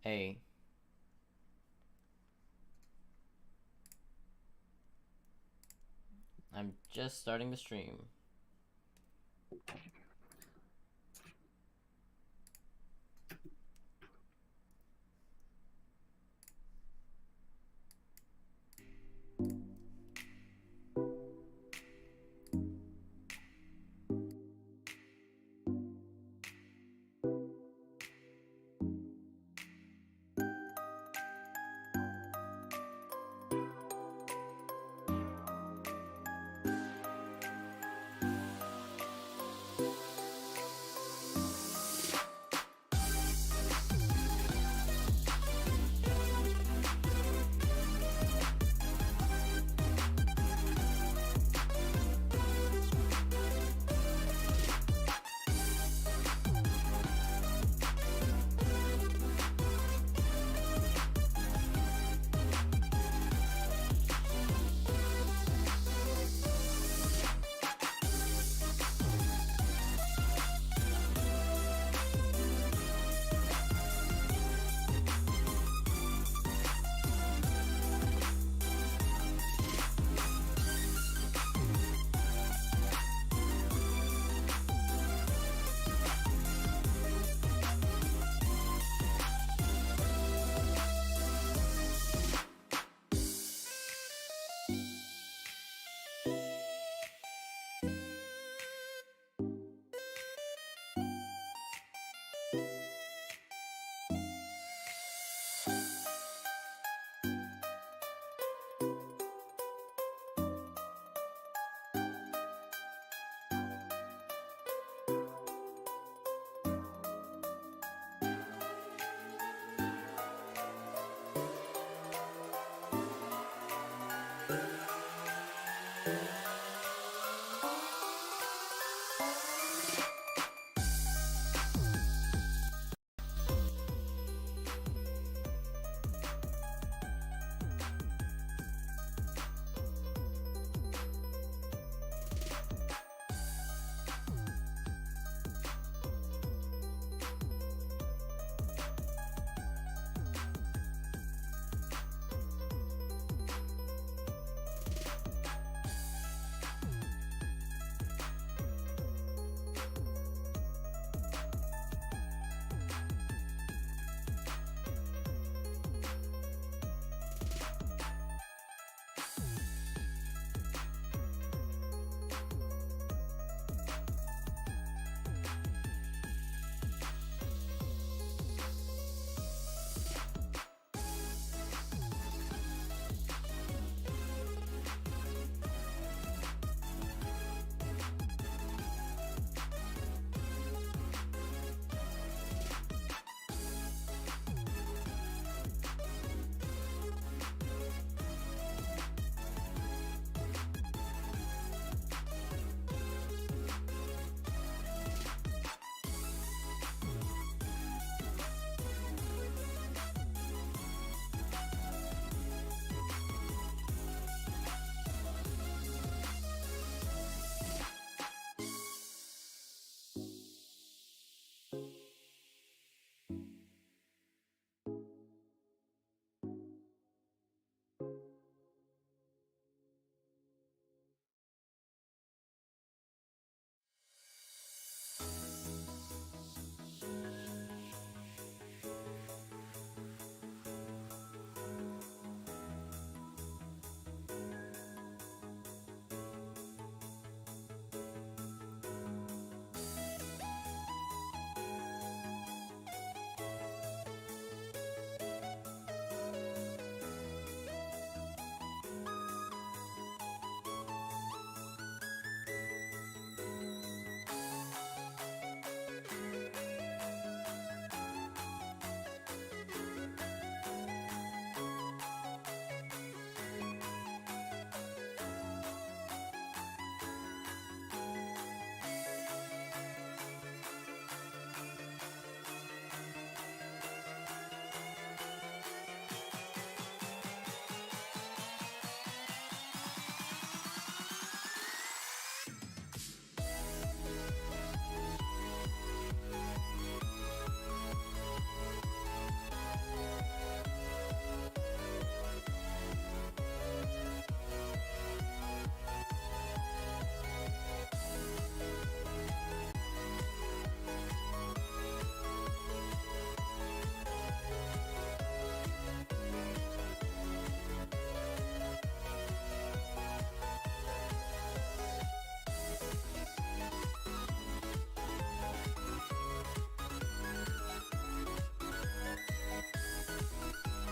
Hey, I'm just starting the stream.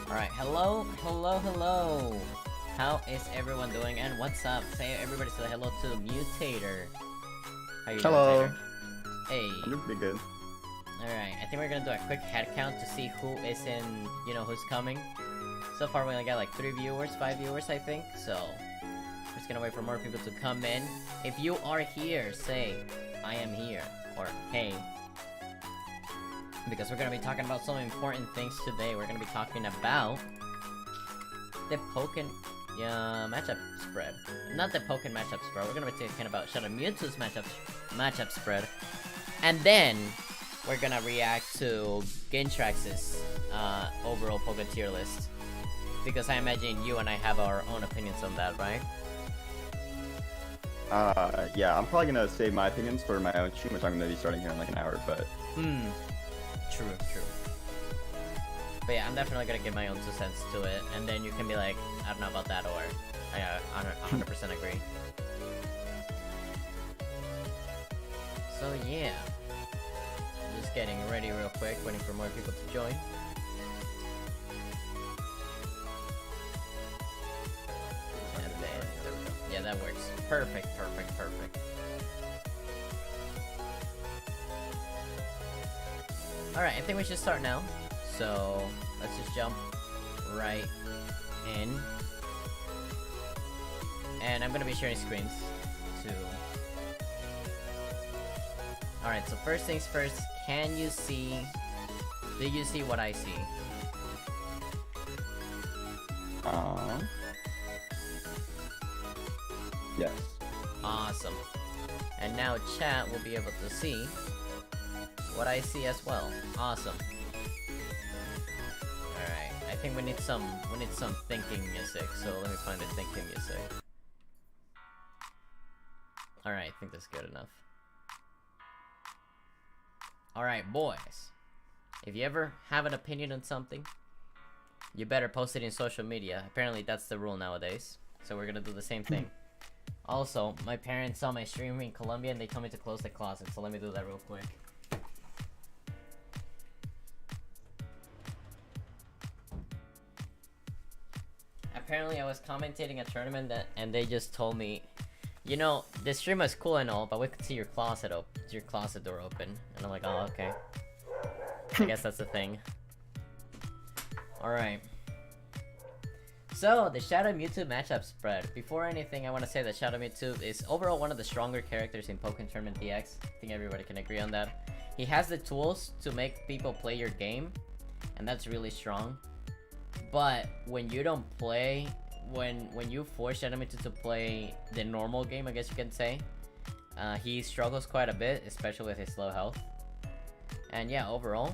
Alright, hello. How is everyone doing and what's up? Everybody say hello to Mutator. How you doing, Hello. Tater? Hey. I'm doing pretty good. Alright, I think we're gonna do a quick head count to see who is in, who's coming. So far we only got like 5 viewers I think, so we're just gonna wait for more people to come in. If you are here, say, I am here, or hey. Because we're gonna be talking about some important things today. We're gonna be talking about the Pokken matchup spread. Not the Pokken matchup spread, we're gonna be talking about Shadow Mewtwo's matchup spread. And then we're gonna react to Gintrax's overall Pokken tier list. Because I imagine you and I have our own opinions on that, right? Yeah, I'm probably gonna save my opinions for my own stream, which I'm gonna be starting here in like an hour, but... True. But yeah, I'm definitely gonna give my own 2 cents to it, and then you can be like, I don't know about that, or I 100% agree. So yeah, just getting ready real quick, waiting for more people to join. And then, there we go. Yeah, that works. Perfect. Alright, I think we should start now. So, let's just jump right in. And I'm gonna be sharing screens too. Alright, so first things first, do you see what I see? Yes. Awesome. And now chat will be able to see what I see as well. Awesome. Alright, I think we need some thinking music, so let me find the thinking music. Alright, I think that's good enough. Alright, boys. If you ever have an opinion on something, you better post it in social media. Apparently that's the rule nowadays. So we're gonna do the same thing. Also, my parents saw my stream in Colombia and they told me to close the closet, so let me do that real quick. Apparently I was commentating a tournament and they just told me, you know, the stream was cool and all, but we could see your closet door open. And I'm like, oh, okay. I guess that's the thing. Alright. So, the Shadow Mewtwo matchup spread. Before anything, I want to say that Shadow Mewtwo is overall one of the stronger characters in Pokken Tournament DX. I think everybody can agree on that. He has the tools to make people play your game, and that's really strong. But when you don't play, when you force Shadow Mewtwo to play the normal game, I guess you can say, he struggles quite a bit, especially with his low health. And yeah, overall,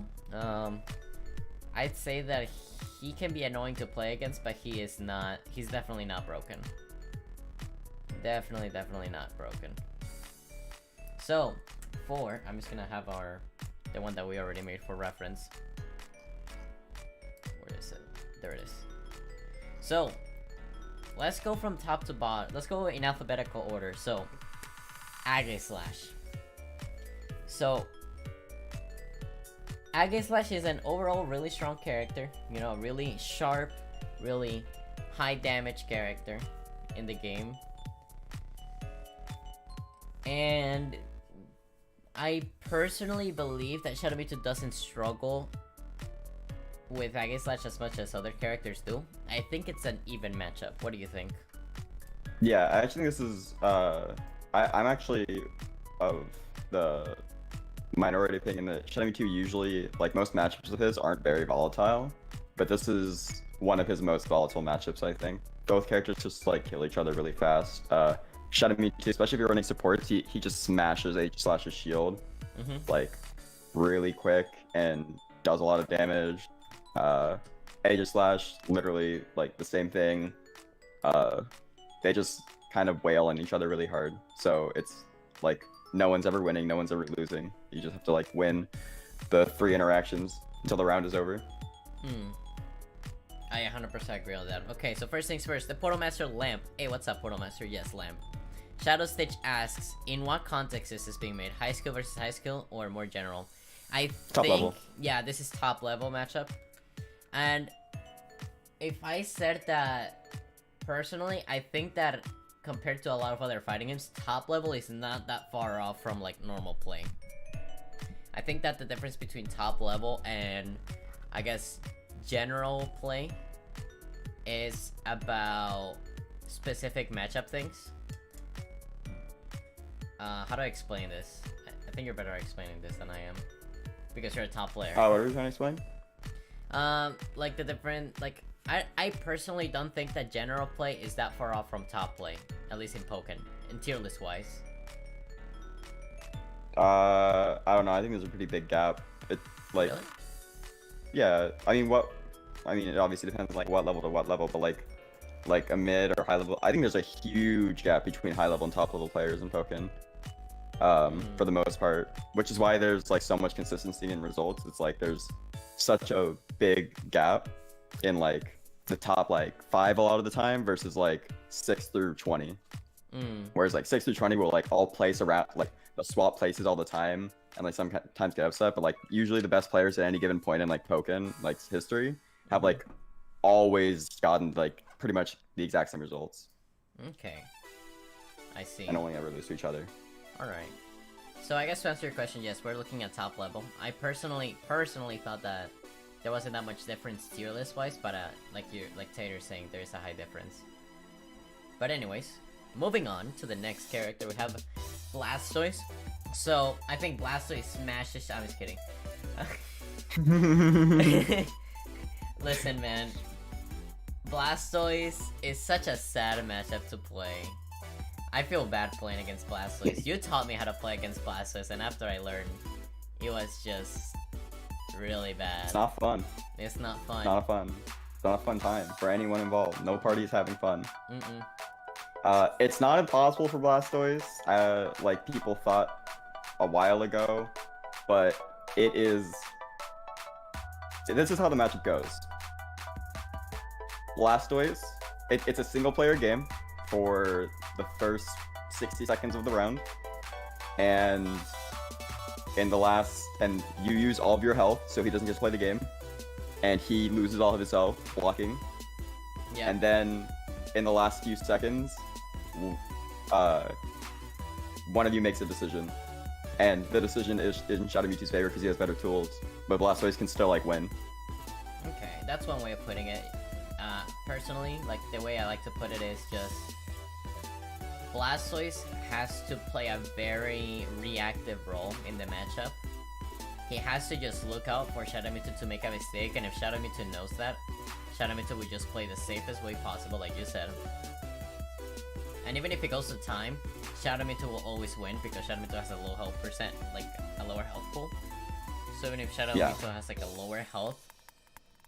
I'd say that he can be annoying to play against, but he's definitely not broken. Definitely not broken. So, I'm just gonna have the one that we already made for reference. Where is it? There it is. So, let's go from top to bottom. Let's go in alphabetical order. So, Aegislash. So, Aegislash is an overall really strong character. You know, really sharp, really high damage character in the game. And I personally believe that Shadow Mewtwo doesn't struggle with Aegislash as much as other characters do. I think it's an even matchup. What do you think? Yeah, I actually think this is, I'm actually of the minority opinion that Shadow Mewtwo usually, like most matchups of his, aren't very volatile. But this is one of his most volatile matchups, I think. Both characters just, like, kill each other really fast. Shadow Mewtwo, especially if you're running supports, he just smashes Aegislash's shield, like, really quick and does a lot of damage. Aegislash, literally, like, the same thing. They just kind of wail on each other really hard. So it's, like, no one's ever winning, no one's ever losing. You just have to, like, win the 3 interactions until the round is over. I 100% agree on that. Okay, so first things first, the Portal Master Lamp. Hey, what's up, Portal Master? Yes, Lamp. Shadow Stitch asks, in what context is this being made? High skill versus high skill, or more general? I top think, level. Yeah, this is top level matchup. And if I said that personally, I think that compared to a lot of other fighting games, top level is not that far off from like normal play. I think that the difference between top level and I guess general play is about specific matchup things. How do I explain this? I think you're better at explaining this than I am, because you're a top player. Oh, what are you trying to explain? Like the different, like, I personally don't think that general play is that far off from top play, at least in Pokken, in tier list wise. I don't know. I think there's a pretty big gap. It like, Really? yeah. I mean, it obviously depends like what level to what level, but like a mid or high level. I think there's a huge gap between high level and top level players in Pokken. For the most part, which is why there's like so much consistency in results. It's like there's such a big gap in like the top like 5 a lot of the time versus like 6 through 20. Whereas like 6 through 20 will like all place around, like they'll swap places all the time and like sometimes get upset, but like usually the best players at any given point in like Pokken like history have like always gotten like pretty much the exact same results. Okay, I see. And only ever lose to each other. Alright. So I guess to answer your question, yes, we're looking at top level. I personally thought that there wasn't that much difference tier list wise, but like Tater's saying, there's a high difference. But anyways, moving on to the next character, we have Blastoise. So I think Blastoise smashes. I'm just kidding. Listen, man, Blastoise is such a sad matchup to play. I feel bad playing against Blastoise. You taught me how to play against Blastoise, and after I learned, it was just really bad. It's not fun. It's not fun. Not fun. It's not a fun time for anyone involved. No party is having fun. It's not impossible for Blastoise, like people thought a while ago, but it is. This is how the matchup goes. Blastoise, it's a single player game for the first 60 seconds of the round, and in the last, and you use all of your health so he doesn't just play the game, and he loses all of his health blocking. Yeah. And then in the last few seconds, one of you makes a decision, and the decision is in Shadow Mewtwo's favor because he has better tools, but Blastoise can still like win. Okay, that's one way of putting it. Personally, like the way I like to put it is just Blastoise has to play a very reactive role in the matchup. He has to just look out for Shadow Mewtwo to make a mistake, and if Shadow Mewtwo knows that, Shadow Mewtwo would just play the safest way possible, like you said. And even if it goes to time, Shadow Mewtwo will always win because Shadow Mewtwo has a low health percent, like a lower health pool. So even if Shadow Mewtwo has like a lower health,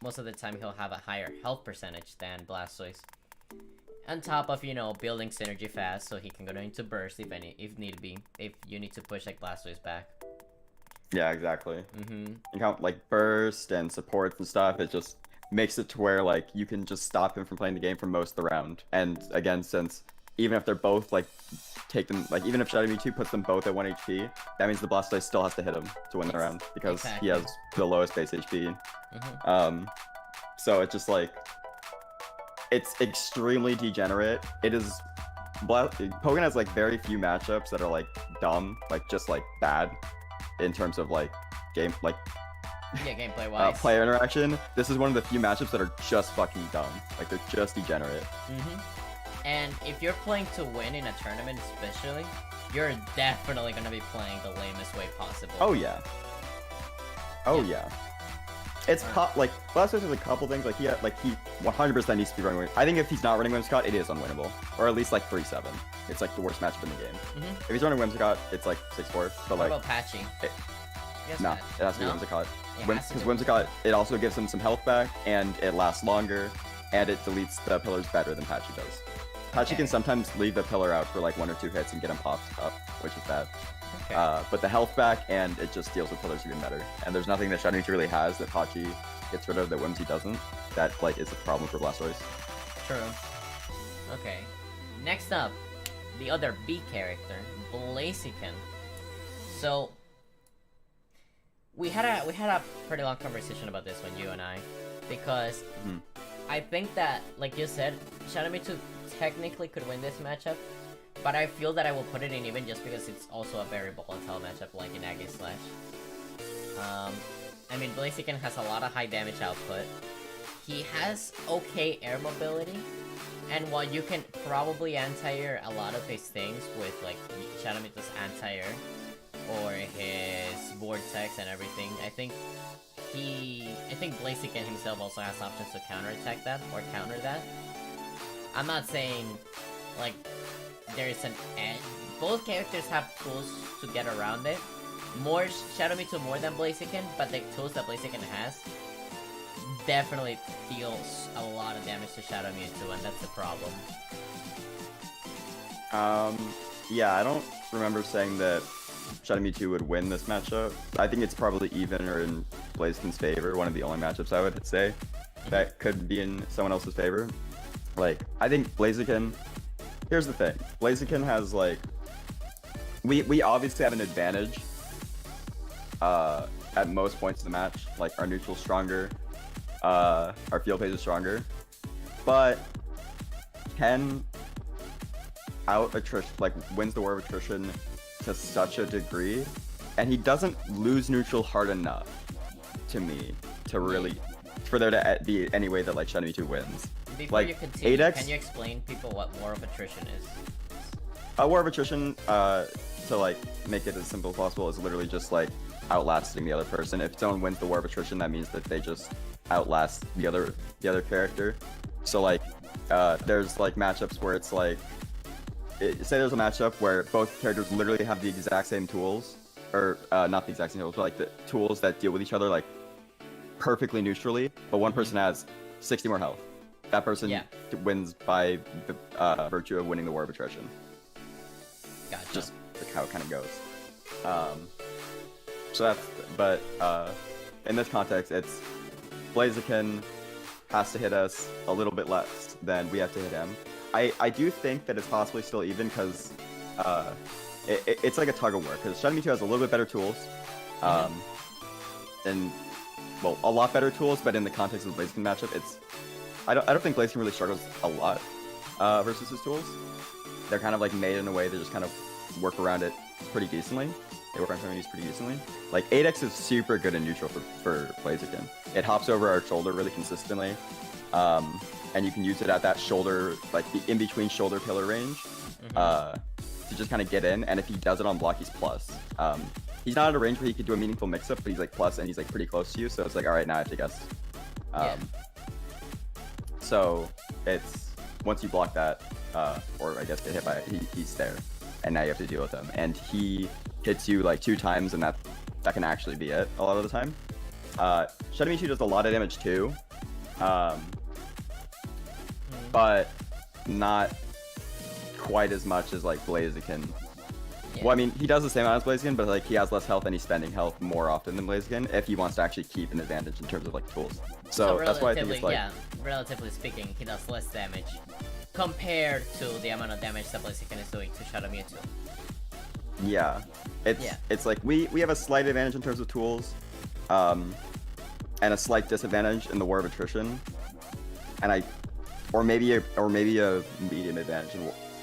most of the time he'll have a higher health percentage than Blastoise. On top of, you know, building synergy fast so he can go into burst if need be, if you need to push like Blastoise back. Yeah, exactly. You count like burst and supports and stuff. It just makes it to where like you can just stop him from playing the game for most of the round. And again, since even if they're both like even if Shadow Mewtwo puts them both at 1 HP, that means the Blastoise still has to hit him to win the round because he has the lowest base HP. So it's just like, it's extremely degenerate. It is, Pokken has like very few matchups that are like dumb, like just like bad in terms of like game, like gameplay wise, player interaction. This is one of the few matchups that are just fucking dumb. Like they're just degenerate. And if you're playing to win in a tournament especially, you're definitely gonna be playing the lamest way possible. Oh yeah. Yeah. It's like Blastoise has a couple things like he 100% needs to be running Wim. I think if he's not running Whimsicott, it is unwinnable, or at least like 3-7. It's like the worst matchup in the game. If he's running Whimsicott, it's like 6-4. But what like, about Patchy? No, it has to be Whimsicott. Because Whimsicott, it also gives him some health back, and it lasts longer, and it deletes the pillars better than Patchy does. Patchy can sometimes leave the pillar out for like 1 or 2 hits and get him popped up, which is bad. But the health back, and it just deals with pillars even better. And there's nothing that Shadow Mewtwo really has that Patchy gets rid of that Whimsy doesn't. That like is a problem for Blastoise. True. Okay. Next up, the other B character, Blaziken. So we had a pretty long conversation about this one, you and I, because I think that, like you said, Shadow Mewtwo technically could win this matchup, but I feel that I will put it in even just because it's also a very volatile matchup like in Aggie Slash. I mean, Blaziken has a lot of high damage output. He has okay air mobility, and while you can probably anti-air a lot of his things with like Shadow Mewtwo's anti-air or his vortex and everything, I think Blaziken himself also has options to counterattack that or counter that. I'm not saying like there is an edge. Both characters have tools to get around it. More Shadow Mewtwo more than Blaziken, but the tools that Blaziken has definitely deals a lot of damage to Shadow Mewtwo, and that's the problem. Yeah, I don't remember saying that Shadow Mewtwo would win this matchup. I think it's probably even or in Blaziken's favor. One of the only matchups I would say that could be in someone else's favor. Like, I think Blaziken. Here's the thing: Blaziken has like, we obviously have an advantage at most points in the match. Like, our neutral's stronger, our field phase is stronger, but Ken out attrition, like wins the war of attrition to such a degree, and he doesn't lose neutral hard enough to me to really for there to be any way that like Shadow Mewtwo wins. Before like you continue, 8x, can you explain people what war of attrition is? A war of attrition, to like make it as simple as possible, is literally just like outlasting the other person. If someone wins the war of attrition, that means that they just outlast the other character. So like, there's like matchups where it's like, say there's a matchup where both characters literally have the exact same tools, or not the exact same tools, but like the tools that deal with each other like perfectly neutrally, but one person has 60 more health. That person wins by the virtue of winning the war of attrition. Gotcha. Just like how it kind of goes. So that's, but in this context, it's Blaziken has to hit us a little bit less than we have to hit him. I do think that it's possibly still even because it's like a tug of war, because Shadow Mewtwo has a little bit better tools, and well, a lot better tools, but in the context of the Blaziken matchup, it's I don't think Blaziken really struggles a lot versus his tools. They're kind of like made in a way that just kind of work around it pretty decently. They work on some of these pretty decently. Like 8x is super good in neutral for Blaziken. It hops over our shoulder really consistently, and you can use it at that shoulder, like the in-between shoulder pillar range, to just kind of get in. And if he does it on block, he's plus. He's not at a range where he could do a meaningful mix-up, but he's like plus, and he's like pretty close to you. So it's like, all right, now I have to guess. So it's once you block that, or I guess get hit by it, he's there, and now you have to deal with him. And he hits you like 2 times, and that can actually be it a lot of the time. Shadow Mewtwo does a lot of damage too, but not quite as much as like Blaziken. Well, I mean, he does the same amount as Blaziken, but like he has less health and he's spending health more often than Blaziken if he wants to actually keep an advantage in terms of like tools. So that's why I think it's like, relatively speaking, he does less damage compared to the amount of damage that Blaziken is doing to Shadow Mewtwo. Yeah, it's like we have a slight advantage in terms of tools, and a slight disadvantage in the war of attrition, and or maybe a medium advantage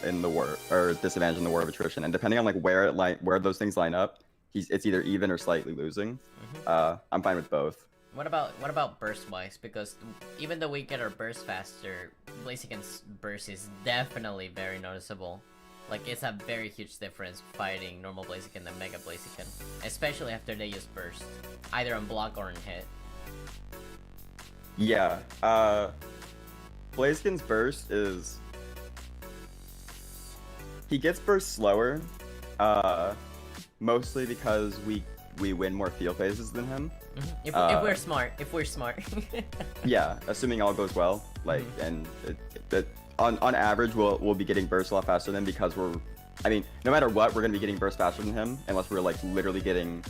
in the war, or disadvantage in the war of attrition, and depending on like where those things line up, it's either even or slightly losing. I'm fine with both. What about burst wise? Because even though we get our burst faster, Blaziken's burst is definitely very noticeable. Like, it's a very huge difference fighting normal Blaziken and Mega Blaziken, especially after they use burst, either on block or on hit. Yeah, Blaziken's burst is, he gets burst slower, mostly because we win more field phases than him. If we're smart. Yeah, assuming all goes well, like, and on average we'll be getting burst a lot faster than, because I mean, no matter what, we're gonna be getting burst faster than him, unless we're like literally getting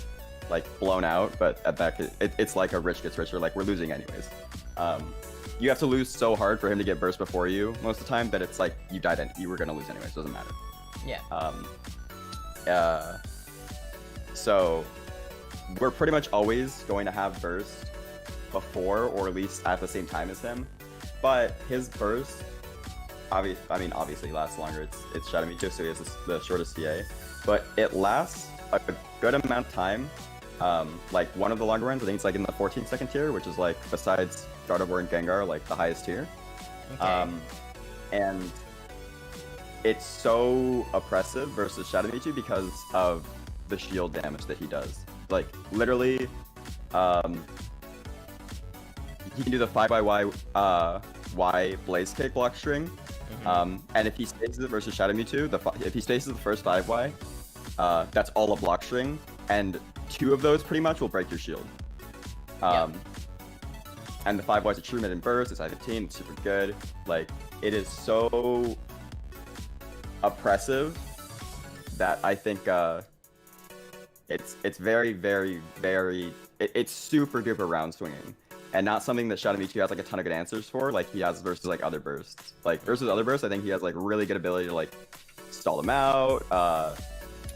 like blown out. But at that, it's like a rich gets richer. Like, we're losing anyways. You have to lose so hard for him to get burst before you most of the time that it's like you died and you were gonna lose anyways. Doesn't matter. Yeah. So we're pretty much always going to have burst before, or at least at the same time as him. but his burst, obviously lasts longer. It's Shadow Mewtwo, so he has the shortest TA, but it lasts a good amount of time. Like one of the longer ones, I think it's like in the 14-second tier, which is like besides Gardevoir and Gengar, like the highest tier. Okay. And it's so oppressive versus Shadow Mewtwo because of the shield damage that he does. Like literally, he can do the 5xy Y Blaze Kick block string. And if he stays it versus Shadow Mewtwo, if he stays the first 5y, that's all a block string, and 2 of those pretty much will break your shield. And the 5y is a true mid and burst, it's I-15, it's super good. Like, it is so oppressive that I think it's very, very, very, it's super duper round swinging. And not something that Shadow Mewtwo has like a ton of good answers for, like he has versus like other bursts. Like versus other bursts, I think he has like really good ability to like stall them out,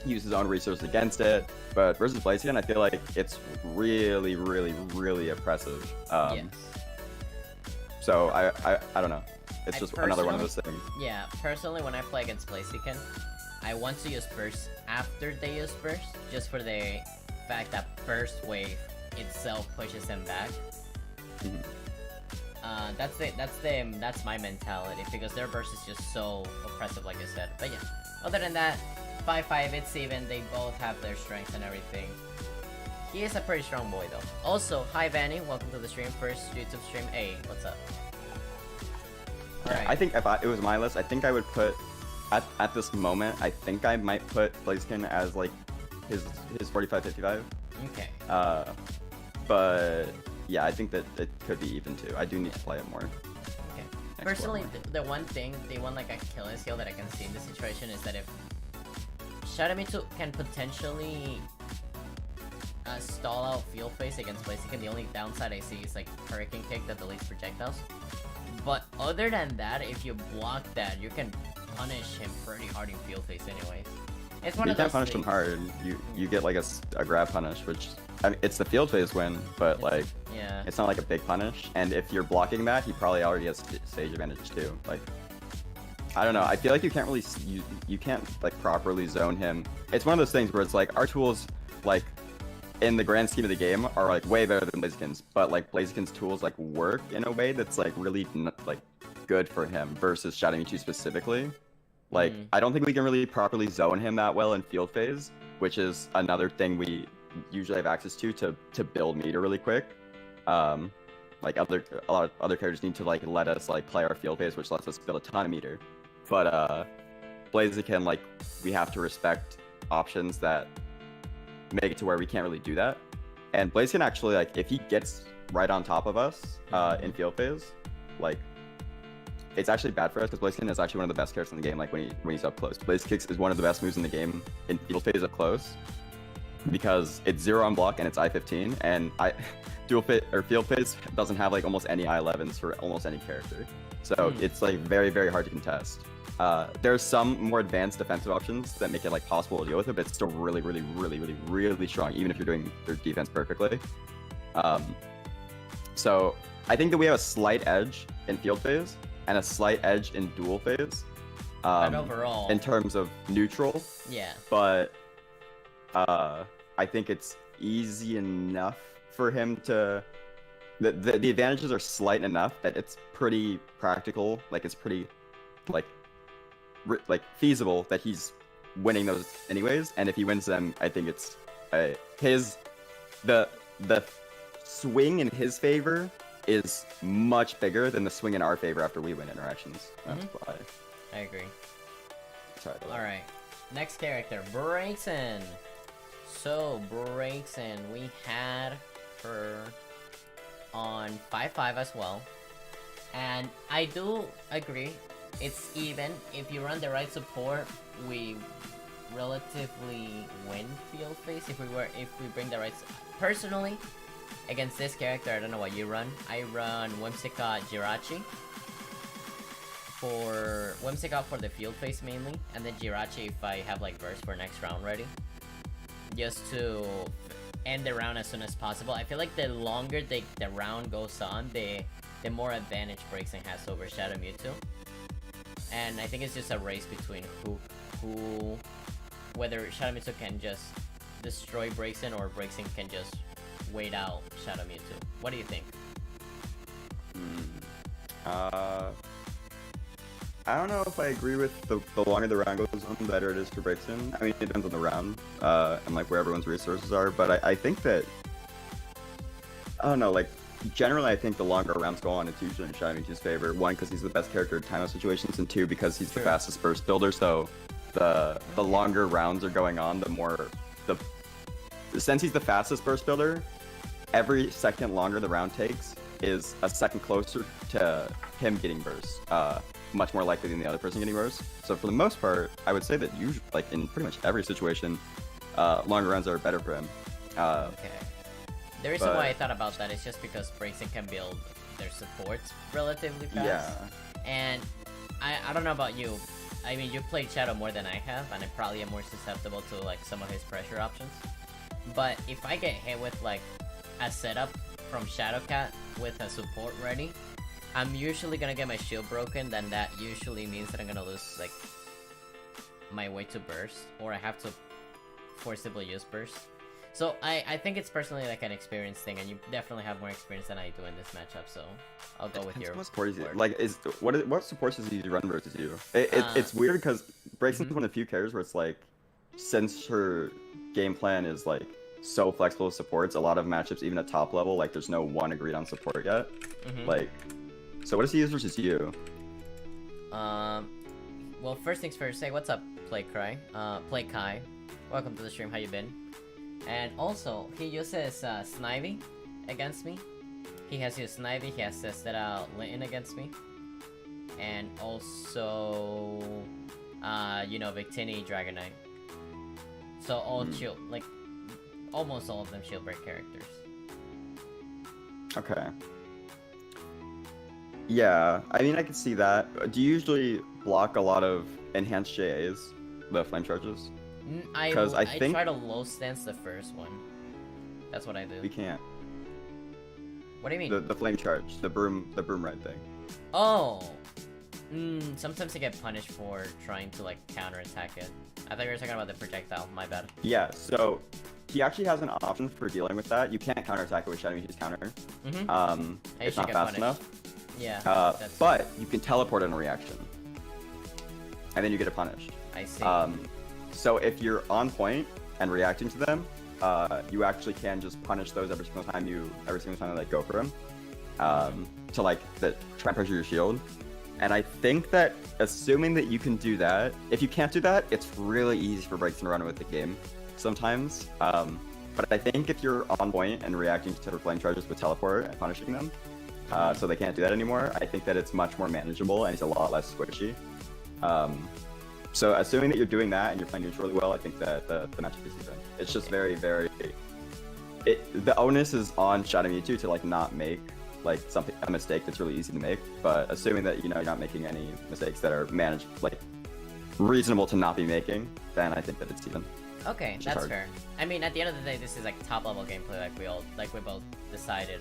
use his own resources against it. But versus Blaziken, I feel like it's really, really, really oppressive. Yes. So I don't know. It's just another one of those things. Yeah, personally, when I play against Blaziken, I want to use burst after they use burst, just for the fact that burst wave itself pushes them back. That's my mentality, because their burst is just so oppressive, like I said. But yeah, other than that, 5-5, it's even. They both have their strengths and everything. He is a pretty strong boy though. Also, hi Vanny, welcome to the stream. First YouTube stream. Hey, what's up? Right. I think if it was my list, I think I would put at this moment. I think I might put Blaziken as like his 45-55. Okay. But yeah, I think that it could be even too. I do need to play it more. Okay. Personally, the one like Achilles heel that I can see in this situation is that if Shadow Mewtwo can potentially stall out Field Face against Blaziken, the only downside I see is like Hurricane Kick that deletes projectiles. But other than that, if you block that, you can punish him pretty hard in Field Face anyways. It's one of those You can't punish him hard. You get like a grab punish, which I mean, it's the Field Phase win, but like it's not like a big punish. And if you're blocking that, he probably already has stage advantage too. Like I don't know. I feel like you can't really you can't like properly zone him. It's one of those things where it's like our tools like in the grand scheme of the game are like way better than Blaziken's, but like Blaziken's tools like work in a way that's like really like good for him versus Shadow Mewtwo specifically. Like I don't think we can really properly zone him that well in Field Phase, which is another thing we usually have access to build meter really quick. Like a lot of other characters need to like let us like play our Field Phase, which lets us build a ton of meter. But Blaziken, like we have to respect options that make it to where we can't really do that. And Blaziken actually, like if he gets right on top of us in Field Phase, like it's actually bad for us because Blaziken is actually one of the best characters in the game. Like when he's up close, Blaze Kicks is one of the best moves in the game in Field Phase up close because it's 0 on block and it's I-15, and Field Phase doesn't have like almost any I-11s for almost any character, so it's like very, very hard to contest. There's some more advanced defensive options that make it like possible to deal with it, but it's still really, really, really, really, really strong, even if you're doing your defense perfectly. So I think that we have a slight edge in Field Phase and a slight edge in Duel Phase. But overall, in terms of neutral, but I think it's easy enough for him to. The advantages are slight enough that it's pretty practical. Like it's pretty, like feasible that he's winning those anyways. And if he wins them, I think it's the swing in his favor is much bigger than the swing in our favor after we win interactions. That's why. I agree. Sorry. Alright, next character, Braixen. So, Braixen, we had her on 5-5 as well. And I do agree, it's even. If you run the right support, we relatively win Field Phase if we bring the right. Personally, against this character, I don't know what you run. I run Whimsicott Jirachi. For Whimsicott for the Field Phase mainly, and then Jirachi if I have like burst for next round ready. Just to end the round as soon as possible. I feel like the longer the round goes on, the the more advantage Braixen has over Shadow Mewtwo. And I think it's just a race between whether Shadow Mewtwo can just destroy Braixen or Braixen can just wait out Shadow Mewtwo. What do you think? I don't know if I agree with the longer the round goes on, the better it is for Braixen. I mean, it depends on the round, and like where everyone's resources are, but I think that, I don't know, like, generally I think the longer rounds go on, it's usually in Shadow Mewtwo's favor. One, because he's the best character in timeout situations, and two, because he's the fastest burst builder, so the longer rounds are going on, the more, since he's the fastest burst builder, every second longer the round takes is a second closer to him getting burst. Much more likely than the other person getting burst. So for the most part, I would say that usually, like in pretty much every situation, longer rounds are better for him. Okay. The reason why I thought about that is just because Braixen can build their supports relatively fast. Yeah. And I don't know about you. I mean, you've played Shadow more than I have, and I probably am more susceptible to like some of his pressure options. But if I get hit with like a setup from Shadowcat with a support ready, I'm usually gonna get my shield broken, then that usually means that I'm gonna lose, like, my way to burst, or I have to forcibly use burst. So, I think it's personally, like, an experience thing, and you definitely have more experience than I do in this matchup, so I'll go with your word. Like, what supports does he run versus you? It's weird, because Braixen's one of the few characters where it's, like, since her game plan is, like, so flexible with supports, a lot of matchups, even at top level, like, there's no one agreed on support yet. Like, so what does he use versus you? Well, first things first, say what's up, Play Kai. Welcome to the stream, how you been? And also, he uses Snivy against me. He has used Snivy, he has tested out Linton against me. And also, you know, Victini, Dragonite. So all shield, like, almost all of them shield break characters. Okay. Yeah, I mean, I can see that. Do you usually block a lot of enhanced JAs, the flame charges? I try to low stance the first one. That's what I do. We can't. What do you mean? The flame charge, the broom red thing. Oh. Sometimes I get punished for trying to like counterattack it. I thought you were talking about the projectile. My bad. Yeah. So he actually has an option for dealing with that. You can't counterattack it with Shadow Mewtwo's counter. It's not fast enough. Yeah. But you can teleport in a reaction, and then you get it punished. I see. So if you're on point and reacting to them, you actually can just punish those every single time they like go for them, to like try and pressure your shield. And I think that assuming that you can do that, if you can't do that, it's really easy for Braixen to run with the game sometimes. But I think if you're on point and reacting to her flame charges with teleport and punishing them, so they can't do that anymore, I think that it's much more manageable and it's a lot less squishy. So assuming that you're doing that and you're playing neutral really well, I think that the matchup is even. It's just very, very... the onus is on Shadow Mewtwo to like not make like a mistake that's really easy to make, but assuming that you're not making any mistakes that are managed, like reasonable to not be making, then I think that it's even. Okay, that's fair. I mean, at the end of the day, this is like top level gameplay, like we both decided.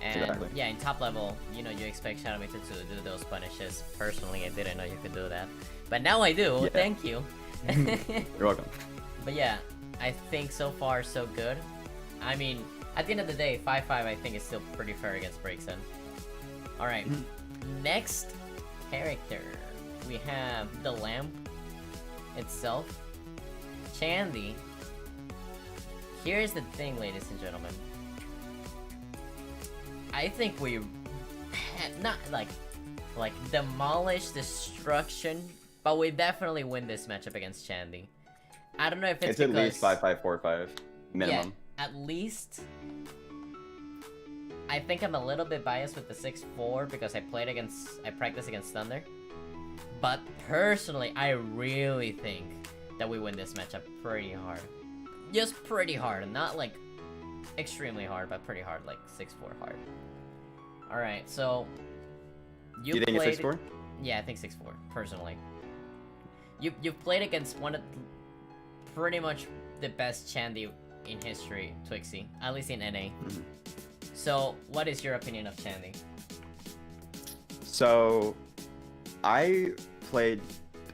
And exactly. Yeah, in top level, you expect Shadow Mewtwo to do those punishes. Personally, I didn't know you could do that, but now I do. Yeah. Thank you. You're welcome. But yeah, I think so far so good. I mean, at the end of the day, 5-5 I think is still pretty fair against Braixen. Alright, next character. We have the lamp itself. Chandy. Here's the thing, ladies and gentlemen. I think we not like demolish destruction, but we definitely win this matchup against Chandy. I don't know if it's at least 5-5, 4-5 minimum. Yeah, at least. I think I'm a little bit biased with the 6-4 because I practiced against Thunder. But personally, I really think that we win this matchup pretty hard. Just pretty hard, not like extremely hard, but pretty hard, like 6-4 hard. Alright, so you think it's 6-4? Yeah, I think 6-4, personally. You've played against one of pretty much the best Chandy in history, Twixie, at least in NA. So, what is your opinion of Chandy? So, I played.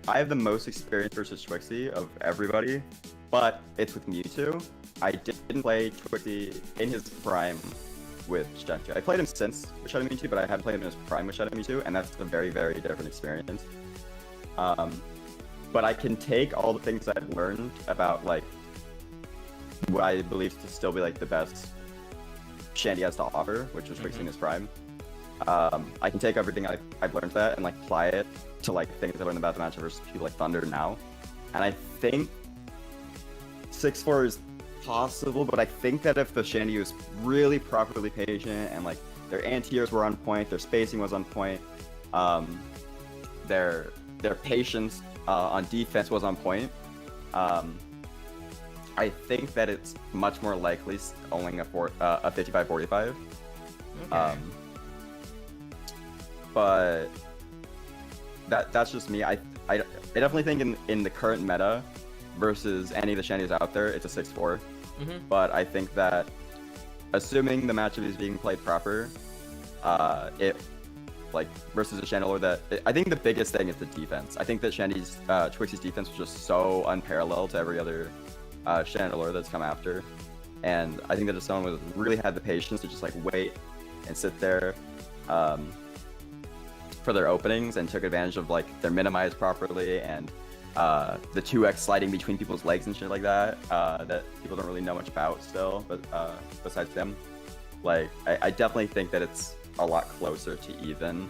I have the most experience versus Twixie of everybody, but it's with Mewtwo. I didn't play Twixie in his prime with Shadow Mewtwo. I played him since with Shadow Mewtwo, but I haven't played him in his prime with Shadow Mewtwo, and that's a very, very different experience. But I can take all the things I've learned about like what I believe to still be like the best Shandy has to offer, which was Twixie in his prime. I can take everything I've learned that and like apply it to like things I learned about the matchup versus people like Thunder now. And I think 6-4 is possible, but I think that if the Shandy was really properly patient and like their anti-airs were on point, their spacing was on point, their patience on defense was on point, I think that it's much more likely owning a 55-45. Okay. But that's just me. I definitely think in the current meta versus any of the Shandies out there, it's a 6-4. But I think that assuming the matchup is being played proper, it like versus a Chandelure I think the biggest thing is the defense. I think that Twixie's defense was just so unparalleled to every other Chandelure that's come after, and I think that if someone really had the patience to just like wait and sit there for their openings and took advantage of like their minimize properly and the 2x sliding between people's legs and shit like that that people don't really know much about still, but besides them, like I definitely think that it's a lot closer to even.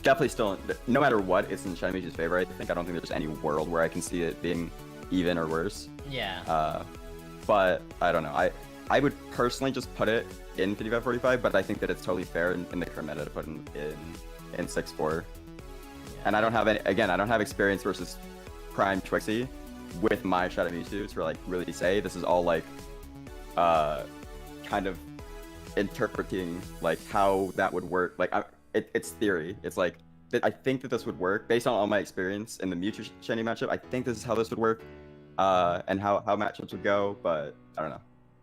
Definitely still, no matter what, it's in Shadow Mewtwo's favor. I don't think there's any world where I can see it being even or worse. Yeah. But I don't know. I would personally just put it in 55-45, but I think that it's totally fair in the current meta to put in 6-4. Yeah. And I don't have experience versus Prime Twixie with my Shadow Mewtwo to like really say. This is all like kind of interpreting like how that would work. Like it's theory. It's like I think that this would work based on all my experience in the Mewtwo Shiny matchup. I think this is how this would work, and how matchups would go. But I don't know.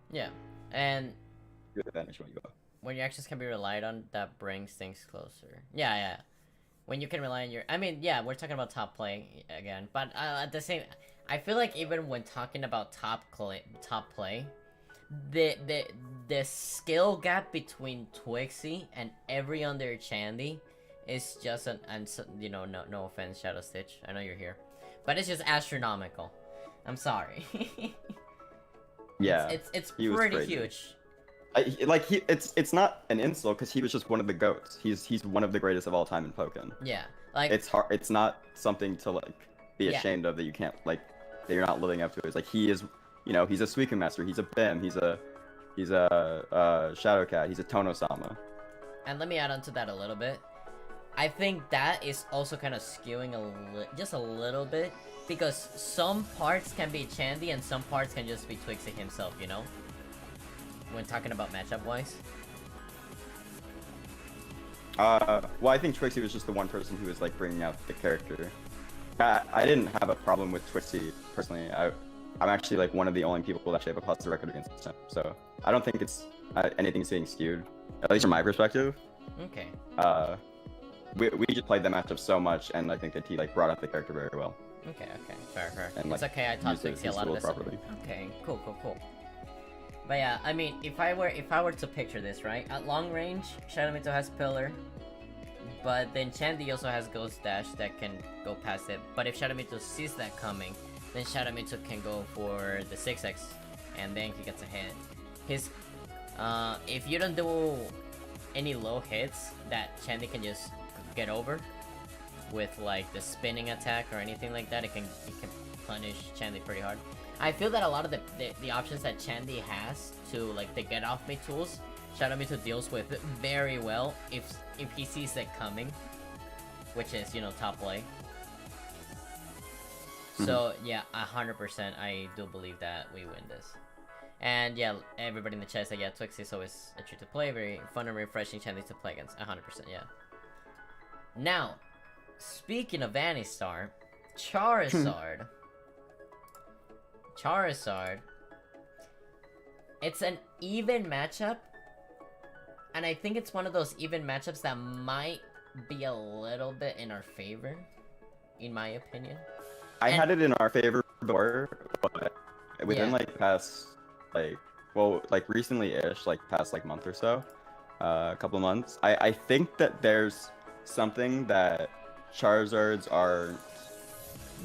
Yeah, and advantage when you go. When your actions can be relied on, that brings things closer. Yeah. When you can rely on your, I mean, yeah, we're talking about top play again, but at the same, I feel like even when talking about top play, the skill gap between Twixie and every other Chandy is just no offense, Shadow Stitch, I know you're here, but it's just astronomical. I'm sorry. Yeah, it's pretty huge. It's not an insult because he was just one of the GOATs. He's one of the greatest of all time in Pokken. Yeah, like it's hard. It's not something to like be ashamed of that you can't like that you're not living up to. It's like he is, he's a Suicune Master. He's a Bim. He's a Shadow Cat. He's a Tono-sama. And let me add on to that a little bit. I think that is also kind of skewing just a little bit because some parts can be Chandy and some parts can just be Twixie himself. When talking about matchup wise. Well, I think Twixie was just the one person who was like bringing out the character. I didn't have a problem with Twixie personally. I'm actually like one of the only people that actually have a positive record against him. So I don't think it's anything's being skewed, at least from my perspective. Okay. We just played the matchup so much, and I think that he like brought out the character very well. Okay, fair. And, it's okay. I taught Twixie a lot of this. Properly. Okay, cool. But yeah, I mean, if I were to picture this, right? At long range, Shadow Mewtwo has Pillar, but then Chandy also has Ghost Dash that can go past it. But if Shadow Mewtwo sees that coming, then Shadow Mewtwo can go for the 6x, and then he gets a hit. If you don't do any low hits that Chandy can just get over with like the spinning attack or anything like that, it can punish Chandy pretty hard. I feel that a lot of the options that Chandy has to like the get off me tools, Shadow Mewtwo deals with very well if he sees it coming, which is top play. So yeah, 100% I do believe that we win this. And yeah, everybody in the chat said yeah, Twixie is always a treat to play, very fun and refreshing Chandy to play against. 100%, yeah. Now, speaking of Vanistar, Charizard. It's an even matchup. And I think it's one of those even matchups that might be a little bit in our favor, in my opinion. I had it in our favor before, but within Yeah. like past like recently-ish, like past like month or so, a couple of months, I think that there's something that Charizards are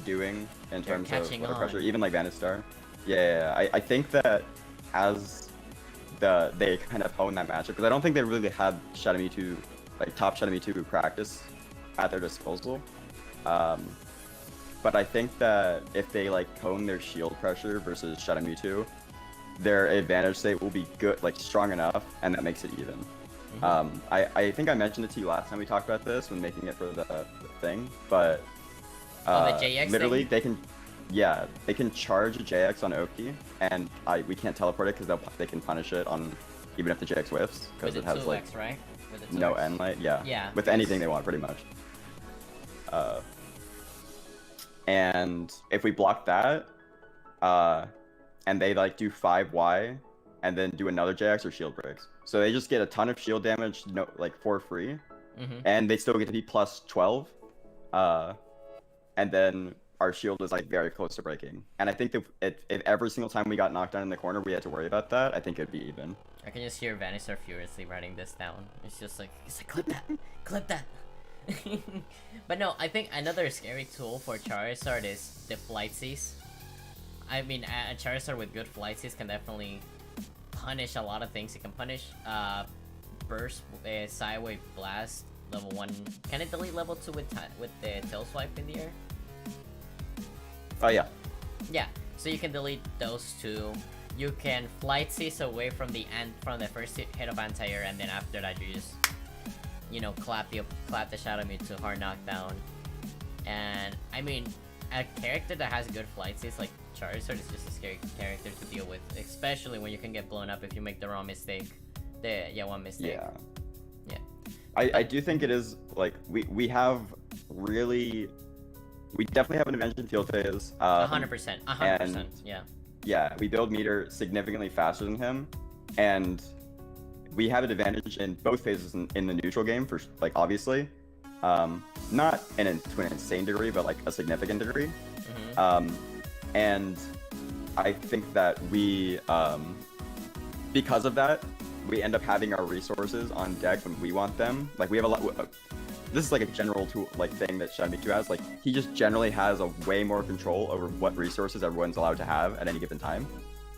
doing in They're terms of catching weather pressure, on. even like Vanistar. Yeah, I think that as they kind of hone that matchup, because I don't think they really had Shadow Mewtwo, like top Shadow Mewtwo practice at their disposal. But I think that if they like hone their shield pressure versus Shadow Mewtwo, their advantage state will be good, like strong enough, and that makes it even. I think I mentioned it to you last time we talked about this when making it for the thing, but The JX literally thing? they can charge a JX on Oki, and we can't teleport it because they can punish it on even if the JX whiffs because it has 2x, like right? With the 2x. no end light. Yeah. With anything they want pretty much. And if we block that, and they like do 5Y and then do another JX or shield breaks. So they just get a ton of shield damage, like for free, and they still get to be plus 12. And then our shield is like very close to breaking. And I think if every single time we got knocked down in the corner, we had to worry about that, I think it'd be even. I can just hear Vanistar furiously writing this down. It's like clip that, clip that. But no, I think another scary tool for Charizard is the Flight Seize. I mean, a Charizard with good Flight Seize can definitely punish a lot of things. It can punish Burst, Sideway Blast, level 1. Can it delete level 2 with the Tail Swipe in the air? Oh yeah. Yeah, so you can delete those two. You can Flight Seize away from the first hit of anti-air, and then after that you just, you know, clap the Shadow Mewtwo hard knockdown. And I mean, a character that has good Flight Seize like Charizard is just a scary character to deal with, especially when you can get blown up if you make the wrong mistake. One mistake. Yeah. I do think it is like we have really. We definitely have an advantage in field phase. 100%. 100%. Yeah. Yeah, we build meter significantly faster than him, and we have an advantage in both phases in the neutral game, for like obviously, not to an insane degree, but like a significant degree. And I think that we, because of that, we end up having our resources on deck when we want them. Like we have a lot. This is like a general tool, like thing that Shadow Mewtwo has. Like he just generally has a way more control over what resources everyone's allowed to have at any given time,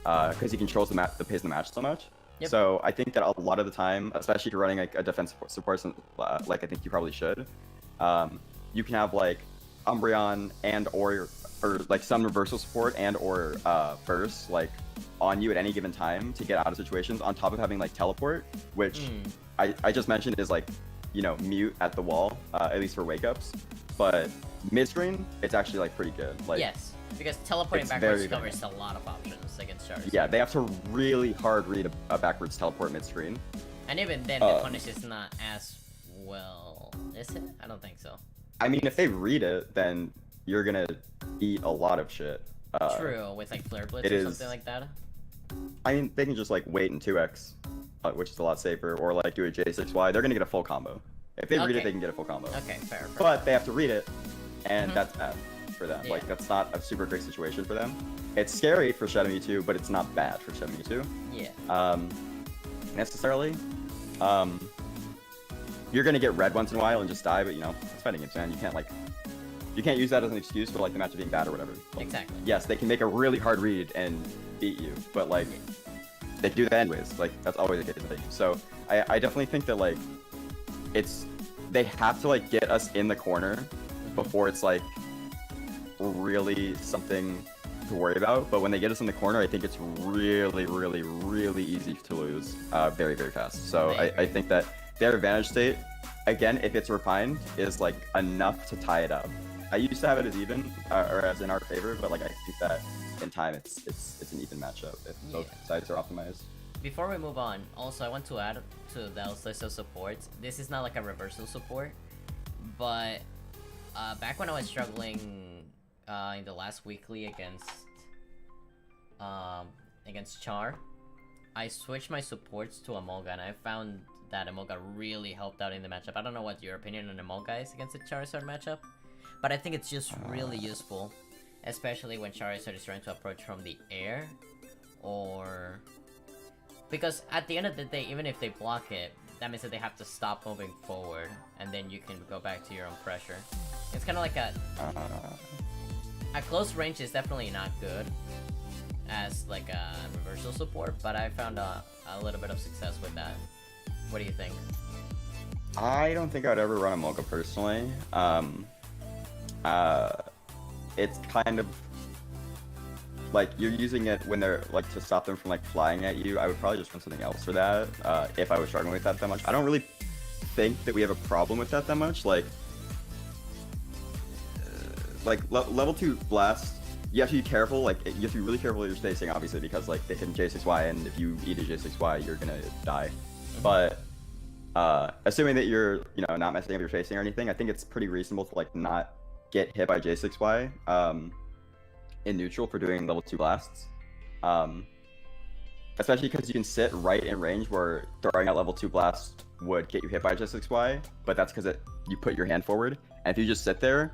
because he controls the pace of the match so much. Yep. So I think that a lot of the time, especially if you're running like a defense support, like I think you probably should, you can have like Umbreon and or like some reversal support and or burst like on you at any given time to get out of situations. On top of having like teleport, which I just mentioned is like, you know, mute at the wall, at least for wake ups. But mid screen, it's actually like pretty good. Like yes, because teleporting backwards covers a lot of options against Charizard. Yeah, they have to really hard read a backwards teleport mid screen. And even then, the punish is not as well, is it? I don't think so. I mean, if they read it, then you're gonna eat a lot of shit. True, with like Flare Blitz or something like that. I mean, they can just like wait in 2x, which is a lot safer, or like do a J6Y. They're gonna get a full combo. If they read it, they can get a full combo. Okay, fair. But they have to read it, and that's bad for them. Yeah. Like that's not a super great situation for them. It's scary for Shadow Mewtwo, but it's not bad for Shadow Mewtwo. Yeah. Necessarily. You're gonna get red once in a while and just die, but you know, it's fighting against man. You can't use that as an excuse for like the match being bad or whatever. Like, exactly. Yes, they can make a really hard read and beat you, but like they do that anyways. Like that's always the case. So I definitely think that like they have to like get us in the corner before it's like really something to worry about. But when they get us in the corner, I think it's really, really, really easy to lose very, very fast. So I think that their advantage state, again, if it's refined, is like enough to tie it up. I used to have it as even or as in our favor, but like I think that in time it's an even matchup if both sides are optimized. Before we move on, also I want to add to Dell's list of supports. This is not like a reversal support, but back when I was struggling in the last weekly against Char, I switched my supports to Amolga, and I found that Emolga really helped out in the matchup. I don't know what your opinion on Emolga is against the Charizard matchup, but I think it's just really useful, especially when Charizard is trying to approach from the air, or... Because at the end of the day, even if they block it, that means that they have to stop moving forward, and then you can go back to your own pressure. It's kind of like a... At close range is definitely not good as like a reversal support, but I found a little bit of success with that. What do you think? I don't think I'd ever run a Emolga personally. It's kind of like you're using it when they're like to stop them from like flying at you. I would probably just run something else for that if I was struggling with that much. I don't really think that we have a problem with that much. Like level 2 blast, you have to be careful. Like you have to be really careful with your spacing, obviously, because like they hit J6Y, and if you eat a J6Y, you're gonna die. But assuming that you're not messing up your spacing or anything, I think it's pretty reasonable to like not get hit by J6Y in neutral for doing level 2 blasts. Especially because you can sit right in range where throwing out level 2 blast would get you hit by J6Y, but that's because you put your hand forward, and if you just sit there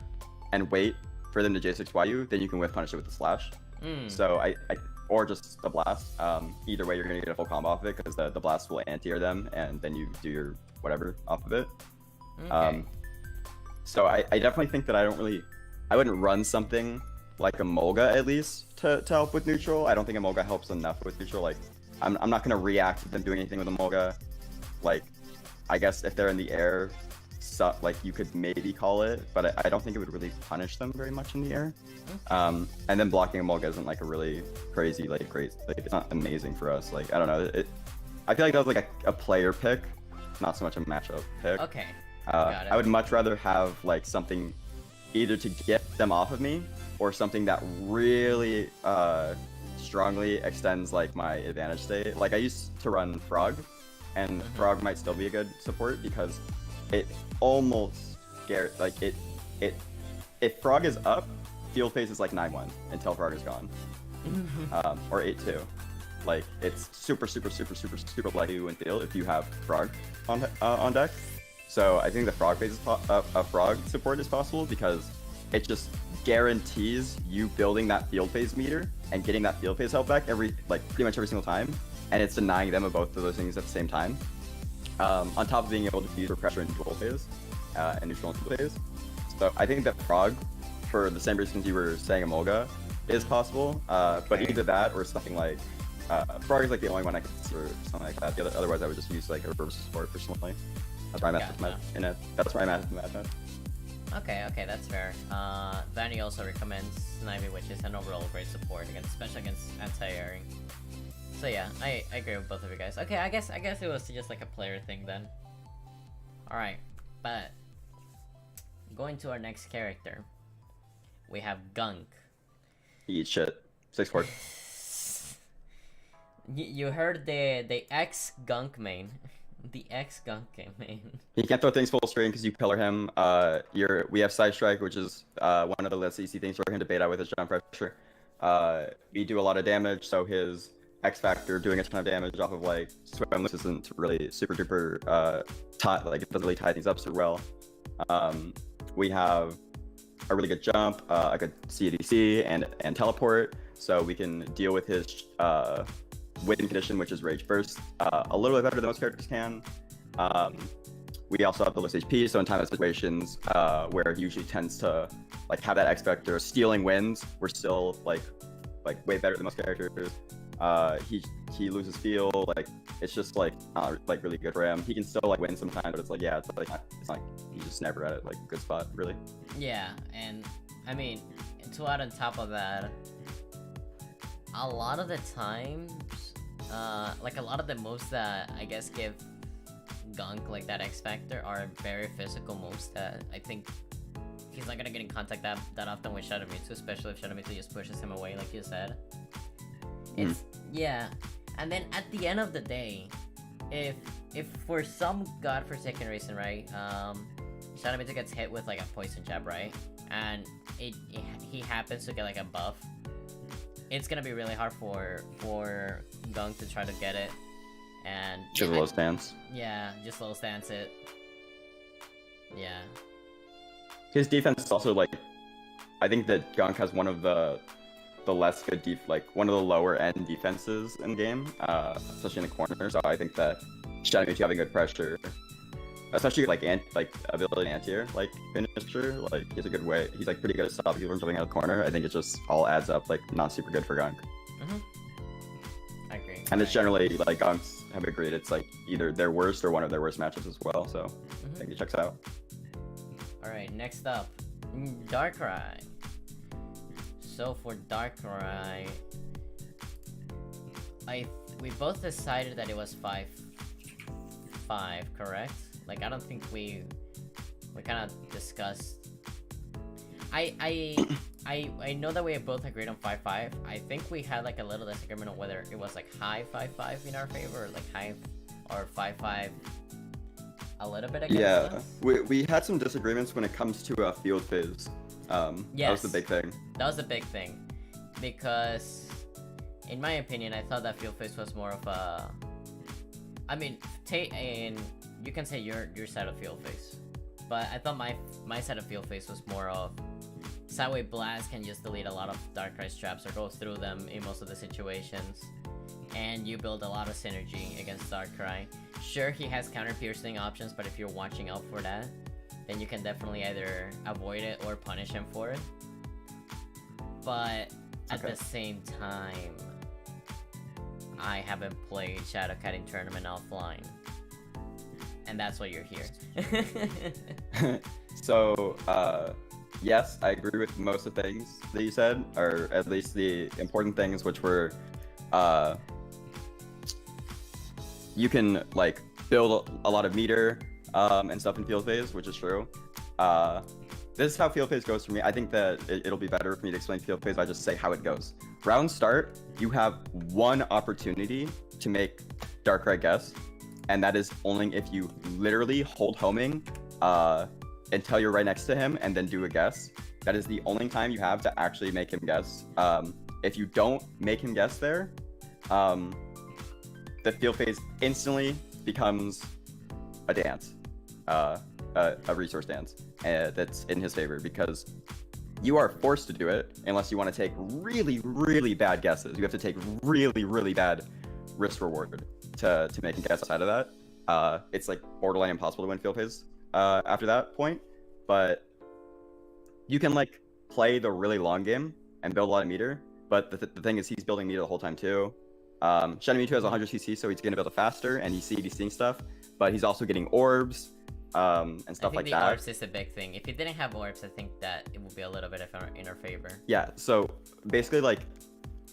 and wait for them to J6Y you, then you can whiff punish it with the slash. So I or just a blast. Either way, you're gonna get a full combo off of it because the blast will anti-air them, and then you do your whatever off of it. Okay. So I definitely think that I wouldn't run something like Emolga at least to help with neutral. I don't think Emolga helps enough with neutral. Like I'm not gonna react to them doing anything with Emolga. Like I guess if they're in the air, so, like you could maybe call it, but I don't think it would really punish them very much in the air. And then blocking Emolga isn't like a really crazy great, like it's not amazing for us. Like I don't know, I feel like that was like a player pick, not so much a matchup pick. Okay. Got it. I would much rather have like something either to get them off of me, or something that really strongly extends like my advantage state. Like I used to run Frog, and Frog might still be a good support because it almost like it if Frog is up, field phase is like 9-1 until Frog is gone. Or 8-2. Like it's super lucky to win field if you have Frog on deck. So I think the Frog phase a Frog support is possible because it just guarantees you building that field phase meter and getting that field phase health back pretty much every single time, and it's denying them of both of those things at the same time. On top of being able to fuse for pressure in dual phase and neutral and dual phase. So I think that Frog, for the same reasons you were saying Emolga, is possible. But either that or something like Frog is like the only one I could see, or something like that. Otherwise I would just use like a reverse support personally. That's where I'm at that's where I'm at in the matchup. Okay, that's fair. Vanny also recommends Snivy, which is an overall great support especially against anti-airing. So yeah, I agree with both of you guys. Okay, I guess it was just like a player thing then. Alright, but going to our next character, we have Gunk. Eat shit. 6-4. You heard the ex-Gunk main. The ex-Gunk main. He can't throw things full screen because you pillar him. We have Side Strike, which is one of the less easy things for him to bait out with his jump pressure. We do a lot of damage, so his X Factor doing a ton of damage off of like Swimless isn't really super duper it doesn't really tie things up so well. We have a really good jump, a good CDC and teleport, so we can deal with his win condition, which is Rage Burst, a little bit better than most characters can. We also have the lowest HP, so in time of situations where he usually tends to like have that X Factor stealing wins, we're still like way better than most characters. He loses feel, like it's just like really good for him. He can still like win sometimes, but it's like it's not he's just never at like a good spot really. Yeah, and I mean to add on top of that, a lot of the times, like a lot of the moves that I guess give Gunk like that X Factor are very physical moves that I think he's not gonna get in contact that often with Shadow Mewtwo, especially if Shadow Mewtwo just pushes him away like you said. It's yeah, and then at the end of the day, if for some godforsaken reason, right, Shadow Mewtwo gets hit with like a poison jab, right, and he happens to get like a buff, it's gonna be really hard for Gunk to try to get it And Just a low stance. yeah, just low stance it. Yeah. His defense is also like, I think that Gunk has one of the less good one of the lower end defenses in the game, especially in the corner. So I think that Shadow having good pressure, especially like ability anti-air like finisher, like he's a good way. He's like pretty good at stopping people from jumping out of the corner. I think it just all adds up, like not super good for Gunk. I agree. And it's generally like Gunks have agreed it's like either their worst or one of their worst matchups as well. So I think it checks out. All right, next up, Darkrai. So for Darkrai, we both decided that it was 5-5, correct? Like I don't think we kind of discussed. I know that we both agreed on 5-5. I think we had like a little disagreement on whether it was like high 5-5 in our favor, or like high or 5-5 a little bit against us. we had some disagreements when it comes to field phase. Yes, that was the big thing. That was the big thing, because in my opinion, I thought that field phase was more of a. I mean, and you can say your side of field phase, but I thought my side of field phase was more of Sideway Blast can just delete a lot of Darkrai's traps or go through them in most of the situations, and you build a lot of synergy against Darkrai. Sure, he has counter piercing options, but if you're watching out for that, then you can definitely either avoid it or punish him for it. But at the same time, I haven't played Shadow Cutting Tournament offline, and that's why you're here. So, yes, I agree with most of the things that you said, or at least the important things, which were, you can like build a lot of meter and stuff in field phase, which is true. This is how field phase goes for me. I think that it'll be better for me to explain field phase. I just say how it goes. Round start, you have one opportunity to make Darkrai guess, and that is only if you literally hold homing until you're right next to him and then do a guess. That is the only time you have to actually make him guess. If you don't make him guess there, the field phase instantly becomes a dance, a resource dance that's in his favor, because you are forced to do it unless you want to take really, really bad guesses. You have to take really, really bad risk reward to make a guess outside of that. It's like borderline impossible to win field phase after that point, but you can like play the really long game and build a lot of meter. But the thing is, he's building meter the whole time too. Shenmue 2 has 100 CC, so he's gonna build it faster, and he's seeing stuff, but he's also getting orbs and stuff like that. I think the orbs is a big thing. If he didn't have orbs, I think that it would be a little bit in our favor. Yeah, so basically, like,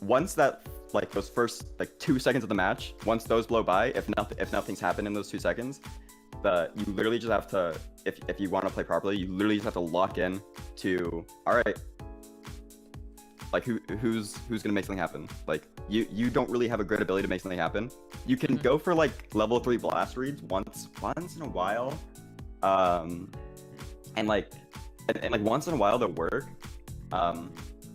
once that, like, those first, like, 2 seconds of the match, once those blow by, if nothing's happened in those 2 seconds, you literally just have to, if you want to play properly, you literally just have to lock in to, alright, like, who's gonna make something happen? Like, you don't really have a great ability to make something happen. You can go for, like, level 3 blast reads once in a while, and like once in a while they'll work,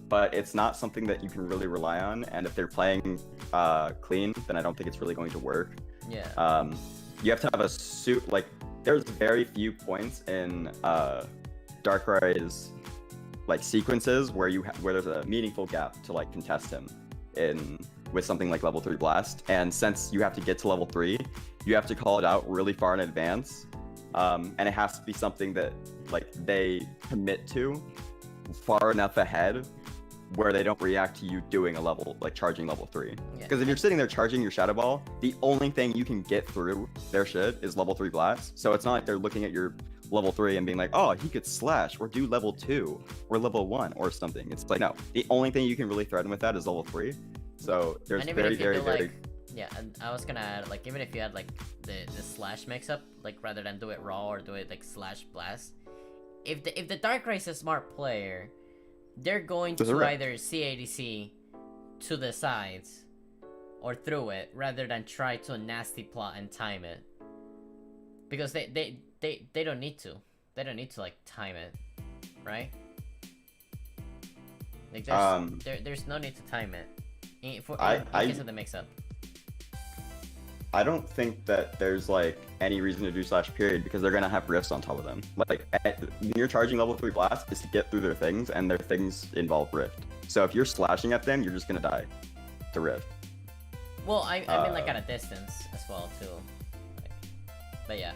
but it's not something that you can really rely on, and if they're playing clean, then I don't think it's really going to work. Yeah. You have to have a suit, like, there's very few points in Darkrai's like sequences where there's a meaningful gap to like contest him with something like level 3 blast, and since you have to get to level 3, you have to call it out really far in advance, and it has to be something that like they commit to far enough ahead where they don't react to you doing charging level 3. Because if you're sitting there charging your Shadow Ball, the only thing you can get through their shit is level 3 blast. So it's not like they're looking at your level 3 and being like, oh, he could slash or do level 2 or level 1 or something. It's like, no, the only thing you can really threaten with that is level 3. So there's very yeah, and I was gonna add, like, even if you had like the slash mix up, like, rather than do it raw or do it like slash blast, if the Darkrai is a smart player, they're going to either CADC to the sides or through it, rather than try to nasty plot and time it, because they don't need to. They don't need to like time it, right? Like there's no need to time it. In case of the mix-up. I don't think that there's like any reason to do slash period because they're gonna have rifts on top of them. Like when you're charging level 3 blast is to get through their things, and their things involve rift. So if you're slashing at them, you're just gonna die to rift. Well, I mean like at a distance as well too. Like, but yeah.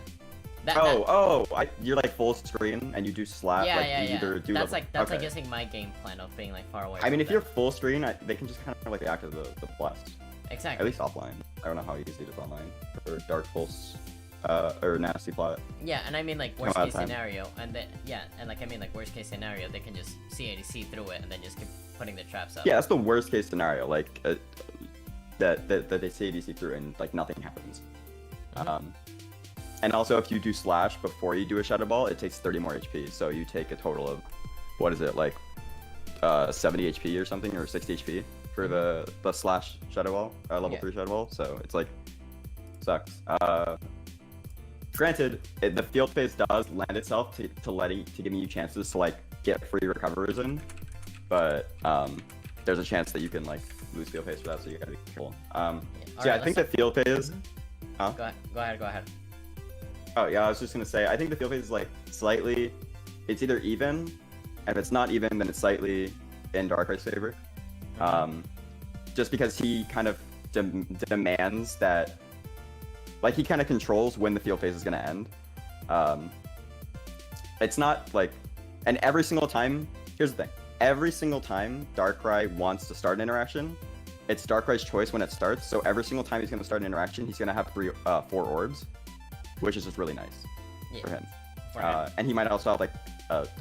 You're like full screen and you do slash. Yeah, like, yeah, you yeah. either do That's level... like using my game plan of being like far away. I mean, if them. you're full screen, they can just kind of like react to the blast. Exactly. At least offline. I don't know how easy it is online. Or Dark Pulse, or Nasty Plot. Yeah, and I mean like worst case scenario, and then I mean like worst case scenario, they can just see through it and then just keep putting the traps up. Yeah, that's the worst case scenario. Like that they CADC through and like nothing happens. Mm-hmm. And also if you do slash before you do a Shadow Ball, it takes 30 more HP. So you take a total of, what is it, like 70 HP or something, or 60 HP for the slash Shadow Ball, level 3 Shadow Ball. So it's like, sucks. Granted, the field phase does lend itself to giving you chances to like get free recovers in, but there's a chance that you can like lose field phase for that, so you gotta be careful. I think the field phase. Huh? Go ahead. Oh yeah, I was just gonna say, I think the field phase is like slightly, it's either even, and if it's not even, then it's slightly in Darkrai's favor. Just because he kind of demands that, like he kind of controls when the field phase is gonna end. It's not like, and every single time, here's the thing, every single time Darkrai wants to start an interaction, it's Darkrai's choice when it starts, so every single time he's gonna start an interaction, he's gonna have 4 orbs. Which is just really nice for him. And he might also have like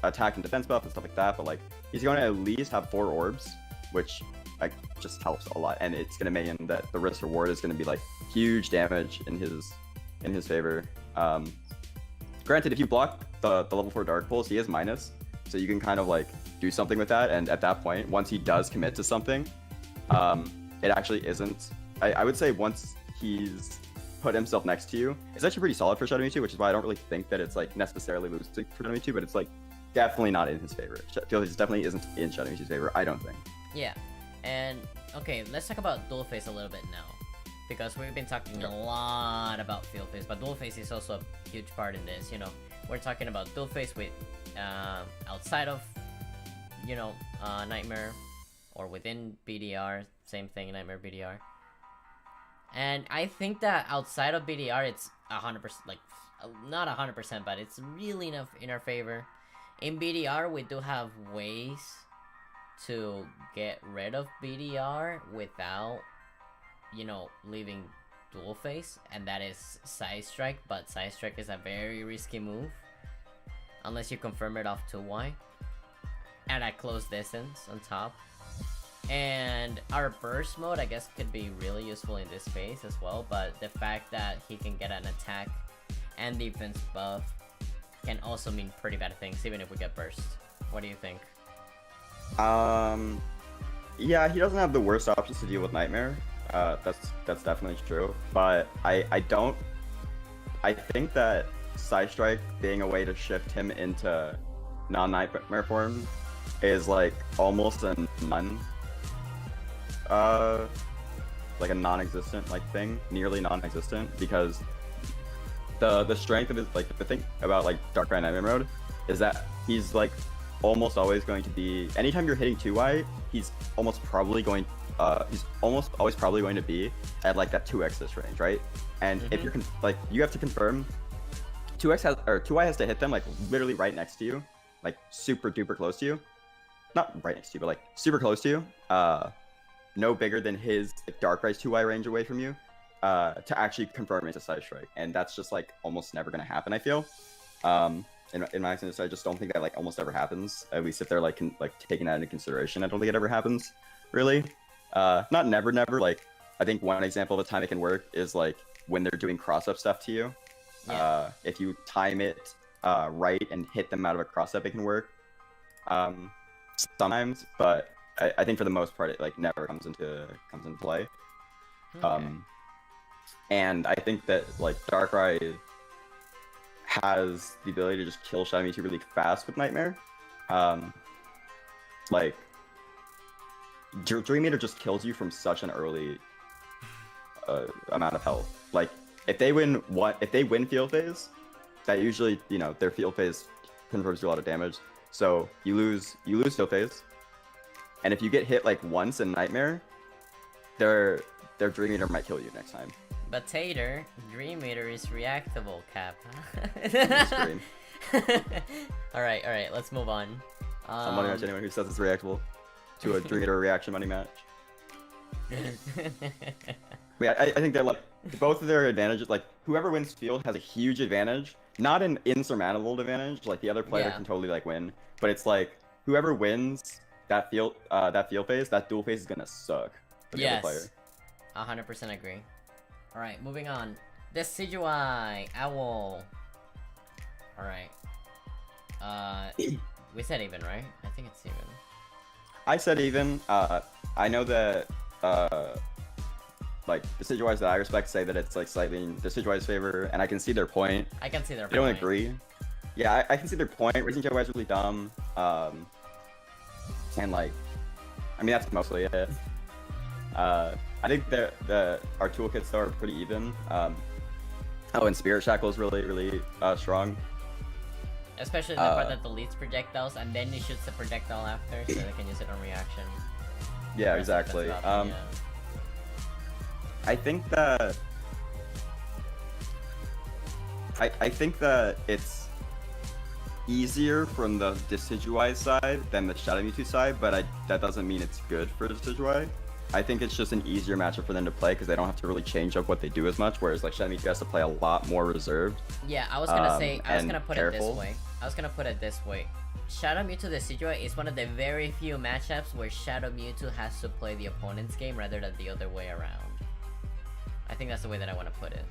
attack and defense buff and stuff like that, but like he's going to at least have 4 orbs, which like just helps a lot. And it's going to mean that the risk reward is going to be like huge damage in his favor. Granted, if you block the level 4 Dark Pulse, he is minus, so you can kind of like do something with that. And at that point, once he does commit to something, it actually isn't. I would say once he's put himself next to you, it's actually pretty solid for Shadow Mewtwo, which is why I don't really think that it's like necessarily losing for Shadow Mewtwo, but it's like definitely not in his favor. Field phase definitely isn't in Shadow Mewtwo's favor, I don't think. Yeah, and okay, let's talk about dual phase a little bit now, because we've been talking a lot about field phase, but dual phase is also a huge part in this. You know, we're talking about dual phase with outside of, you know, Nightmare, or within BDR, same thing, Nightmare BDR. And I think that outside of BDR, it's 100%, like, not 100%, but it's really enough in our favor. In BDR, we do have ways to get rid of BDR without, you know, leaving dual phase, and that is Side Strike, but Side Strike is a very risky move, unless you confirm it off 2Y, and at close distance on top. And our burst mode, I guess, could be really useful in this phase as well, but the fact that he can get an attack and defense buff can also mean pretty bad things, even if we get burst. What do you think? Yeah, he doesn't have the worst options to deal with Nightmare. That's definitely true, but I think that Side Strike being a way to shift him into non-Nightmare form is like almost a like a non-existent like thing, nearly non-existent, because the strength of his, like, the thing about like Darkrai Nightmare mode is that he's like almost always going to be, anytime you're hitting 2Y, he's almost always probably going to be at like that 2x this range, right? And if you're like, you have to confirm 2y has to hit them like literally right next to you, like super duper close to you, not right next to you, but like super close to you, no bigger than his like, Darkrai's 2Y range away from you, to actually confirm it's a Side Strike, and that's just like almost never gonna happen, I feel. In my experience, I just don't think that like almost ever happens. At least if they're like taking that into consideration, I don't think it ever happens, really. Not never, like I think one example of the time it can work is like when they're doing cross-up stuff to you. Yeah. If you time it right and hit them out of a cross-up, it can work. Sometimes, but I think for the most part, it like never comes into play. Okay. And I think that like Darkrai has the ability to just kill Shadow Mewtwo really fast with Nightmare. Like Dream Eater just kills you from such an early amount of health. Like if they win field phase, that usually their field phase converts to a lot of damage. So you lose field phase, and if you get hit like once in Nightmare, their Dream Eater might kill you next time. But Tater, Dream Eater is reactable, Cap. Alright, let's move on. I'm money match anyone who says it's reactable to a Dream Eater reaction money match. I think they're like, both of their advantages, like whoever wins field has a huge advantage. Not an insurmountable advantage, like the other player can totally like win, but it's like whoever wins that field phase, that duel phase is gonna suck for the other player. 100% agree. Alright, moving on. Decidueye, Owl. Alright. We said even, right? I think it's even. I said even. I know that like Decidueyes that I respect say that it's like slightly in Decidueye's favor, and I can see their point. I can see their point. I don't agree. Yeah, I can see their point. Racing Joey is really dumb. And like, I mean that's mostly it. I think our toolkits though are pretty even. Oh, and Spirit Shackle is really strong. Especially the part that deletes projectiles and then it shoots the projectile after, so they can use it on reaction. Yeah, exactly. I think that I think that it's easier from the Decidueye side than the Shadow Mewtwo side, but that doesn't mean it's good for Decidueye. I think it's just an easier matchup for them to play because they don't have to really change up what they do as much, whereas like Shadow Mewtwo has to play a lot more reserved. Yeah, I was gonna say, I was gonna put it this way. Shadow Mewtwo Decidueye is one of the very few matchups where Shadow Mewtwo has to play the opponent's game rather than the other way around. I think that's the way that I want to put it.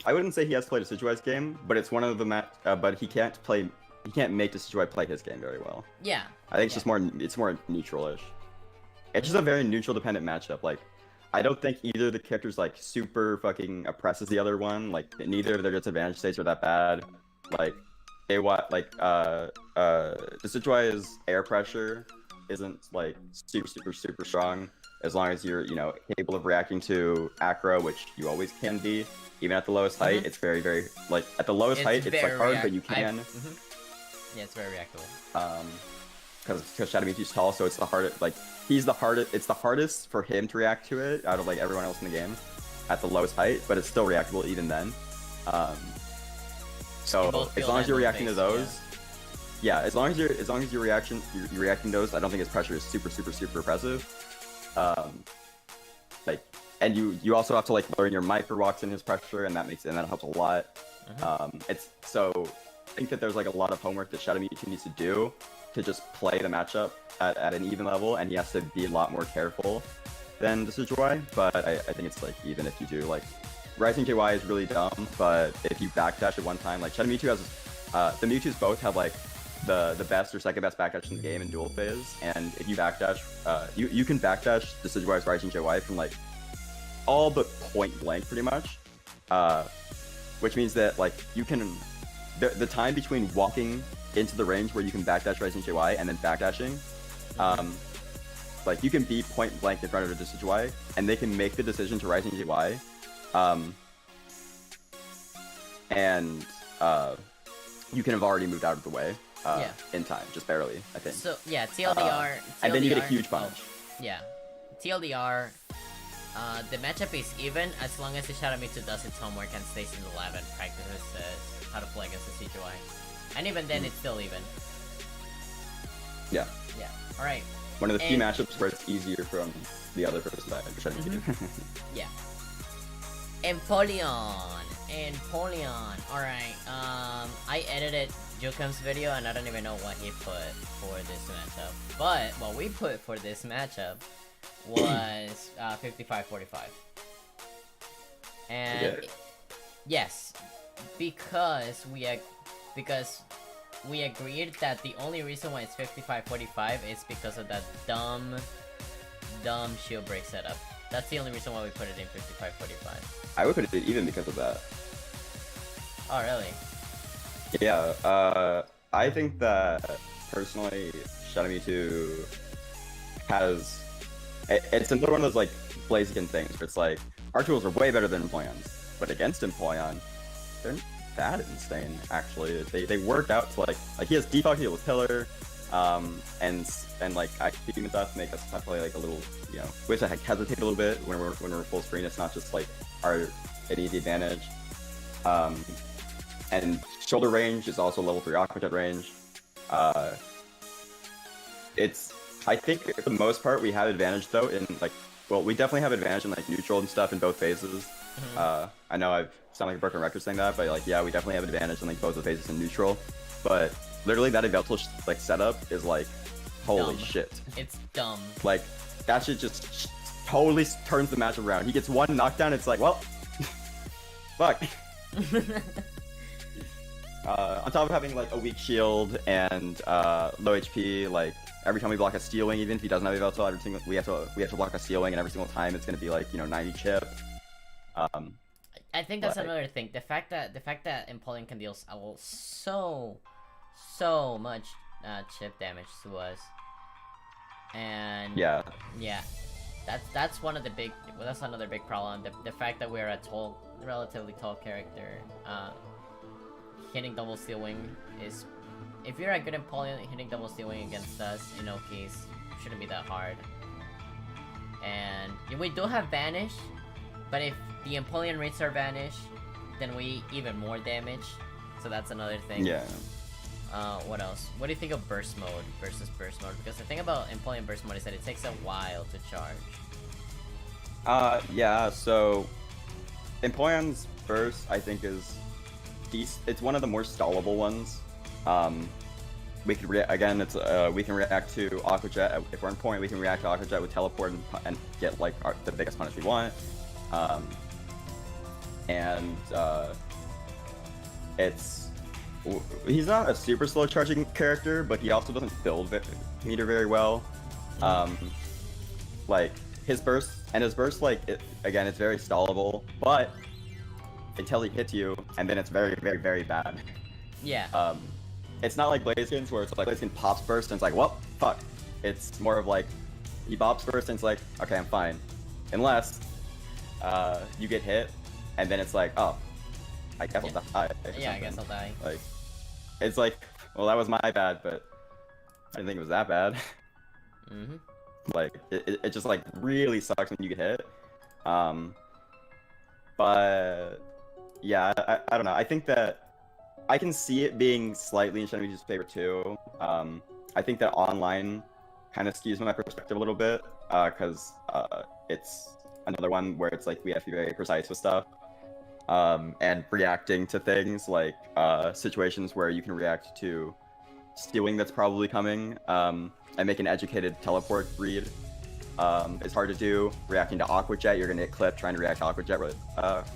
I wouldn't say he has to play Decidueye's game, but it's one of the but he can't make Decidueye play his game very well. Yeah. I think it's more neutral-ish. It's just a very neutral dependent matchup. Like, I don't think either of the characters like super fucking oppresses the other one. Like, neither of their disadvantage states are that bad. Like, Decidueye's air pressure isn't like super strong as long as you're capable of reacting to acro, which you always can be, even at the lowest height. It's very like at the lowest height it's like hard, but you can. Yeah, it's very reactable. Because Shadow Mewtwo's tall, so it's the hardest. Like he's the hardest. It's the hardest for him to react to it out of like everyone else in the game at the lowest height, but it's still reactable even then. So as long as you're reacting to those, as long as you're reacting those, I don't think his pressure is super oppressive. Like, and you also have to like learn your micro walks in his pressure, and that helps a lot. It's so. I think that there's like a lot of homework that Shadow Mewtwo needs to do to just play the matchup at an even level, and he has to be a lot more careful than Decidueye. But I think it's like even if you do like Rising KY is really dumb, but if you backdash at one time, like Shadow Mewtwo has the Mewtwo's both have like the best or second best backdash in the game in duel phase, and if you backdash, you can backdash Decidueye's Rising KY from like all but point blank pretty much, which means that like you can. The time between walking into the range where you can backdash Rising JY and then backdashing, like you can be point blank in front of a Decidueye, and they can make the decision to Rising JY, and you can have already moved out of the way in time, just barely, I think. So yeah, TLDR, and then you get a huge punch. TLDR. The matchup is even as long as the Shadow Mewtwo does its homework and stays in the lab and practices how to play against the Decidueye. And even then, it's still even. Yeah. Alright. One of the few matchups where it's easier from the other person's side, which I think Yeah. Empoleon. Alright. I edited Jukum's video and I don't even know what he put for this matchup. But what we put for this matchup was 55-45. And yes, because we agreed that the only reason why it's 55-45 is because of that dumb shield break setup. That's the only reason why we put it in 55-45. I would put it even because of that. Oh really? Yeah, I think that personally Shadow Mewtwo has it's another one of those like Blaziken things where it's like our tools are way better than Empoleon's, but against Empoleon, they're not that insane actually. They work out to like he has default heal with Pillar, and like I Demon stuff make us play like a little, you know, we have to hesitate a little bit when we're full screen. It's not just like an easy advantage. And shoulder range is also level 3 Aqua Jet range. I think for the most part we have advantage though in like, well, we definitely have advantage in like neutral and stuff in both phases. I know I've sound like a broken record saying that, but like yeah, we definitely have advantage in like both the phases in neutral. But literally that Yveltal like setup is like, holy shit. It's dumb. Like that shit just totally turns the match around. He gets one knockdown, it's like, well, fuck. On top of having like a weak shield and low HP, like every time we block a Steel Wing, even if he doesn't have Yveltal, we have to block a Steel Wing, and every single time it's gonna be like, you know, 90 chip. I think that's another thing. The fact that Empoleon can deal so much chip damage to us, and yeah, that's one of the big. Well, that's another big problem. The fact that we're a relatively tall character, hitting double Steel Wing is, if you're a good Empoleon, hitting double Steel Wing against us in no case shouldn't be that hard. And we do have Vanish, but if the Empoleon rates our Vanish, then we even more damage. So that's another thing. Yeah. What else? What do you think of Burst Mode versus Burst Mode? Because the thing about Empoleon Burst Mode is that it takes a while to charge. Yeah, so Empoleon's Burst, I think, is it's one of the more stallable ones. We can again, we can react to Aqua Jet. If we're in point, we can react to Aqua Jet with Teleport and get like the biggest punish we want. He's not a super slow charging character, but he also doesn't build meter very well. Like his burst, like again, it's very stallable, but until he hits you, and then it's very, very, very bad. Yeah. It's not like Blaziken's where it's like Blaziken pops burst and it's like, well, fuck. It's more of like he bops burst and it's like, okay, I'm fine, unless you get hit, and then it's like, oh, I guess I'll die. Yeah, I guess I'll die. Like, it's like, well, that was my bad, but I didn't think it was that bad. Like, it just like really sucks when you get hit. But yeah, I don't know. I think that I can see it being slightly in Shenmue's favor too. I think that online kind of skews my perspective a little bit, because it's another one where it's like we have to be very precise with stuff, and reacting to things like situations where you can react to stealing that's probably coming, and make an educated teleport read. It's hard to do. Reacting to Aqua Jet, you're gonna get clipped trying to react to Aqua Jet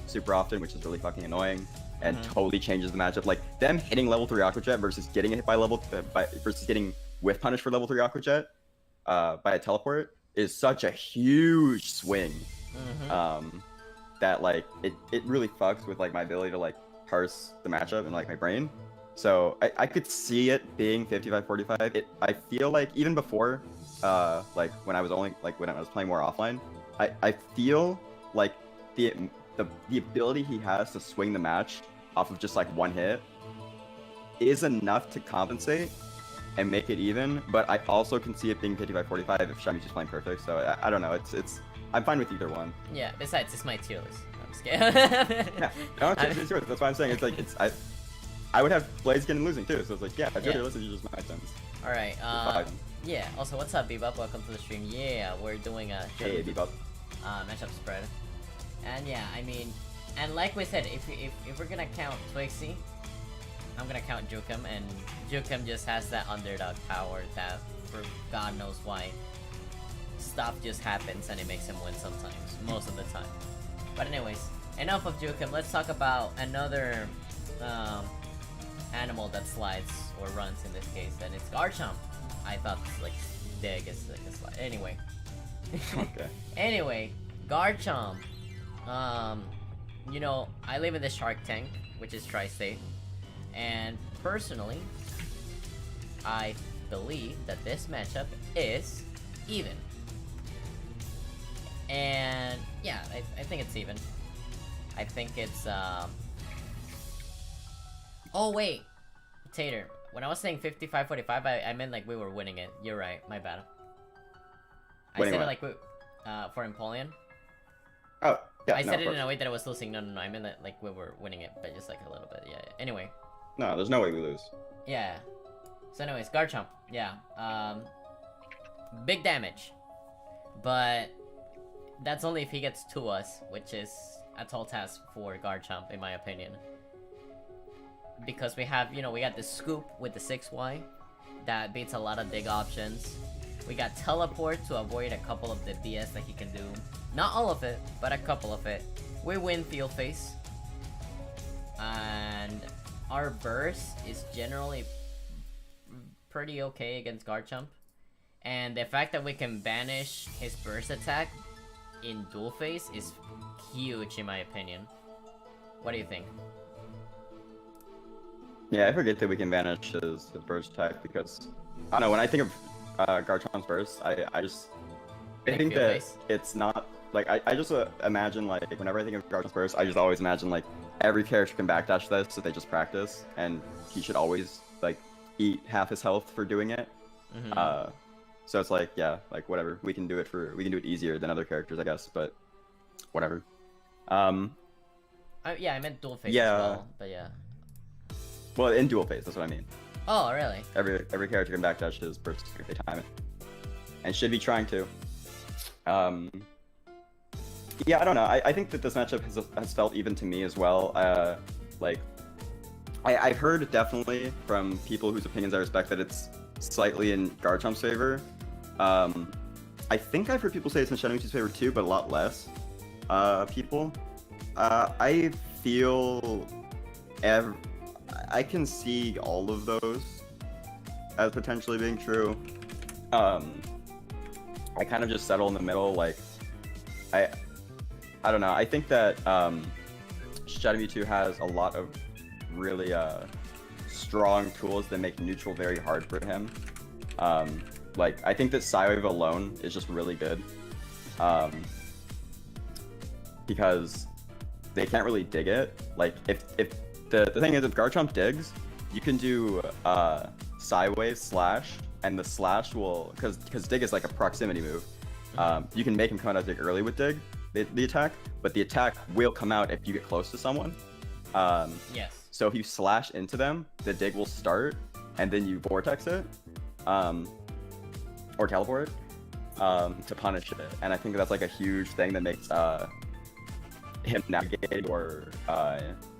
super often, which is really fucking annoying, and totally changes the matchup. Like them hitting level 3 Aqua Jet versus getting hit by versus getting whiff punish for level 3 Aqua Jet by a teleport is such a huge swing. That like it really fucks with like my ability to like parse the matchup and like my brain. So I could see it being 55-45. I feel like even before, like when I was playing more offline, I feel like the ability he has to swing the match off of just like one hit is enough to compensate and make it even. But I also can see it being 55-45 if Shenmue's just playing perfect. So I don't know. It's I'm fine with either one. Yeah. Besides, it's my tier list. I'm just kidding. Yeah. No, it's yours. That's why I'm saying it's like I would have Blaziken losing too, so it's like, yeah, if you're listening, you just my sense. Alright, yeah, also, what's up, Bebop? Welcome to the stream. Yeah, we're doing a hey, Bebop. Matchup spread. And yeah, I mean, and like we said, if we're gonna count Twixie, I'm gonna count Jukim, and Jukim just has that underdog power that, for God knows why, stuff just happens and it makes him win sometimes, most of the time. But anyways, enough of Jukim, let's talk about another, animal that slides or runs in this case, and it's Garchomp. I thought like Dig is like a slide. Anyway. Okay. Anyway, Garchomp. You know, I live in the Shark Tank, which is Tri-State, and personally, I believe that this matchup is even. And yeah, I think it's even. I think it's oh wait, Tater. When I was saying 55-45, I meant like we were winning it. You're right. My bad. I Winning said it what? like we, for Empoleon. Oh, yeah. I no, said of it course. in a way that I was losing. No, no, no. I meant that like we were winning it, but just like a little bit. Yeah. Yeah. Anyway. No, there's no way we lose. Yeah. So anyways, Garchomp. Yeah. Big damage. But that's only if he gets to us, which is a tall task for Garchomp, in my opinion. Because we have, you know, we got the Scoop with the 6Y. That beats a lot of dig options. We got Teleport to avoid a couple of the BS that he can do. Not all of it, but a couple of it. We win Field Face. And our Burst is generally pretty okay against Garchomp. And the fact that we can banish his Burst attack in Dual Face is huge in my opinion. What do you think? Yeah, I forget that we can vanish his burst attack because I don't know, when I think of Garchomp's burst, I think Field that Face? it's not like I just imagine like whenever I think of Garchomp's burst, I just always imagine like every character can backdash this, so they just practice, and he should always like eat half his health for doing it. Mm-hmm. So it's like, yeah, like whatever, we can do it easier than other characters, I guess, but whatever. Yeah, I meant Dual Face Yeah. as well, but yeah. Well, in dual phase, that's what I mean. Oh, really? Every character can backdash his burst if they time it, and should be trying to. Yeah, I don't know. I think that this matchup has felt even to me as well. Like, I've heard definitely from people whose opinions I respect that it's slightly in Garchomp's favor. I think I've heard people say it's in Shadow Mewtwo's favor too, but a lot less people. I feel I can see all of those as potentially being true. I kind of just settle in the middle. Like, I don't know. I think that Shadow Mewtwo has a lot of really strong tools that make neutral very hard for him. Like, I think that Psywave alone is just really good. Because they can't really dig it. Like, if the thing is, if Garchomp digs, you can do Psywave slash, and the slash will, because dig is like a proximity move. You can make him come out of dig early with dig, the attack, but the attack will come out if you get close to someone. Yes. So if you slash into them, the dig will start, and then you vortex it, or teleport to punish it. And I think that's like a huge thing that makes him navigate or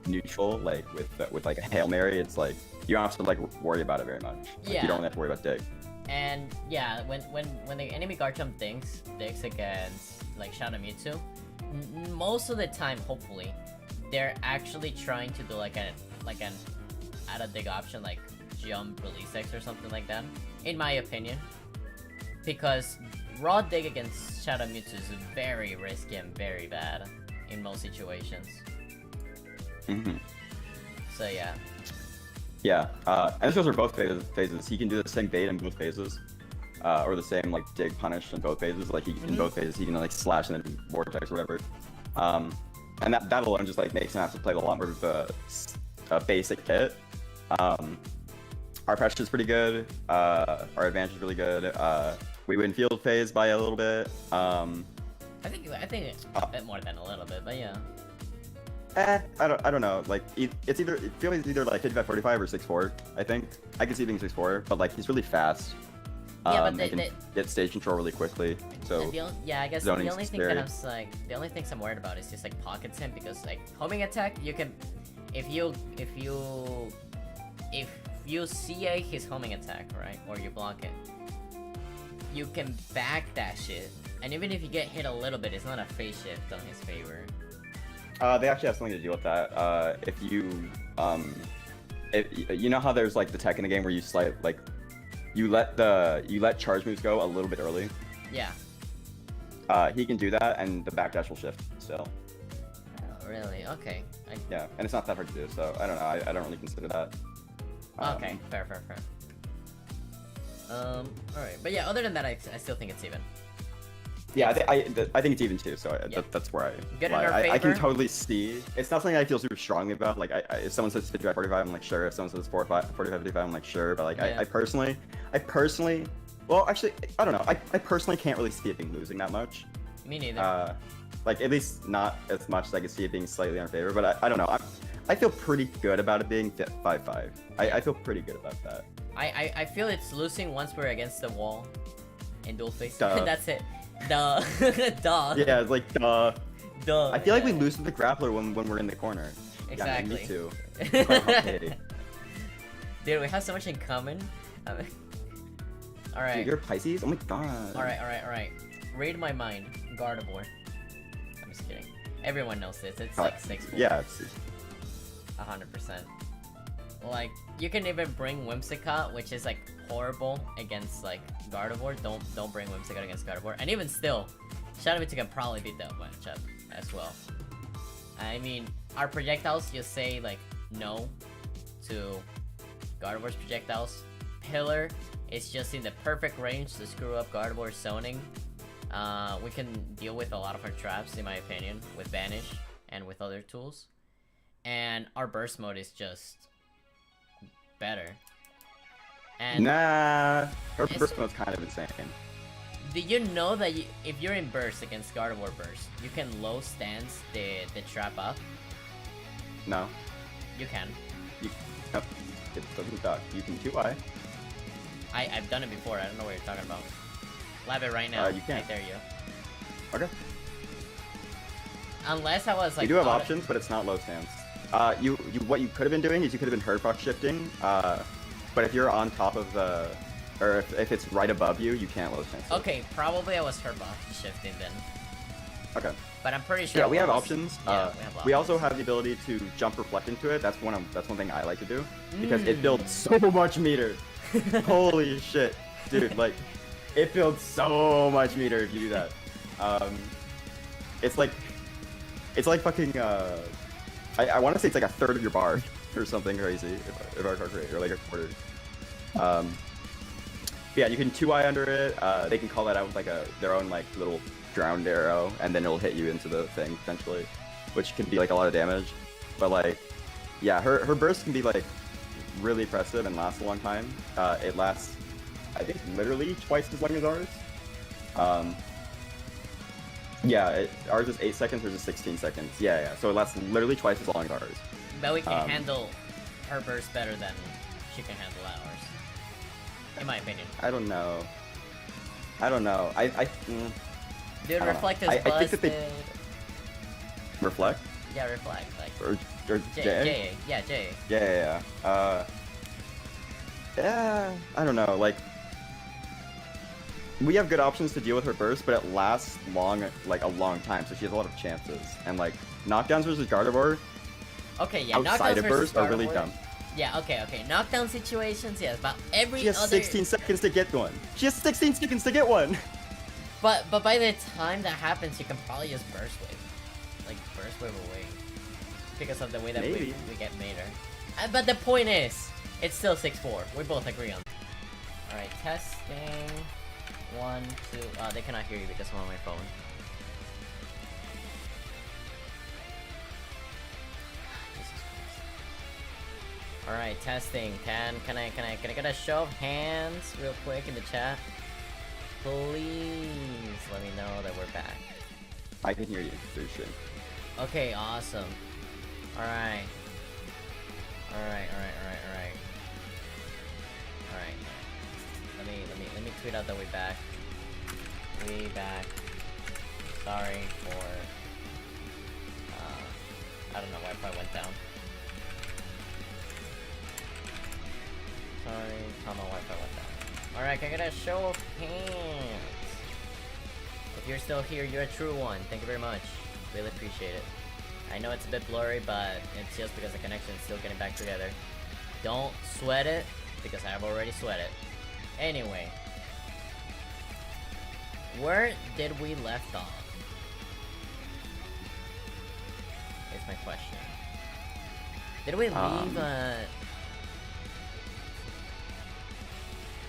neutral, like with like a Hail Mary. It's like you don't have to like worry about it very much. Like, Yeah. You don't really have to worry about dig. And yeah, when the enemy Garchomp digs against like Shadow Mewtwo, most of the time, hopefully, they're actually trying to do like an add a dig option, like jump release X or something like that, in my opinion. Because raw dig against Shadow Mewtwo is very risky and very bad in most situations. Mm-hmm. So yeah. Yeah, and this goes for both phases. He can do the same bait in both phases, or the same like dig punish in both phases. Like in both phases, he can like slash and then vortex or whatever. And that alone just like makes him have to play a lot more of a basic hit. Our pressure is pretty good. Our advantage is really good. We win field phase by a little bit. I think it's a bit more than a little bit, but yeah. I don't know. Like it feels either like 55-45 or 6-4. I think I can see it being 6-4, but like he's really fast. Yeah, but he can get stage control really quickly. So I guess the zoning's only thing scary. that the only things I'm worried about is just like pockets him, because like homing attack, you can if you CA his homing attack, right, or you block it, you can backdash it, and even if you get hit a little bit, it's not a phase shift on his favor. They actually have something to do with that. If you know how there's like the tech in the game where you you let charge moves go a little bit early. Yeah. He can do that, and the backdash will shift still. Oh, really? Okay. Yeah, and it's not that hard to do, so I don't know. I don't really consider that. Okay, fair. Alright, but yeah, other than that, I still think it's even. Yeah, I think it's even too. So that's where Good in lie. our I can favor. totally see. It's not something I feel super strongly about. Like if someone says 55, 45, I'm like sure. If someone says 45, 55, I'm like sure. But like Yeah. I personally, well actually I don't know. I personally can't really see it being losing that much. Me neither. Like at least not as much as I can see it being slightly in favor. But I don't know. I feel pretty good about it being 5-5. I feel pretty good about that. I feel it's losing once we're against the wall in dual face. Duh. That's it. Duh. Duh. Yeah, it's like duh. Duh. I feel like we lose to the grappler when we're in the corner. Exactly. Yeah, me too. Okay. Dude, we have so much in common. Alright. Dude, you're Pisces? Oh my god. Alright. Read my mind. Gardevoir. I'm just kidding. Everyone knows this. It's like 6-4. Yeah, it's 100%. Like, you can even bring Whimsicott, which is like horrible against like Gardevoir. Don't bring Whimsicott against Gardevoir. And even still, Shadow Mewtwo can probably beat that matchup as well. I mean, our projectiles just say like no to Gardevoir's projectiles. Pillar is just in the perfect range to screw up Gardevoir's zoning. We can deal with a lot of her traps, in my opinion, with Vanish and with other tools. And our burst mode is just better. And nah, her burst mode's kind of insane. do you know that if you're in burst against Gardevoir burst, you can low stance the trap up? No. You can. No, it doesn't duck. You can 2i. I've done it before. I don't know what you're talking about. Lab it right now. You can. Right there, you. Okay. Unless I was like. You do have options, but it's not low stance. What you could have been doing is you could have been hurtbox shifting. But if you're on top of the, or if it's right above you, you can't low stance. Okay, probably I was hurtbox shifting then. Okay. But I'm pretty sure. Yeah, we have options. Yeah, we have options. We also have the ability to jump reflect into it. That's one thing I like to do because it builds so much meter. Holy shit, dude! Like, it builds so much meter if you do that. It's like fucking. I want to say it's like a third of your bar or something crazy if I calculate, or like a quarter. Yeah, you can 2i under it. They can call that out with like their own like little drowned arrow, and then it'll hit you into the thing potentially, which can be like a lot of damage. But like, yeah, her burst can be like really impressive and last a long time. It lasts, I think, literally twice as long as ours. Yeah, ours is 8 seconds, hers is 16 seconds. Yeah. So it lasts literally twice as long as ours. But we can handle her burst better than she can handle ours, in my opinion. I don't know. Dude, I don't reflect know. is I think busted. that they reflect. Yeah, reflect. Like Or J. Yeah, J. Yeah. Yeah, I don't know. Like, we have good options to deal with her burst, but it lasts like a long time, so she has a lot of chances. And like knockdowns versus Gardevoir, Okay, yeah. outside knockdowns of burst, are really Gardevoir. dumb. Yeah, okay. Knockdown situations, yes, but every She has other. 16 seconds to get one. She has 16 seconds to get one. But by the time that happens, you can probably just burst wave, like burst wave away, because of the way that we get meter. But the point is, it's still 6-4. We both agree on. All right, testing. 1, 2. They cannot hear you because I'm on my phone. All right, testing. Can I get a show of hands real quick in the chat? Please let me know that we're back. I can hear you, for sure. Okay, awesome. Alright. Alright. Let me tweet out that we back. We back. Sorry for I don't know why Wi-Fi went down. Sorry, comma Wi-Fi went down. Alright, can I get a show of hands? If you're still here, you're a true one. Thank you very much. Really appreciate it. I know it's a bit blurry, but it's just because the connection is still getting back together. Don't sweat it, because I have already sweat it. Anyway. Where did we left off? Is my question. Did we leave,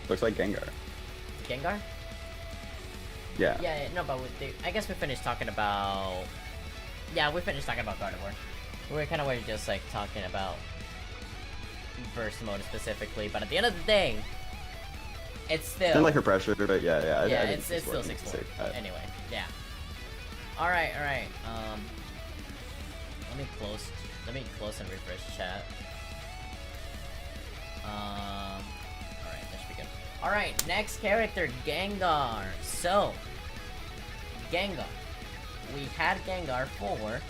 Looks like Gengar. Gengar? Yeah. Yeah, no, but I guess we finished talking about... Yeah, we finished talking about Gardevoir. We were kind of just like talking about burst mode specifically, but at the end of the day, it's still... Didn't like her pressure, but yeah. Yeah, I it's still 6-4. Anyway, yeah. Alright. Let me close and refresh chat. Alright, that should be good. Alright, next character, Gengar. So, Gengar. We had Gengar for...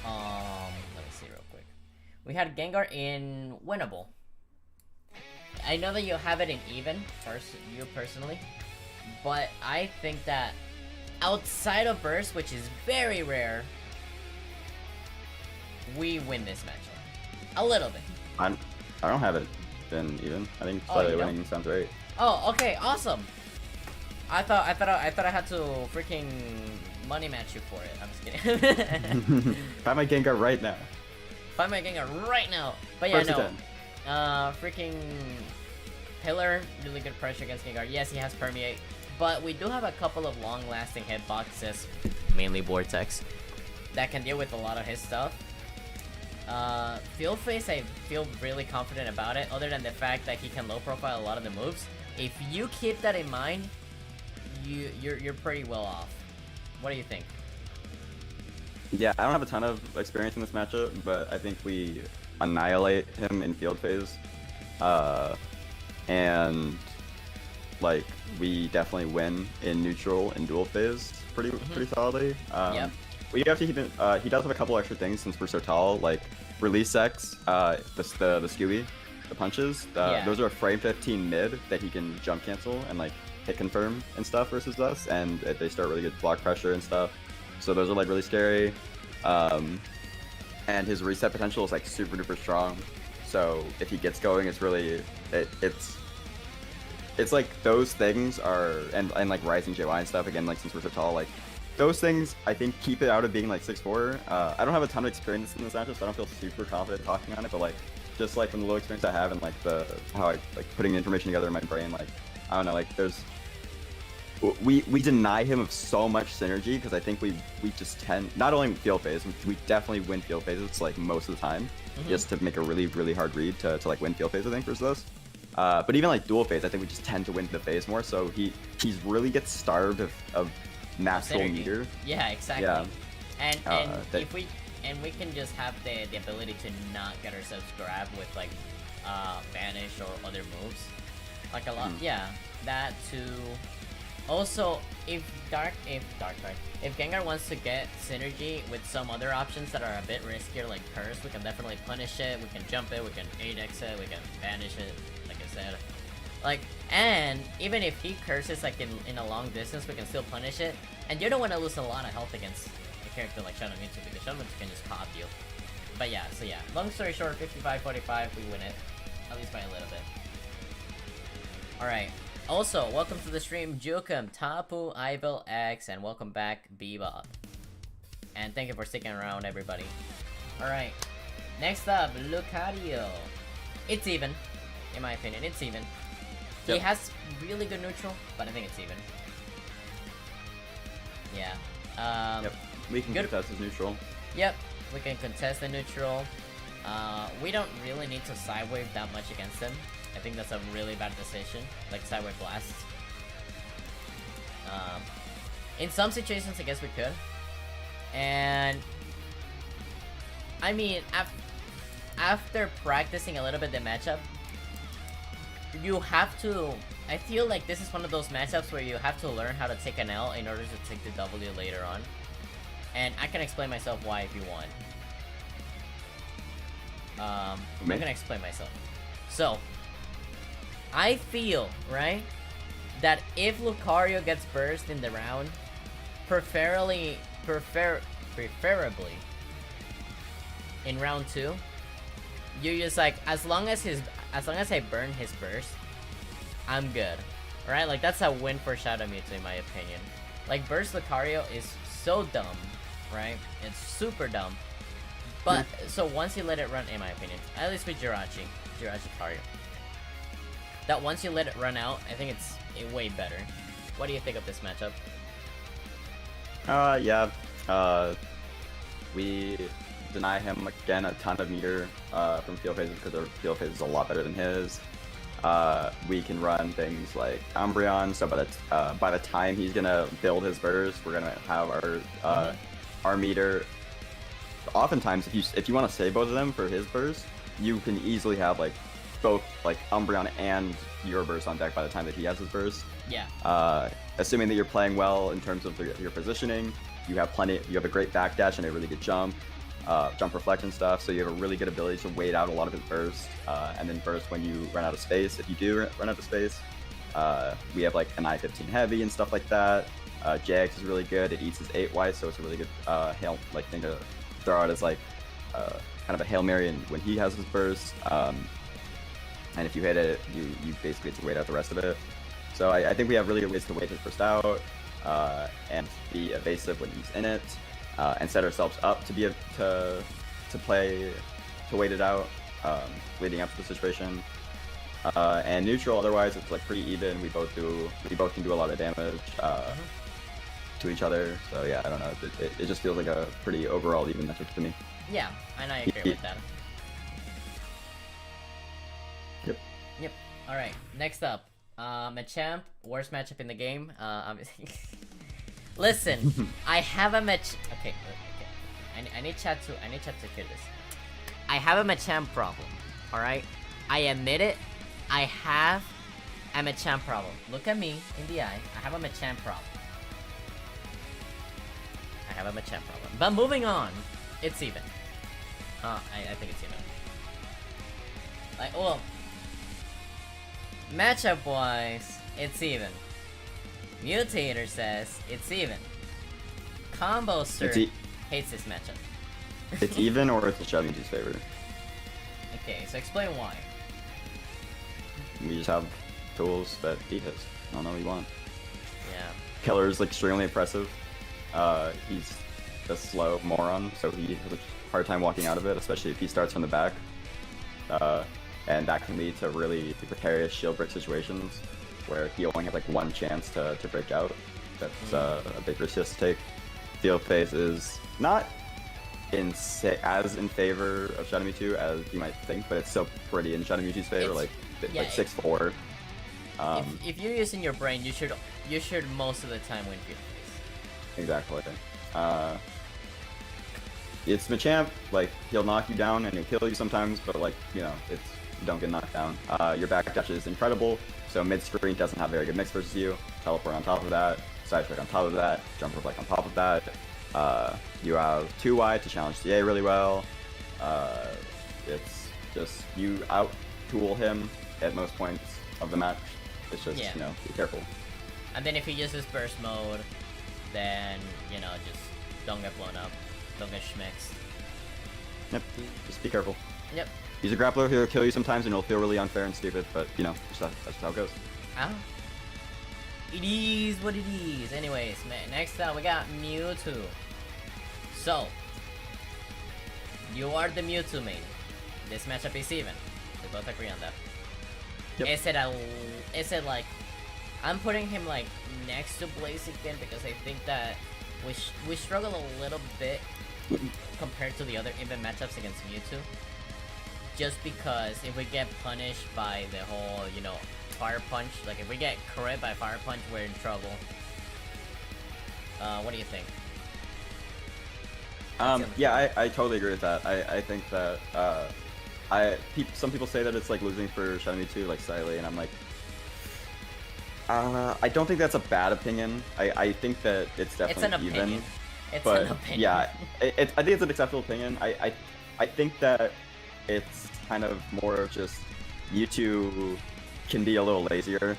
let me see real quick. We had Gengar in Winnable. I know that you have it in even, you personally, but I think that outside of Burst, which is very rare, we win this matchup. A little bit. I don't have it in even. I think slightly winning sounds right. Oh, okay, awesome. I thought I had to freaking money match you for it. I'm just kidding. Find my Gengar right now. Find my Gengar right now. But yeah, First no. Freaking Pillar, really good pressure against Gengar. Yes, he has Permeate, but we do have a couple of long-lasting hitboxes, mainly Vortex, that can deal with a lot of his stuff. Field Face, I feel really confident about it, other than the fact that he can low profile a lot of the moves. If you keep that in mind, you're pretty well off. What do you think? Yeah, I don't have a ton of experience in this matchup, but I think we annihilate him in field phase. And like we definitely win in neutral and dual phase pretty solidly. Yep. We have to keep in, he does have a couple extra things since we're so tall, like release X, the Scooby, the punches. Those are a frame 15 mid that he can jump cancel and like hit confirm and stuff versus us, and they start really good block pressure and stuff. So those are like really scary. And his reset potential is like super duper strong. So if he gets going, it's really it's like those things are and like rising JY and stuff again, like since we're so tall, like those things I think keep it out of being like 6'4". I don't have a ton of experience in this matchup, so I don't feel super confident talking on it, but like just like from the little experience I have and like how I like putting information together in my brain, like I don't know, like we deny him of so much synergy because I think we just tend, not only field phase, we definitely win field phases like most of the time, just to make a really hard read to like win field phase, I think, versus us. But even like dual phase, I think we just tend to win the phase more, so he's really gets starved of natural meter. Yeah, exactly. Yeah. And if we can just have the ability to not get ourselves grabbed with like Vanish or other moves, like a lot. Yeah, that too. Also, if Gengar wants to get synergy with some other options that are a bit riskier, like Curse, we can definitely punish it, we can jump it, we can 8x it, we can vanish it, like I said. Like, and even if he curses like in a long distance, we can still punish it. And you don't want to lose a lot of health against a character like Shadow Mewtwo, because Shadow Mewtwo can just pop you. But yeah, so yeah, long story short, 55-45, we win it. At least by a little bit. Alright. Also, welcome to the stream, Jukum, Tapu, Ivel, X, and welcome back, Bebop. And thank you for sticking around, everybody. Alright, next up, Lucario. It's even, in my opinion, it's even. He has really good neutral, but I think it's even. Yeah. We can contest his neutral. Yep, we can contest the neutral. We don't really need to sidewave that much against him. I think that's a really bad decision, like sidewave blasts. In some situations, I guess we could. And I mean, after practicing a little bit the matchup, you have to. I feel like this is one of those matchups where you have to learn how to take an L in order to take the W later on. And I can explain myself why if you want. I'm gonna explain myself. So, I feel, right, that if Lucario gets burst in the round, preferably in round 2, you just like, as long as I burn his burst, I'm good. Right? Like, that's a win for Shadow Mewtwo in my opinion. Like, burst Lucario is so dumb, right? It's super dumb. But so once you let it run, in my opinion, at least with Jirachi Lucario, that once you let it run out, I think it's way better. What do you think of this matchup? Yeah. We deny him again a ton of meter from field phases because our field phase is a lot better than his. We can run things like Umbreon, so by the time he's gonna build his burst, we're gonna have our meter. Oftentimes, if you want to save both of them for his burst, you can easily have like both like Umbreon and your burst on deck by the time that he has his burst. Yeah. Assuming that you're playing well in terms of your positioning, you have a great backdash and a really good jump reflect and stuff, so you have a really good ability to wait out a lot of his burst, and then burst when you run out of space. If you do run out of space, we have like an I-15 heavy and stuff like that. JX is really good. It eats his 8Y, so it's a really good thing to throw out as like kind of a Hail Mary when he has his burst. And if you hit it, you basically have to wait out the rest of it. So I think we have really good ways to wait his burst out and be evasive when he's in it, and set ourselves up to wait it out leading up to the situation. And neutral, otherwise it's like pretty even. We both can do a lot of damage to each other. So yeah, I don't know. It just feels like a pretty overall even matchup to me. Yeah, and I agree with that. Yep. All right. Next up, Machamp, worst matchup in the game. Listen, I have a match. Okay. I need chat to hear this. I have a Machamp problem. All right. I admit it. I have a Machamp problem. Look at me in the eye. I have a Machamp problem. But moving on, it's even. I think it's even. Like, well, matchup wise, it's even. Mutator says it's even. Combo Sir hates this matchup. It's even, or it's a Shadow2's favor. Okay, so explain why. We just have tools that beat his. I don't know what you want. Yeah. Killer is like extremely impressive. He's a slow moron, so he has a hard time walking out of it, especially if he starts from the back. And that can lead to really precarious shield break situations where he only has like one chance to break out. That's a big risk he has to take. Field phase is not as in favor of Shadow2 as you might think, but it's still pretty in Shadow2's favor, like 6-4. If you're using your brain, you should most of the time win field phase. Exactly. It's Machamp, like he'll knock you down and he'll kill you sometimes, but like, you know, you don't get knocked down. Your backdash is incredible, so mid-screen doesn't have very good mix versus you. Teleport on top of that, side strike on top of that, jump reflect on top of that. You have 2Y to challenge CA really well. It's just you out-tool him at most points of the match. It's just, you know, be careful. And then if he uses burst mode, then, you know, just don't get blown up. Don't get schmixed. Yep, just be careful. Yep. He's a grappler, he'll kill you sometimes and it'll feel really unfair and stupid, but, you know, that's just how it goes. It is what it is. Anyways, next up we got Mewtwo. So, you are the Mewtwo main. This matchup is even. We both agree on that. Yep. Is it like, I'm putting him like next to Blaziken because I think that we struggle a little bit compared to the other even matchups against Mewtwo. Just because if we get punished by the whole, you know, Fire Punch, like if we get crit by Fire Punch, we're in trouble. What do you think? Yeah, I totally agree with that. I think that some people say that it's like losing for Shadow2, like slightly, and I'm like, I don't think that's a bad opinion. I think that it's definitely even. It's an opinion. Yeah, I think it's an acceptable opinion. I think that it's kind of more of just Mewtwo can be a little lazier.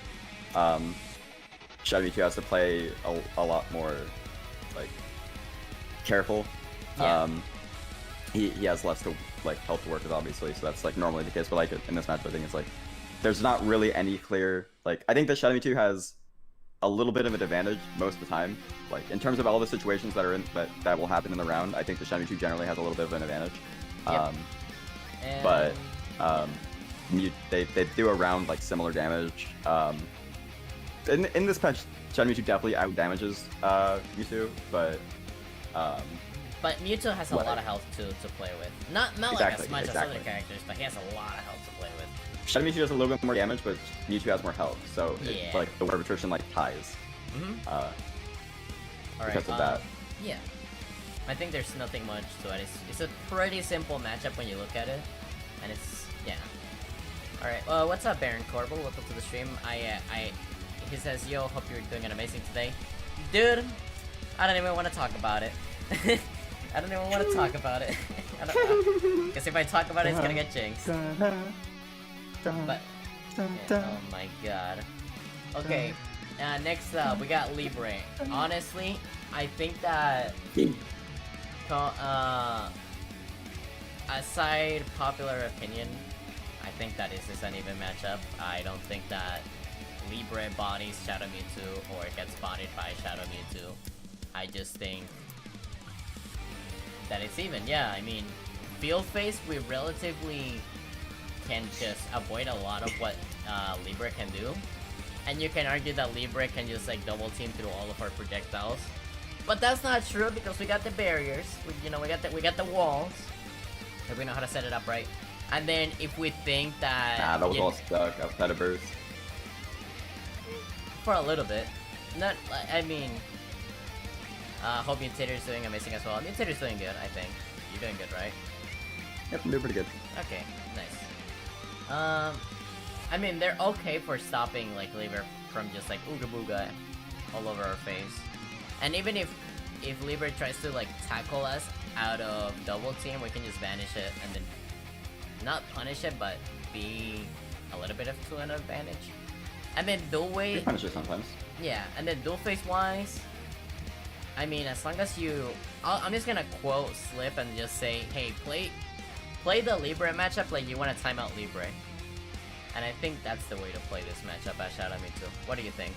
Shadow2 has to play a lot more like careful. Yeah. He has less to like health to work with, obviously, so that's like normally the case. But like in this match, I think it's like there's not really any clear like. I think that Shadow2 has a little bit of an advantage most of the time. Like in terms of all the situations that are in that will happen in the round, I think the Shadow2 generally has a little bit of an advantage. Yep. But they do around like similar damage. In this match, Shadow Mewtwo definitely out damages Mewtwo, but But Mewtwo has a What? lot of health to play with. Not like Exactly, as much as exactly. other characters, but he has a lot of health to play with. Shadow Mewtwo does a little bit more damage, but Mewtwo has more health, so Yeah. it's like the web attrition like ties. Alright, Because of that. yeah. I think there's nothing much to it. It's a pretty simple matchup when you look at it. And it's, yeah. Alright, what's up, Baron Corbel? Welcome to the stream. He says, yo, hope you're doing an amazing today. Dude, I don't even want to talk about it. I don't even want to talk about it. I don't know. Because if I talk about it, it's gonna get jinxed. But, yeah, oh my god. Okay, next up, we got Libre. Honestly, I think that... aside popular opinion, I think that this is an even matchup. I don't think that Libre bodies Shadow Mewtwo or gets bodied by Shadow Mewtwo. I just think that it's even. Yeah, I mean, Field Phase, we relatively can just avoid a lot of what Libre can do. And you can argue that Libre can just like double team through all of our projectiles. But that's not true because we got the barriers. We got the walls. If we know how to set it up right. And then if we think that That was all stuck outside of burst. for a little bit. Not, I mean, hope Mutator's doing amazing as well. Mutator's doing good, I think. You're doing good, right? Yep, I'm doing pretty good. Okay, nice. I mean, they're okay for stopping, like, Libre from just, like, Ooga Booga all over our face. And even if Libre tries to, like, tackle us out of double team, we can just vanish it and then not punish it, but be a little bit to an advantage. And then dual We way, punish it sometimes. yeah, and then dual face wise, I mean, as long as you, I'm just gonna quote Slip and just say, hey, play the Libre matchup like you want to time out Libre. And I think that's the way to play this matchup at Shadow Mewtwo. What do you think?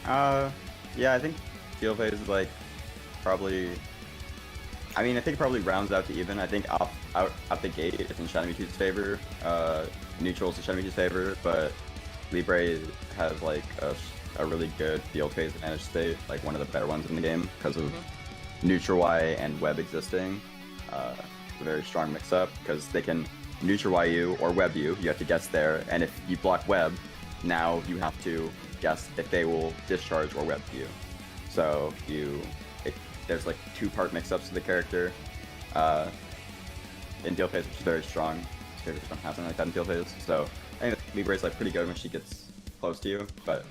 Yeah, I think Field Phase is like probably. I mean, I think it probably rounds out to even. I think out the gate, it's in Shadow Mewtwo's favor. Neutral's in Shadow Mewtwo's favor, but Libre has like a really good Field Phase advantage state, like one of the better ones in the game because of Neutral Y and Web existing. It's a very strong mix-up because they can Neutral Y you or Web you. You have to guess there, and if you block Web, now you have to guess if they will discharge or Web you. So there's like two-part mix-ups to the character. In Field Phase, which is very strong. His characters don't have something like that in Field Phase. So I think Libre's like pretty good when she gets close to you, but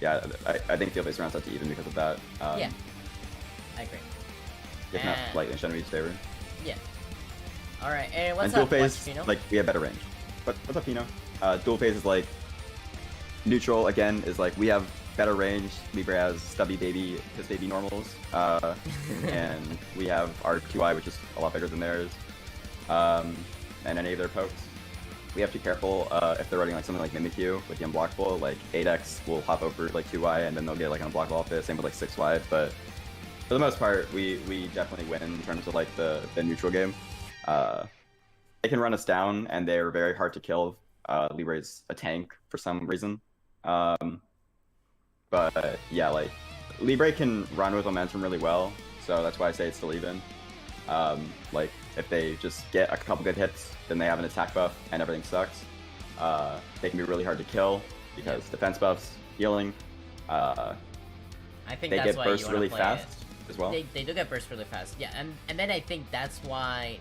yeah, I think Field Phase rounds out to even because of that. Yeah, I agree. If not slightly in Shadow Mewtwo's favor. Yeah. Alright, and what's And Dual up, Phase, Fino? like, we have better range. But what's up, Pino? Dual Phase is like, Neutral, again, is like, we have better range. Libre has stubby baby, piss baby normals. And we have our QI, which is a lot bigger than theirs. And any of their pokes. We have to be careful if they're running like something like Mimikyu with the unblockable, like 8x will hop over like 2y and then they'll get like an unblockable off it, same with like 6y, but for the most part, we definitely win in terms of like the neutral game. They can run us down and they're very hard to kill. Libre's a tank for some reason. But yeah, like Libre can run with momentum really well, so that's why I say it's still even. Like if they just get a couple good hits, then they have an attack buff and everything sucks. They can be really hard to kill because defense buffs, healing. I think they that's get why burst you wanna really play fast it. as well. They do get burst really fast. Yeah, and then I think that's why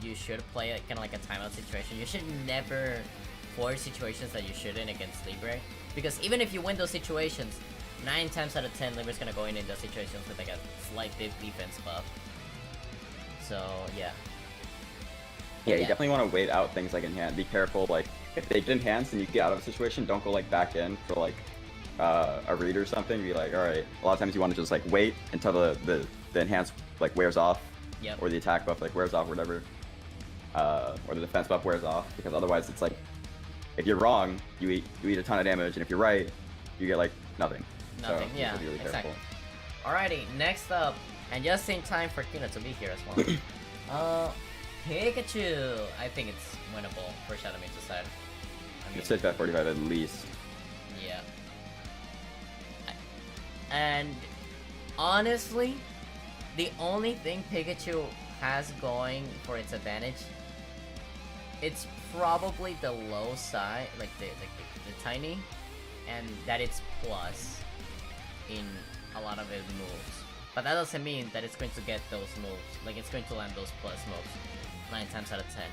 you should play it kind of like a timeout situation. You should never force situations that you shouldn't against Libre, because even if you win those situations, 9 times out of 10 Libre's gonna go in those situations with like a slight defense buff. So yeah. Yeah, you definitely want to wait out things like enhance. Be careful, like if they get enhanced and you get out of a situation, don't go like back in for like a read or something. Be like, all right. A lot of times you want to just like wait until the enhance like wears off, or the attack buff like wears off, or whatever, or the defense buff wears off. Because otherwise, it's like if you're wrong, you eat a ton of damage, and if you're right, you get like nothing. Nothing. So, Yeah. really Exactly. careful. Alrighty. Next up, and just in time for Kino to be here as well. Pikachu! I think it's winnable for Shadow Mewtwo's side. I mean, It's 6 at 45 at least. yeah. And honestly, the only thing Pikachu has going for its advantage, it's probably the low side, like the tiny, and that it's plus in a lot of its moves. But that doesn't mean that it's going to get those moves. Like it's going to land those plus moves 9 times out of 10.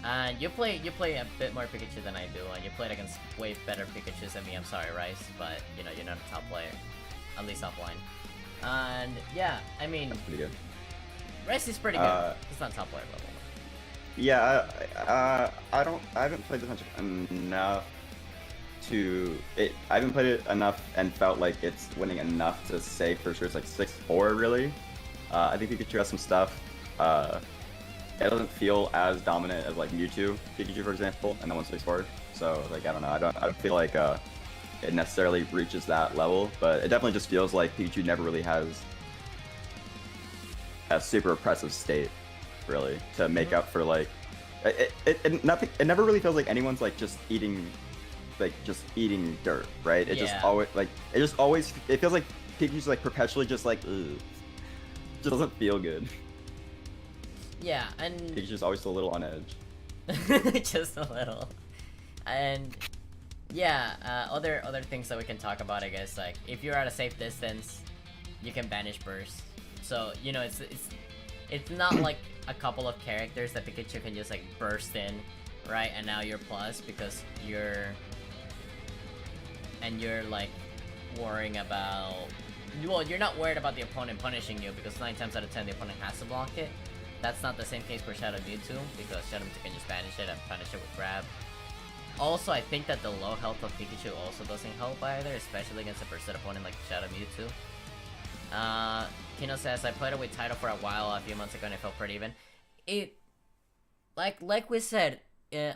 And you play a bit more Pikachu than I do, and you played against way better Pikachus than me. I'm sorry, Rice, but you know you're not a top player, at least offline. And yeah, I mean, That's pretty good. Rice is pretty good. It's not top player level. Yeah, I haven't played this much enough to it. I haven't played it enough and felt like it's winning enough to say for sure it's like 6-4 really. I think Pikachu has some stuff. It doesn't feel as dominant as like Mewtwo, Pikachu for example, and then 164. So like I don't know, I don't feel like it necessarily reaches that level, but it definitely just feels like Pikachu never really has a super oppressive state, really, to make up for like it never really feels like anyone's like just eating dirt, right? It just always it feels like Pikachu's like perpetually just like ugh. Just doesn't feel good. Yeah, and Pikachu's always a little on edge. just a little. And yeah, other things that we can talk about, I guess, like if you're at a safe distance, you can banish burst. So you know it's not like a couple of characters that Pikachu can just like burst in, right? And now you're plus because you're like worrying about. Well, you're not worried about the opponent punishing you because 9 times out of 10 the opponent has to block it. That's not the same case for Shadow Mewtwo because Shadow Mewtwo can just banish it and punish it with grab. Also, I think that the low health of Pikachu also doesn't help either, especially against a bursted opponent like Shadow Mewtwo. Kino says, I played it with Tidal for a while a few months ago and it felt pretty even. It, like we said, It's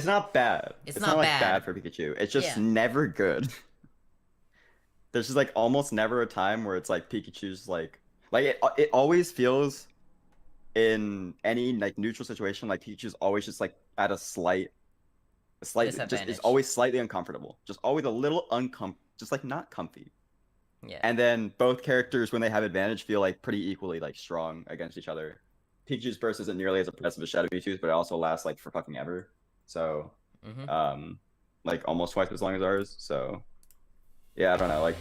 not bad. It's not like bad. bad for Pikachu. It's just never good. There's just like almost never a time where it's like Pikachu's like it always feels in any like neutral situation like Pikachu's always just like at a slight just is always slightly uncomfortable. Just always a little just like not comfy. Yeah. And then both characters when they have advantage feel like pretty equally like strong against each other. Pikachu's burst isn't nearly as oppressive as Shadow Mewtwo's, but it also lasts like for fucking ever. So like almost twice as long as ours. So yeah, I don't know, like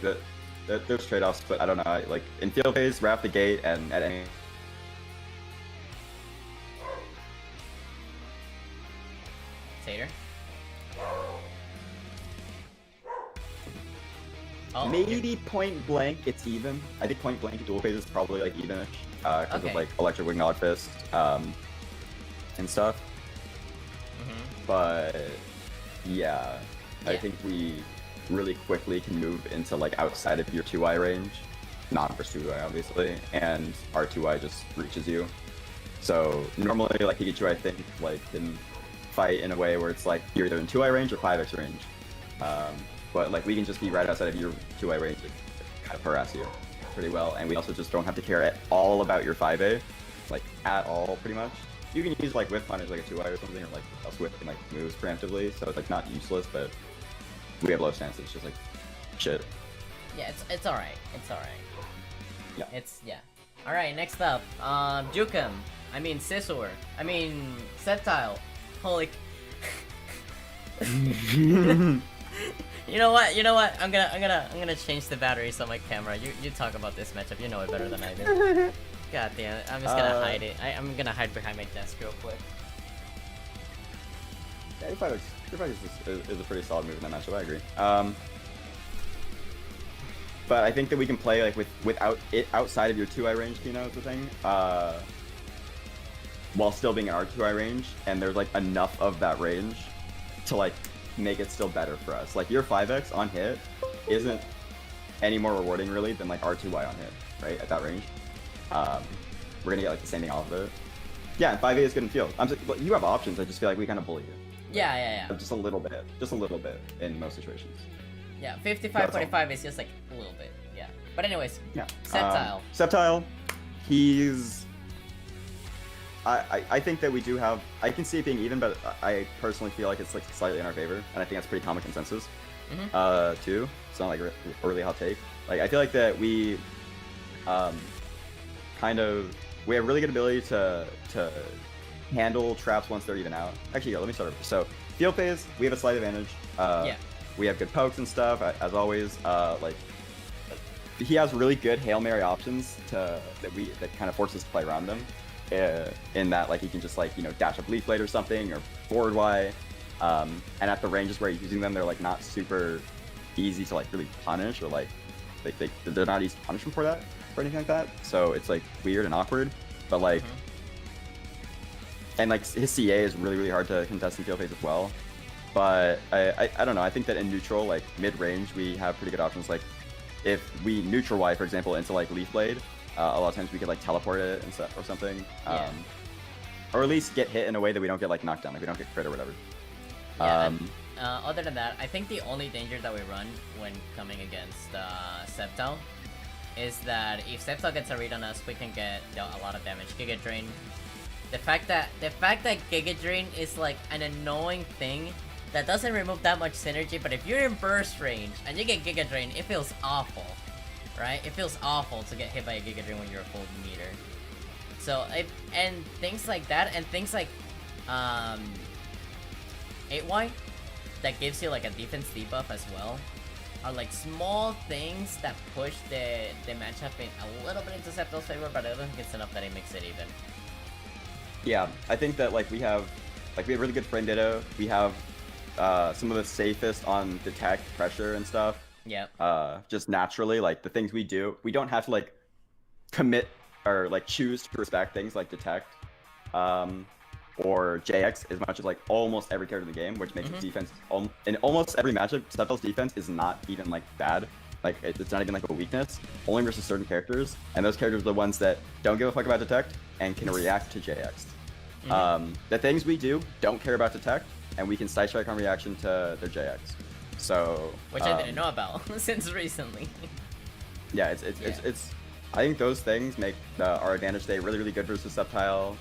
there's trade-offs, but I don't know, like in field phase, right off the gate, and at any Tater. Oh, maybe point blank, it's even. I think point blank dual phase is probably like evenish, because of like Electric Wing, Nod Fist, and stuff. But yeah, I think we really quickly can move into like outside of your 2i range, not for 2i obviously, and our 2i just reaches you. So normally like Pikachu I think like can fight in a way where it's like you're either in 2i range or 5x range, but like we can just be right outside of your 2i range and kind of harass you pretty well, and we also just don't have to care at all about your 5a, like at all pretty much. You can use like Whiff Punish like a 2i or something, or like else Whiff can like moves preemptively, so it's like not useless, but we have low stance, it's just like shit. Yeah, it's alright. It's alright. Yeah. Alright, next up, Jukum. I mean Scizor. I mean Sceptile. Holy You know what? I'm gonna change the batteries on my camera. You talk about this matchup, you know it better than I do. God damn it, I'm just gonna hide it. I'm gonna hide behind my desk real quick. Yeah, your fight is a pretty solid move in that matchup, I agree. But I think that we can play like without it outside of your 2i range, you know, is the thing. While still being in our 2i range, and there's like enough of that range to like make it still better for us. Like your 5x on hit isn't any more rewarding really than like our 2i on hit, right? At that range. We're gonna get like the same thing off of it. Yeah, and 5a is good in field. You have options, I just feel like we kind of bully you. Yeah. Just a little bit in most situations. Yeah, 55-45 is just like a little bit, yeah. But anyways, yeah. Sceptile. Sceptile, he's... I think that we do have... I can see it being even, but I personally feel like it's like slightly in our favor, and I think that's pretty common consensus. too. It's not like a really hot take. Like I feel like that we kind of we have really good ability to handle traps once they're even out. Actually, yeah, let me start over. So field phase, we have a slight advantage. Yeah. We have good pokes and stuff, as always. Like he has really good Hail Mary options that kind of force us to play around them. In that, like he can just like dash up Leaf Blade or something or forward Y, and at the ranges where he's using them, they're like not super easy to like really punish, or like they're not easy to punish him for that or anything like that. So it's like weird and awkward, but like. And like his CA is really hard to contest in field phase as well. But I don't know, I think that in neutral, like mid-range, we have pretty good options. Like if we neutral Y, for example, into like Leaf Blade, a lot of times we could like teleport it and stuff or something. Yeah. Or at least get hit in a way that we don't get like knocked down, like we don't get crit or whatever. Yeah, other than that, I think the only danger that we run when coming against Sceptile is that if Sceptile gets a read on us, we can get a lot of damage. Giga Drain. The fact that Giga Drain is like an annoying thing that doesn't remove that much synergy, but if you're in burst range and you get Giga Drain, it feels awful, right? It feels awful to get hit by a Giga Drain when you're a full meter. So and things like that, and things like 8Y that gives you like a defense debuff as well, are like small things that push the matchup in a little bit into Sceptile's favor, but I don't think it's enough that it makes it even. Yeah, I think that like we have really good frame data. We have some of the safest on detect, pressure, and stuff. Yeah. Just naturally, like the things we do, we don't have to like commit or like choose to respect things like detect or JX as much as like almost every character in the game, which makes its defense in almost every matchup. Sceptile's defense is not even like bad. Like it's not even like a weakness, only versus certain characters, and those characters are the ones that don't give a fuck about detect and can react to JX. The things we do don't care about detect, and we can side strike on reaction to their JX. So which I didn't know about since recently. Yeah, it's I think those things make our advantage today really good versus Sceptile.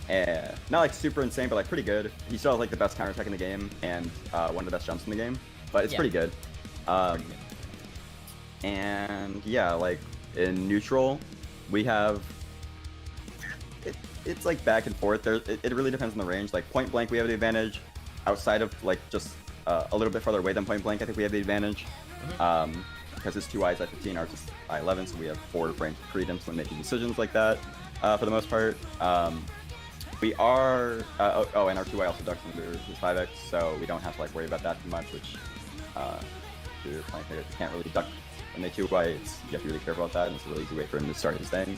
And not like super insane, but like pretty good. He still has like the best counter attack in the game and one of the best jumps in the game, but it's pretty good. And yeah, like in neutral, we have it's like back and forth. It really depends on the range. Like point blank, we have the advantage. Outside of like just a little bit farther away than point blank, I think we have the advantage. Because his 2 eyes at 15 are just I-11, so we have 4 frames of freedom when making decisions like that for the most part. We are and our 2Y also ducks under his 5x, so we don't have to like worry about that too much, which if you're playing players can't really duck when they 2Y, you have to be really careful about that, and it's a really easy way for him to start his things.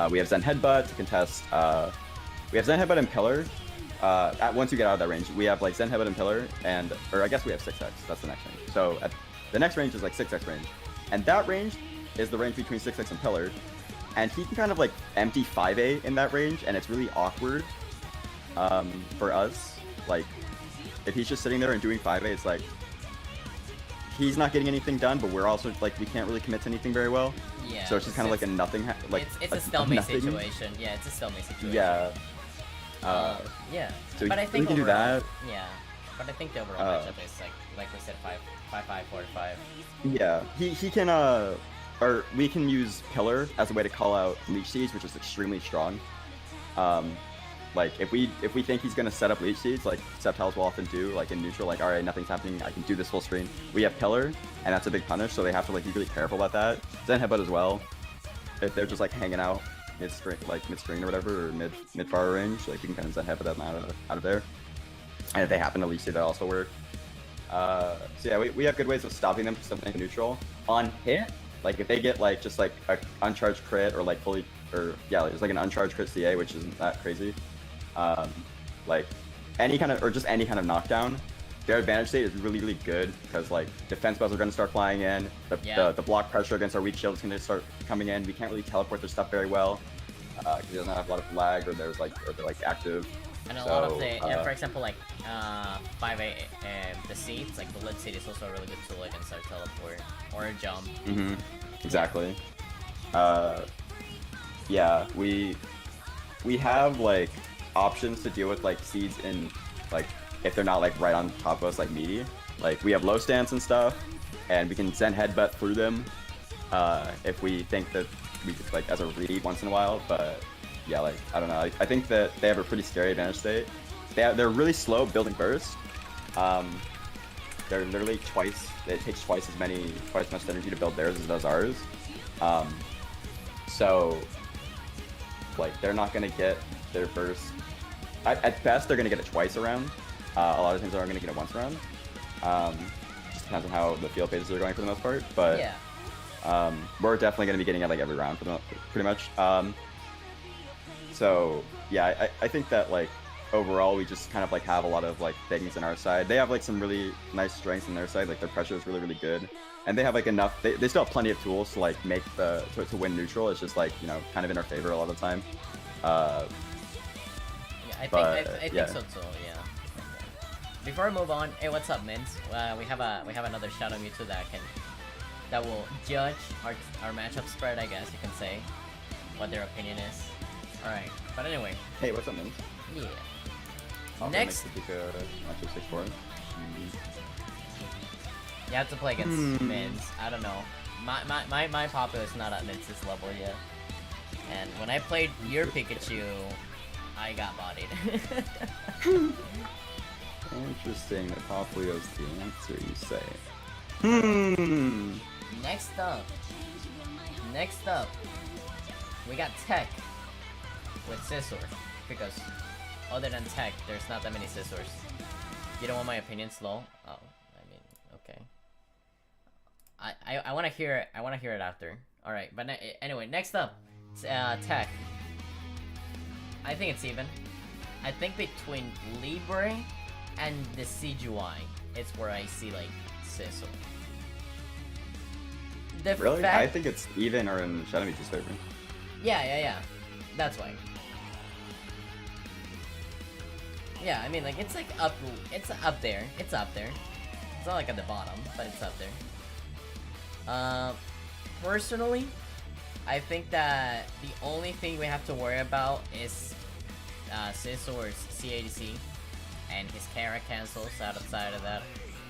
We have Zen Headbutt to contest. We have Zen Headbutt and Pillar. Once you get out of that range, we have like Zen Headbutt and Pillar, or I guess we have 6x, that's the next range. So the next range is like 6x range, and that range is the range between 6x and Pillar, and he can kind of like empty 5A in that range, and it's really awkward for us. Like if he's just sitting there and doing 5A, it's like he's not getting anything done, but we're also like we can't really commit to anything very well. Yeah. So it's just kind of like a nothing. It's a stalemate situation. Yeah, it's a stalemate situation. Yeah. Yeah. So but I think we can overall, do that. Yeah. But I think the overall matchup is like we said, 5-5, 4-5. Yeah. He can or we can use Pillar as a way to call out Leech Seeds, which is extremely strong. Like if we think he's gonna set up Leech Seeds, like Sceptiles will often do, like in neutral, like alright, nothing's happening, I can do this full screen. We have Pillar, and that's a big punish, so they have to like be really careful about that. Zen Headbutt as well. If they're just like hanging out mid-screen or whatever, or mid-far range, like we can kind of Zen Headbutt them out of there. And if they happen to Leech Seed, that also work. So yeah, we have good ways of stopping them from something neutral. On hit, like if they get like just like an uncharged crit or like fully, or yeah, it's like an uncharged crit CA, which isn't that crazy. Like any kind of knockdown, their advantage state is really good because like defense spells are going to start flying in, the block pressure against our weak shield is going to start coming in. We can't really teleport their stuff very well because he doesn't have a lot of lag, or they're like active. And a lot of the, for example, like 5A, the seeds, like the lid seed is also a really good tool against our teleport or a jump. Exactly. Yeah, we have like options to deal with like seeds in like if they're not like right on top of us like meaty. Like we have low stance and stuff, and we can Zen headbutt through them if we think that we could, like, as a read once in a while. But yeah, like I don't know. I think that they have a pretty scary advantage state. They're really slow building burst. They're literally twice. It takes twice as much energy to build theirs as it does ours. So like they're not gonna get their burst. At best, they're gonna get it twice around. A lot of times they're only gonna get it once around. Just depends on how the field phases are going for the most part. But yeah. We're definitely gonna be getting it like every round pretty much. So yeah, I think that like overall we just kind of like have a lot of like things in our side. They have like some really nice strengths in their side. Like their pressure is really good, and they have like enough. They still have plenty of tools to like make to win neutral. It's just like, you know, kind of in our favor a lot of the time. Yeah, I think so too. Yeah. Before we move on, hey, what's up, Mints? We have another Shadow Mewtwo that will judge our matchup spread, I guess you can say, what their opinion is. All right, but anyway. Hey, what's up, Mints? Yeah. Next. You have to play against Mints. I don't know. My Papa is not at Mints' level yet. And when I played your Pikachu, I got bodied. Interesting that Poplio's the answer, you say. Next up, we got Tech with Scissor, because other than Tech, there's not that many Scissors. You don't want my opinion slow? Oh, I mean, okay. I want to hear it. I want to hear it after. All right, but anyway, next up, Tech. I think it's even. I think between Libre and the CGI, it's where I see like Scissor. Really? I think it's even or in Shadow Mewtwo's favor. Yeah. That's why. Yeah, I mean, like, it's like up there. It's up there. It's not like at the bottom, but it's up there. Personally, I think that the only thing we have to worry about is Scissor's CADC and his Kara cancels outside of that.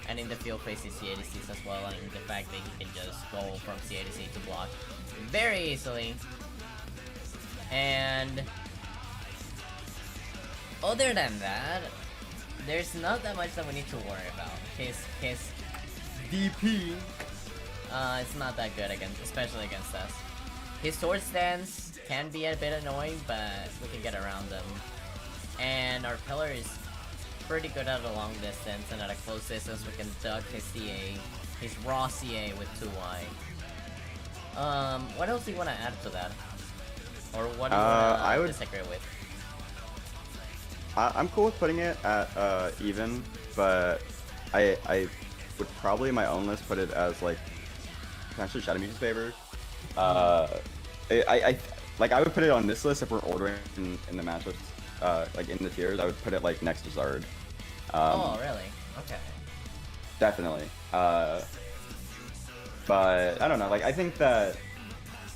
And in the field phase, his CADCs as well, and the fact that he can just go from CADC to block very easily. And other than that, there's not that much that we need to worry about. His DP, it's not that good especially against us. His sword stance can be a bit annoying, but we can get around them. And our pillar is pretty good at a long distance, and at a close distance we can duck his CA, his raw CA with 2Y. What else do you want to add to that? Or what do you want to disagree with? I'm cool with putting it at even, but I would probably in my own list put it as like potentially Shadow Mewtwo's favor. I would put it on this list if we're ordering in the matchups, like in the tiers. I would put it like next to Zard. Oh really? Okay. Definitely. But I don't know. Like I think that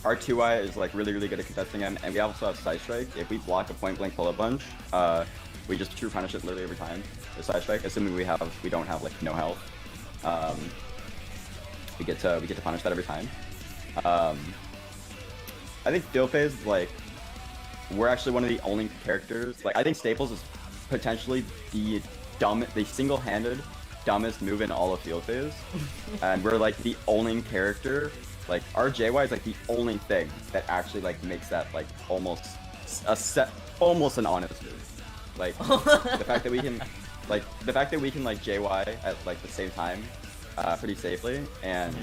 our 2i is like really good at contesting him, and we also have Side Strike. If we block a point blank pull-up bunch, we just true punish it literally every time with Side Strike, assuming we don't have like no health. We get to punish that every time. I think field phase, like, we're actually one of the only characters. Like I think Staples is potentially the single-handed dumbest move in all of field phase, and we're like the only character. Like our JY is like the only thing that actually like makes that like almost an honest move. Like the fact that we can like JY at like the same time pretty safely, and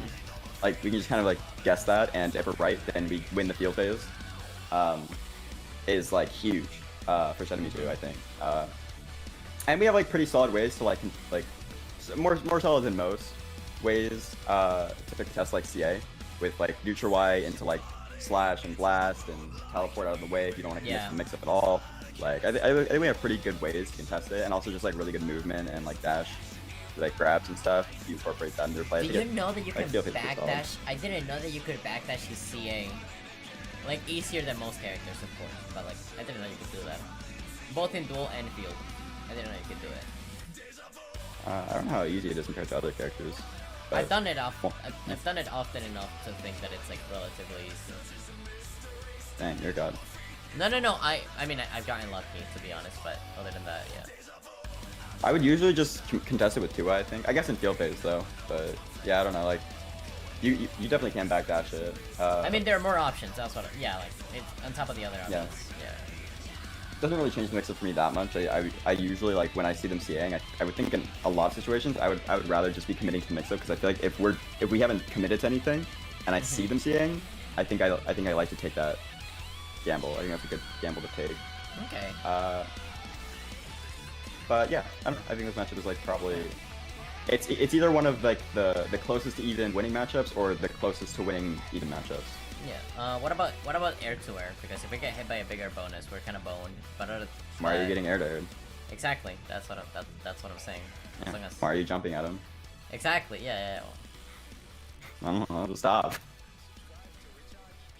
like we can just kind of like guess that, and if we're right then we win the field phase, is like huge for Shadow Mewtwo, I think. And we have like pretty solid ways to like more solid than most ways to contest like CA. With like neutral Y into like slash and blast and teleport out of the way if you don't want to mix up at all. Like I think we have pretty good ways to contest it, and also just like really good movement and like dash, like grabs and stuff. You incorporate that into your play. Did you know that you can backdash? I didn't know that you could backdash his CA. Like easier than most characters, of course, but like I didn't know you could do that. Both in duel and field. I didn't know you could do it. I don't know how easy it is compared to other characters. But... I've done it I've done it often enough to think that it's like relatively easy. Dang, you're god. No. I mean, I've gotten lucky, to be honest, but other than that, yeah. I would usually just contest it with 2, I think. I guess in field phase, though. But, yeah, I don't know, like... You definitely can backdash it. I mean, there are more options, that's what... Yeah, like, it's on top of the other options. Yeah. Doesn't really change the mix-up for me that much. I usually, like, when I see them CAing, I would think in a lot of situations, I would rather just be committing to the mix-up, because I feel like if we haven't committed to anything, and I see them CAing, I think I like to take that gamble. I think that's a good gamble to take. Okay. But yeah, I think this matchup is like probably it's either one of like the closest to even winning matchups or the closest to winning even matchups. Yeah. What about air to air? Because if we get hit by a bigger bonus, we're kind of boned. But why are you getting air to air? Exactly. That's what I'm saying. Yeah. Why are you jumping at him? Exactly. Yeah. I don't know. Stop.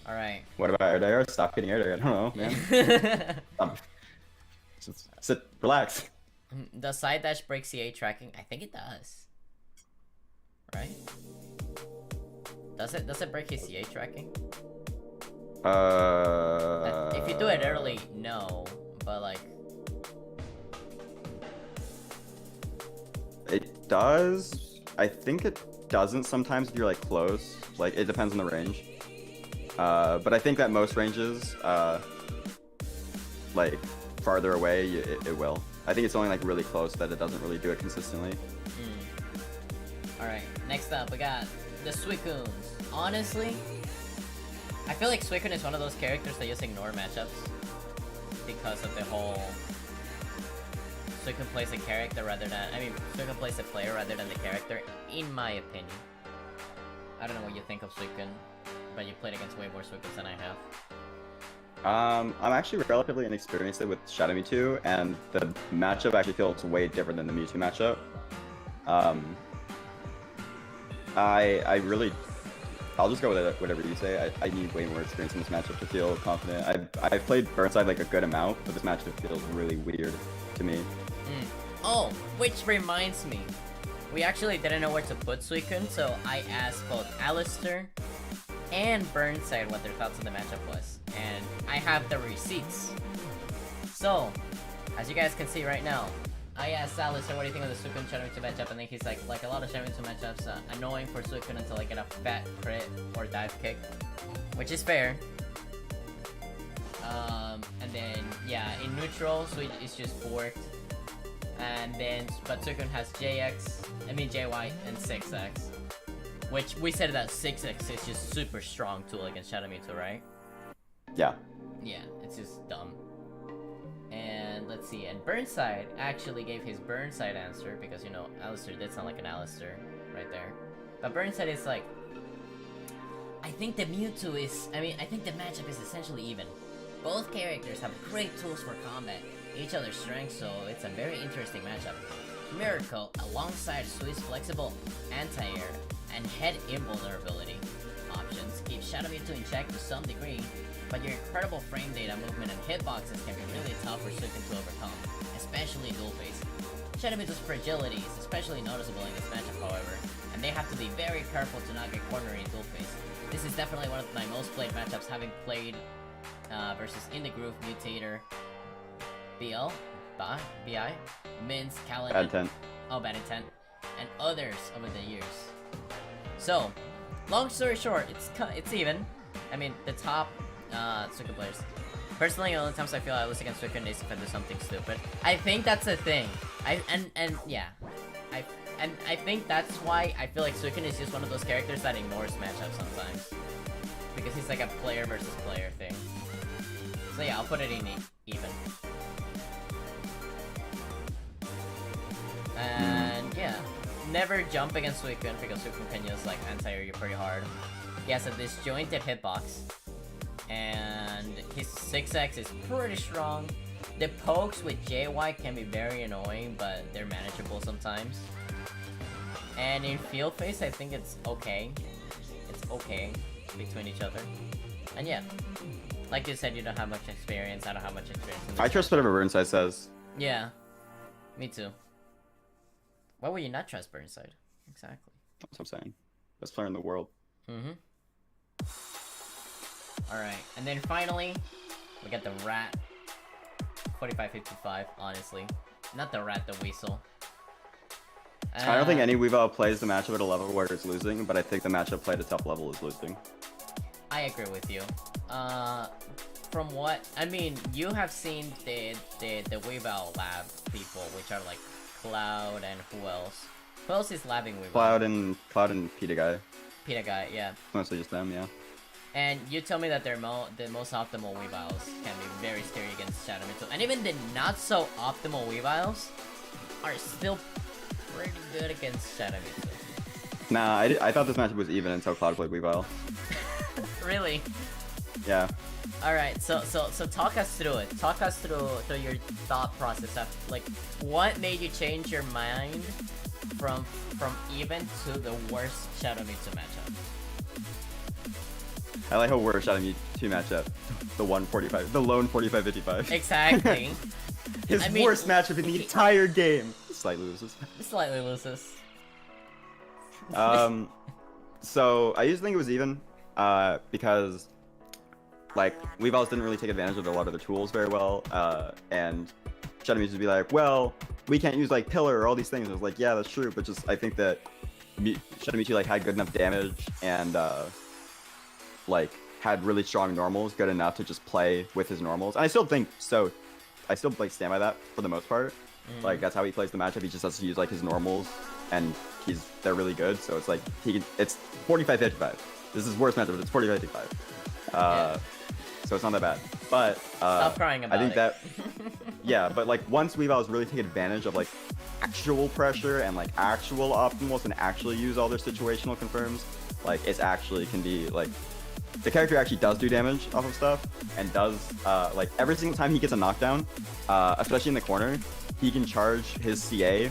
All right. What about air to air? Stop getting air to air. I don't know, man. Just sit, relax. Does side dash break CA tracking? I think it does. Right? Does it break his CA tracking? If you do it early, no. But like... It does. I think it doesn't sometimes if you're like close. Like, it depends on the range. But I think that most ranges, like, farther away, it will. I think it's only like really close that it doesn't really do it consistently. Alright, next up we got the Suicunes. Honestly, I feel like Suicune is one of those characters that just ignore matchups because of the whole Suicune plays a character rather than Suicune plays a player rather than the character, in my opinion. I don't know what you think of Suicune, but you played against way more Suicunes than I have. I'm actually relatively inexperienced with Shadow Mewtwo, and the matchup actually feels way different than the Mewtwo matchup. I'll just go with whatever you say. I need way more experience in this matchup to feel confident. I've played Burnside like a good amount, but this matchup feels really weird to me. Oh, which reminds me, we actually didn't know where to put Suicune, so I asked both Alistair and Burnside what their thoughts on the matchup was, and I have the receipts. So, as you guys can see right now, I asked Alistair, what do you think of the Suicune Shadow Mewtwo matchup, and then he's like a lot of Shadow Mewtwo matchups, annoying for Suicune until I get a fat crit or dive kick, which is fair. And then, yeah, in neutral, Switch is just forked. And then, but Suicune has JY, and 6X. Which, we said that 6X is just super strong tool against Shadow Mewtwo, right? Yeah. Yeah, it's just dumb. And, let's see, and Burnside actually gave his Burnside answer, because, you know, Alistair did sound like an Alistair right there. But Burnside is like, I think the Mewtwo is, I think the matchup is essentially even. Both characters have great tools for combat, each other's strengths, so it's a very interesting matchup. Miracle, alongside Sui's flexible anti-air and head invulnerability options, keep Shadow Mewtwo in check to some degree, but your incredible frame data, movement, and hitboxes can be really tough for Suicune to overcome, especially in dual phase. Shadow Mewtwo's fragility is especially noticeable in this matchup, however, and they have to be very careful to not get cornered in dual phase. This is definitely one of my most played matchups, having played versus In the Groove, Mutator, BI, Mince, Callan, Bad Intent. Bad Intent, and others over the years. So, long story short, it's even. I mean, the top Suicune players. Personally, the only times I feel I lose against Suicune is if I do something stupid. I think that's a thing. I think that's why I feel like Suicune is just one of those characters that ignores matchups sometimes. Because he's like a player versus player thing. So yeah, I'll put it in even. And yeah, never jump against Suicune because Suicune can just like anti-air you pretty hard. He has a disjointed hitbox, and his 6X is pretty strong. The pokes with JY can be very annoying, but they're manageable sometimes. And in field phase, I think it's okay. It's okay between each other. And yeah, like you said, you don't have much experience. I don't have much experience. I trust whatever Burnside says. Yeah, me too. Why would you not trust Burnside? Exactly. That's what I'm saying. Best player in the world. Alright, and then finally, we got the Rat. 45-55, honestly. Not the Rat, the Weasel. I don't think any Weavile plays the matchup at a level where it's losing, but I think the matchup played at top level is losing. I agree with you. From what I mean, you have seen the Weavile lab people, which are like Cloud and who else? Who else is labbing Weavile? Cloud and Pita Guy. Pita Guy, yeah. Mostly just them, yeah. And you tell me that the most optimal Weaviles can be very scary against Shadow Mid, and even the not so optimal Weaviles are still pretty good against Shadow Mid. Nah, I thought this matchup was even until Cloud played Weavile. Really? Yeah. All right, so talk us through it. Talk us through your thought process of like what made you change your mind from even to the worst Shadow Mewtwo matchup. I like how we're Shadow Mewtwo matchup, the lone 45-55. Exactly. His worst matchup in the entire game. Slightly loses. Slightly loses. So I used to think it was even, because like Weaviles didn't really take advantage of a lot of the tools very well, and Shadow Mewtwo would be like, well, we can't use like Pillar or all these things. I was like, yeah, that's true, but just I think that Shadow Mewtwo like had good enough damage and like had really strong normals, good enough to just play with his normals. And I still think so. I still like stand by that for the most part. Like that's how he plays the matchup. He just has to use like his normals, and they're really good. So it's like it's 45-55. This is his worst matchup, but it's 45-55. Yeah. So it's not that bad. But stop crying about I think it. that yeah, but like once Weaviles really take advantage of like actual pressure and like actual optimals and actually use all their situational confirms, like it's actually can be like the character actually does do damage off of stuff and does like every single time he gets a knockdown, especially in the corner, he can charge his CA.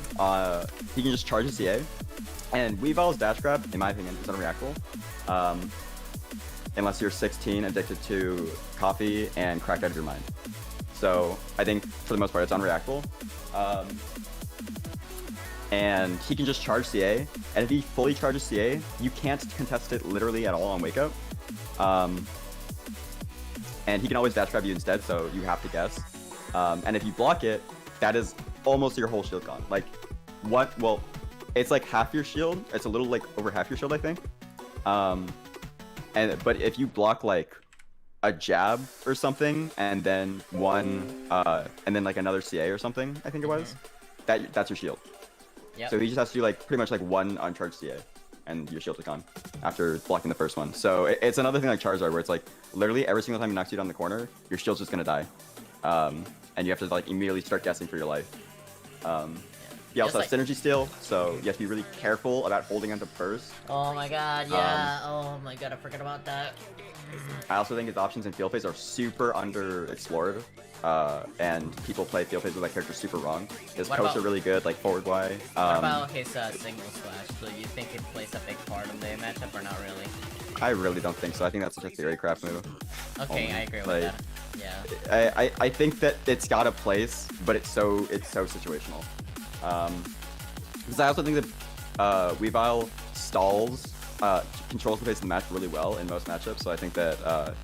He can just charge his CA, and Weavile's dash grab, in my opinion, is unreactable. Unless you're 16, addicted to coffee, and cracked out of your mind. So I think for the most part, it's unreactable. And he can just charge CA, and if he fully charges CA, you can't contest it literally at all on wake up. And he can always dash grab you instead, so you have to guess. And if you block it, that is almost your whole shield gone. Like, what? Well, it's like half your shield. It's a little like over half your shield, I think. But if you block like a jab or something, and then and then like another CA or something, I think it was, that's your shield. Yep. So he just has to do like pretty much like one uncharged CA, and your shield is gone after blocking the first one. So it's another thing like Charizard, where it's like literally every single time he knocks you down the corner, your shield's just gonna die, and you have to like immediately start guessing for your life. He also has synergy steal, so you have to be really careful about holding onto burst. Oh my god, yeah. Oh my god, I forgot about that. I also think his options in field phase are super underexplored, and people play field phase with that character super wrong. His coats are really good, like forward Y. What about his single slash? So you think it plays a big part of the matchup or not really? I really don't think so. I think that's such a theory craft move. Okay, I agree with that. Yeah. I think that it's got a place, but it's so situational. Because I also think that Weavile stalls, controls the pace of the match really well in most matchups. So I think that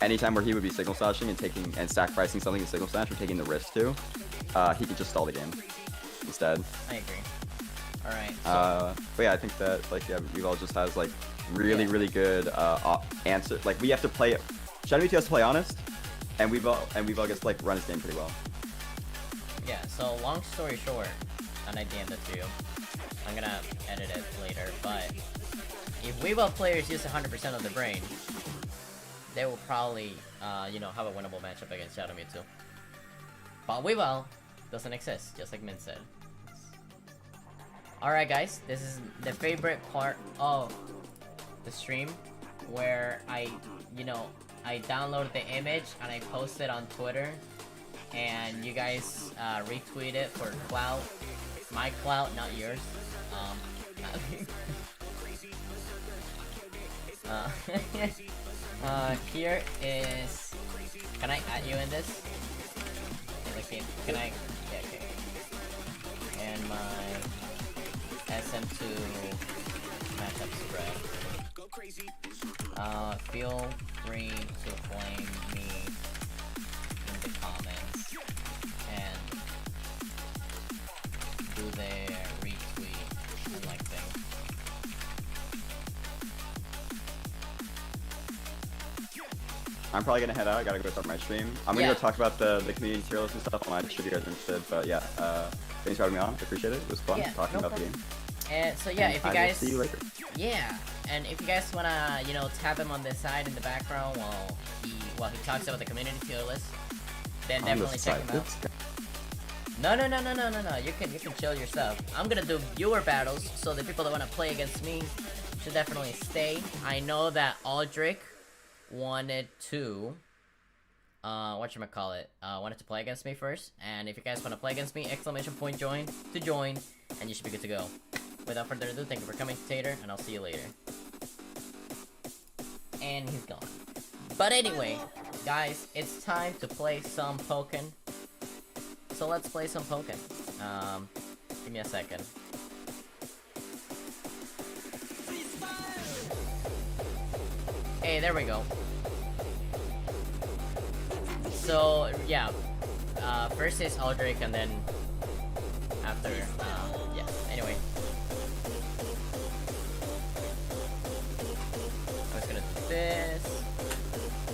anytime where he would be signal slashing and sacrificing something in signal slash or taking the risk to, he could just stall the game instead. I agree. All right. But yeah, I think that like Weavile just has like really good answer. Like we have to play it. Shadow Mewtwo has to play honest, and Weavile gets to like run his game pretty well. Yeah, so long story short, and I DM'd it to you, I'm gonna edit it later, but if Weavile players use 100% of the brain, they will probably, have a winnable matchup against Shadow Mewtwo. But Weavile doesn't exist, just like Min said. Alright guys, this is the favorite part of the stream, where I downloaded the image and I posted on Twitter, and you guys retweet it for clout. My clout, not yours. Here is... Can I add you in this? Can I? Yeah, okay. And my SM2 matchup spread. Feel free to flame me in the comments and do their retweet and like thing. I'm probably gonna head out. I gotta go start my stream. I'm gonna go talk about the community tier list and stuff on my stream if you guys are interested. But yeah, thanks for having me on. I appreciate it. It was fun talking about the game. And so yeah, if you guys see you later. Yeah, and if you guys wanna, you know, tap him on the side in the background while he talks about the community tier list, then definitely check him out. No. You can chill yourself. I'm gonna do viewer battles, so the people that wanna play against me should definitely stay. I know that Aldrich wanted to wanted to play against me first, and if you guys want to play against me, !join to join, and you should be good to go. Without further ado, thank you for coming, Tater, and I'll see you later. And he's gone. But anyway, guys, it's time to play some Pokken. So let's play some Pokken. Give me a second. Hey, there we go. So, yeah. First is Aldrich, and then after, yeah. Anyway. I was gonna do this.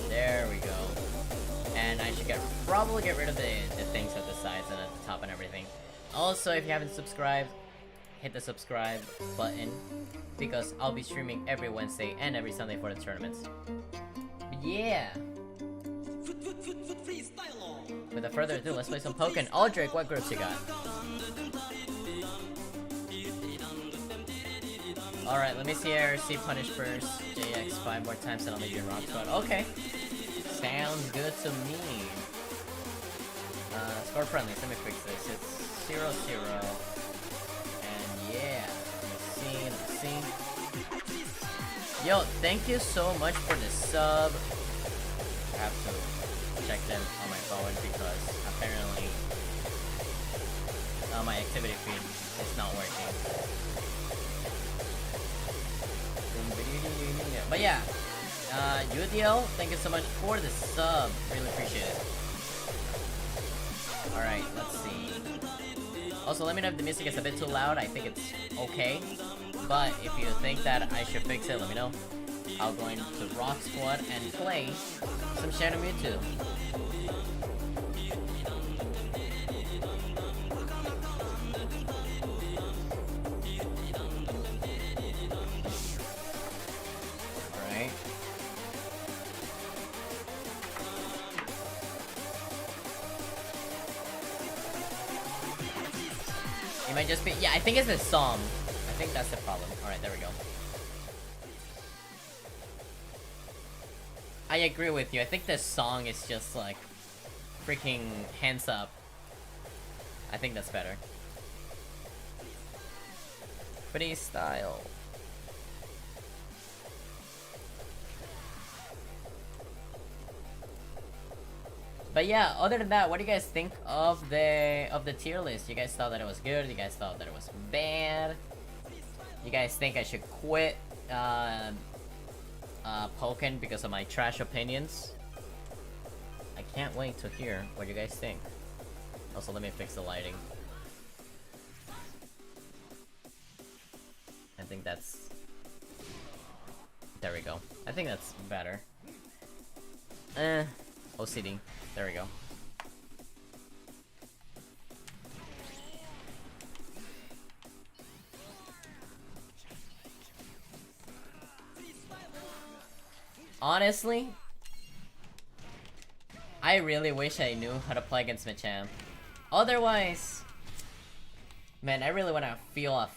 There we go. And I should probably get rid of the things at the sides and at the top and everything. Also, if you haven't subscribed, hit the subscribe button, because I'll be streaming every Wednesday and every Sunday for the tournaments. But yeah. Without further ado, let's play some Pokken. Aldrich, what groups you got? Alright, let me see RC Punish first. JX 5 more times and I'll leave you in Rock Squad. Okay. Sounds good to me. Score friendly, let me fix this. It's 0-0. And yeah. Let's see. Yo, thank you so much for the sub. I have to check them on my phone because apparently my activity feed is not working. But yeah, UDL, thank you so much for the sub. Really appreciate it. Alright, let's see. Also, let me know if the music is a bit too loud. I think it's okay. But if you think that I should fix it, let me know. I'll go into Rock Squad and play some Shadow Mewtwo. Alright. It might just be, yeah, I think it's a song. I think that's the problem. Alright, there we go. I agree with you. I think this song is just like freaking hands up. I think that's better. Freestyle. But yeah, other than that, what do you guys think of the tier list? You guys thought that it was good? You guys thought that it was bad? You guys think I should quit Pokken because of my trash opinions? I can't wait to hear what you guys think. Also, let me fix the lighting. I think that's... There we go. I think that's better. OCD. There we go. Honestly, I really wish I knew how to play against Machamp. Otherwise, man, I really want to feel a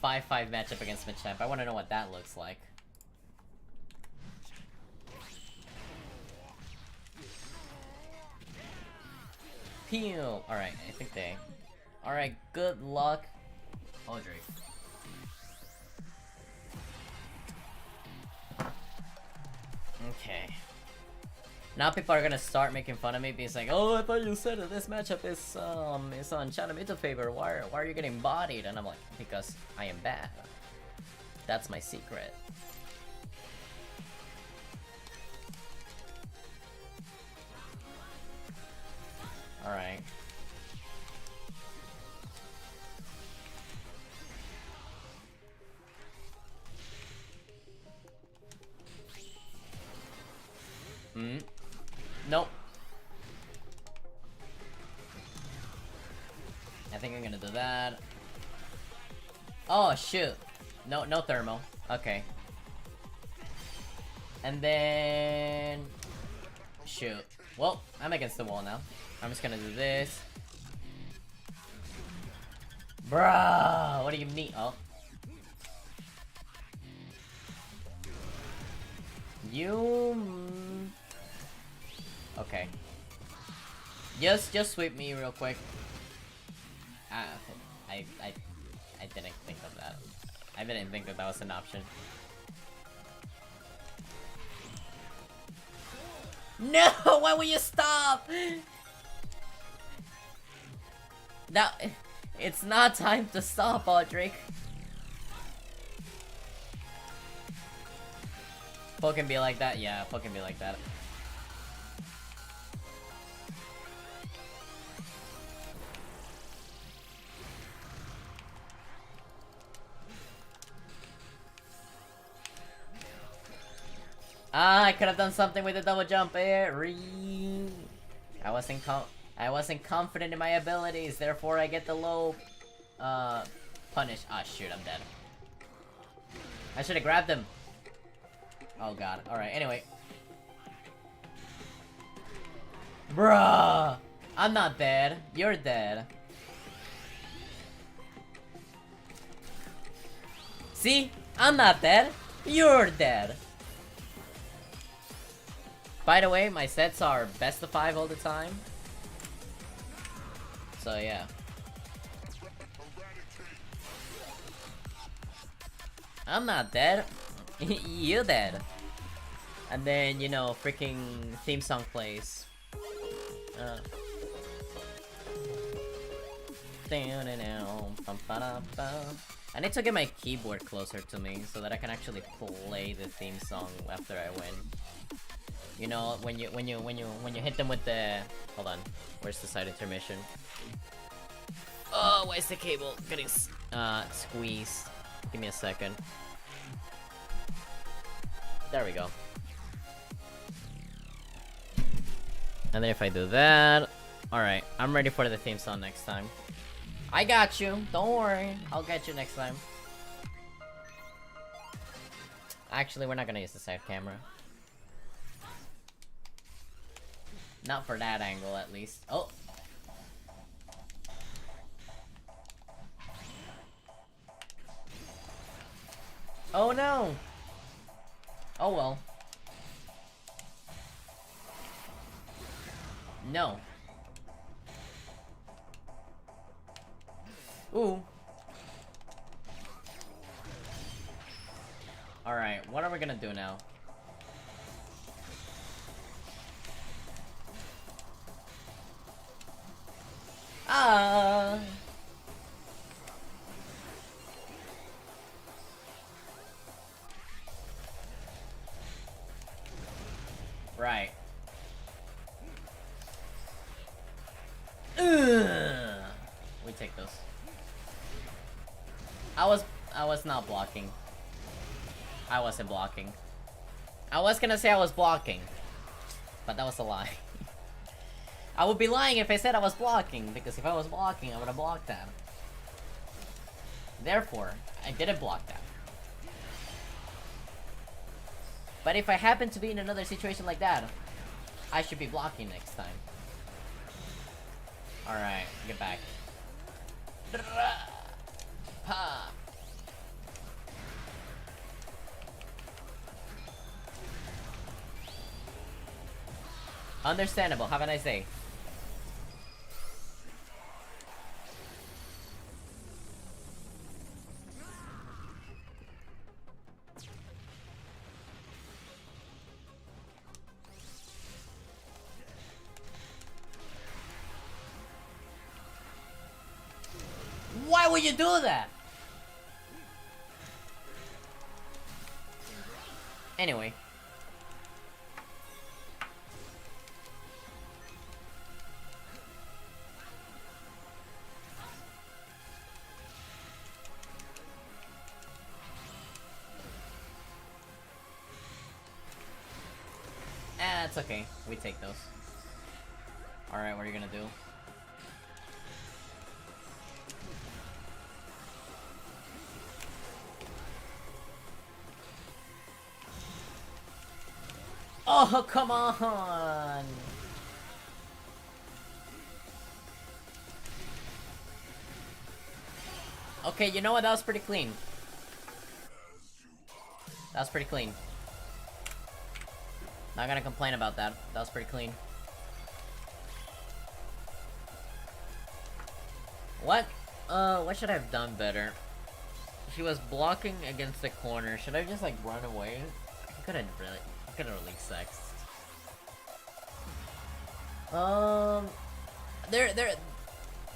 5-5 matchup against Machamp. I want to know what that looks like. Peel. Alright, I think they... Alright, good luck, Aldrich. Okay. Now people are gonna start making fun of me because like, oh, I thought you said that this matchup is on Shadow Mito favor. Why are you getting bodied? And I'm like, because I am bad. That's my secret. All right. Nope. I think I'm gonna do that. Oh shoot. No thermal. Okay. And then shoot. Well, I'm against the wall now. I'm just gonna do this. Bruh, what do you need? Oh. You okay. Just sweep me real quick. I didn't think of that. I didn't think that was an option. No! Why will you stop? Now, it's not time to stop, Audric. Pokken be like that? Yeah, Pokken be like that. Ah, I could have done something with the double jump. I wasn't confident in my abilities, therefore I get the low punish. Ah shoot, I'm dead. I should have grabbed him. Oh god. Alright, anyway. Bruh! I'm not dead. You're dead. See? I'm not dead. You're dead. By the way, my sets are best of 5 all the time. So yeah. I'm not dead. You're dead. And then, you know, freaking theme song plays. I need to get my keyboard closer to me so that I can actually play the theme song after I win. You know, when you hit them with the... Hold on. Where's the side intermission? Oh, why is the cable getting squeezed? Give me a second. There we go. And then if I do that... Alright, I'm ready for the theme song next time. I got you. Don't worry. I'll get you next time. Actually, we're not gonna use the side camera. Not for that angle, at least. Oh! Oh no! Oh well. No. Ooh. Alright, what are we gonna do now? Right. We take those. I was not blocking. I wasn't blocking. I was gonna say I was blocking, but that was a lie. I would be lying if I said I was blocking, because if I was blocking, I would have blocked that. Therefore, I didn't block that. But if I happen to be in another situation like that, I should be blocking next time. Alright, get back. Ha! Understandable, have a nice day. would you do that? Anyway. It's okay. We take those. Alright, what are you gonna do? Oh, come on! Okay, you know what? That was pretty clean. That was pretty clean. Not gonna complain about that. That was pretty clean. What? What should I have done better? She was blocking against the corner. Should I just like run away? I couldn't really sexed.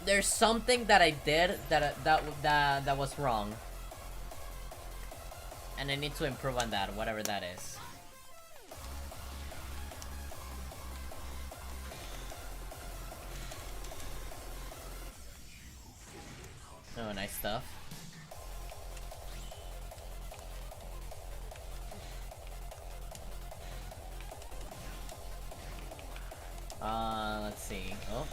There's something that I did that was wrong, and I need to improve on that, whatever that is. Oh, nice stuff. Let's see. Oh.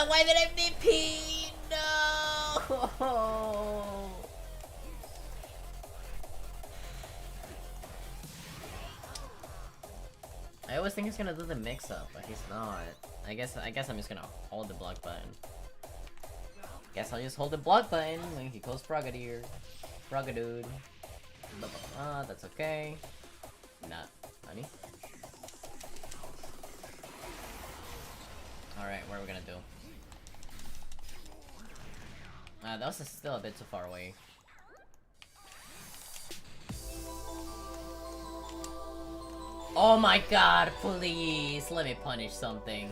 Why did I MVP? No! I always think he's gonna do the mix-up, but he's not. I guess I'm just gonna hold the block button. Guess I'll just hold the block button when he goes Frogadier. Frogadude. That's okay. Not honey. Alright, what are we gonna do? That was still a bit too far away. Oh my god, please, let me punish something.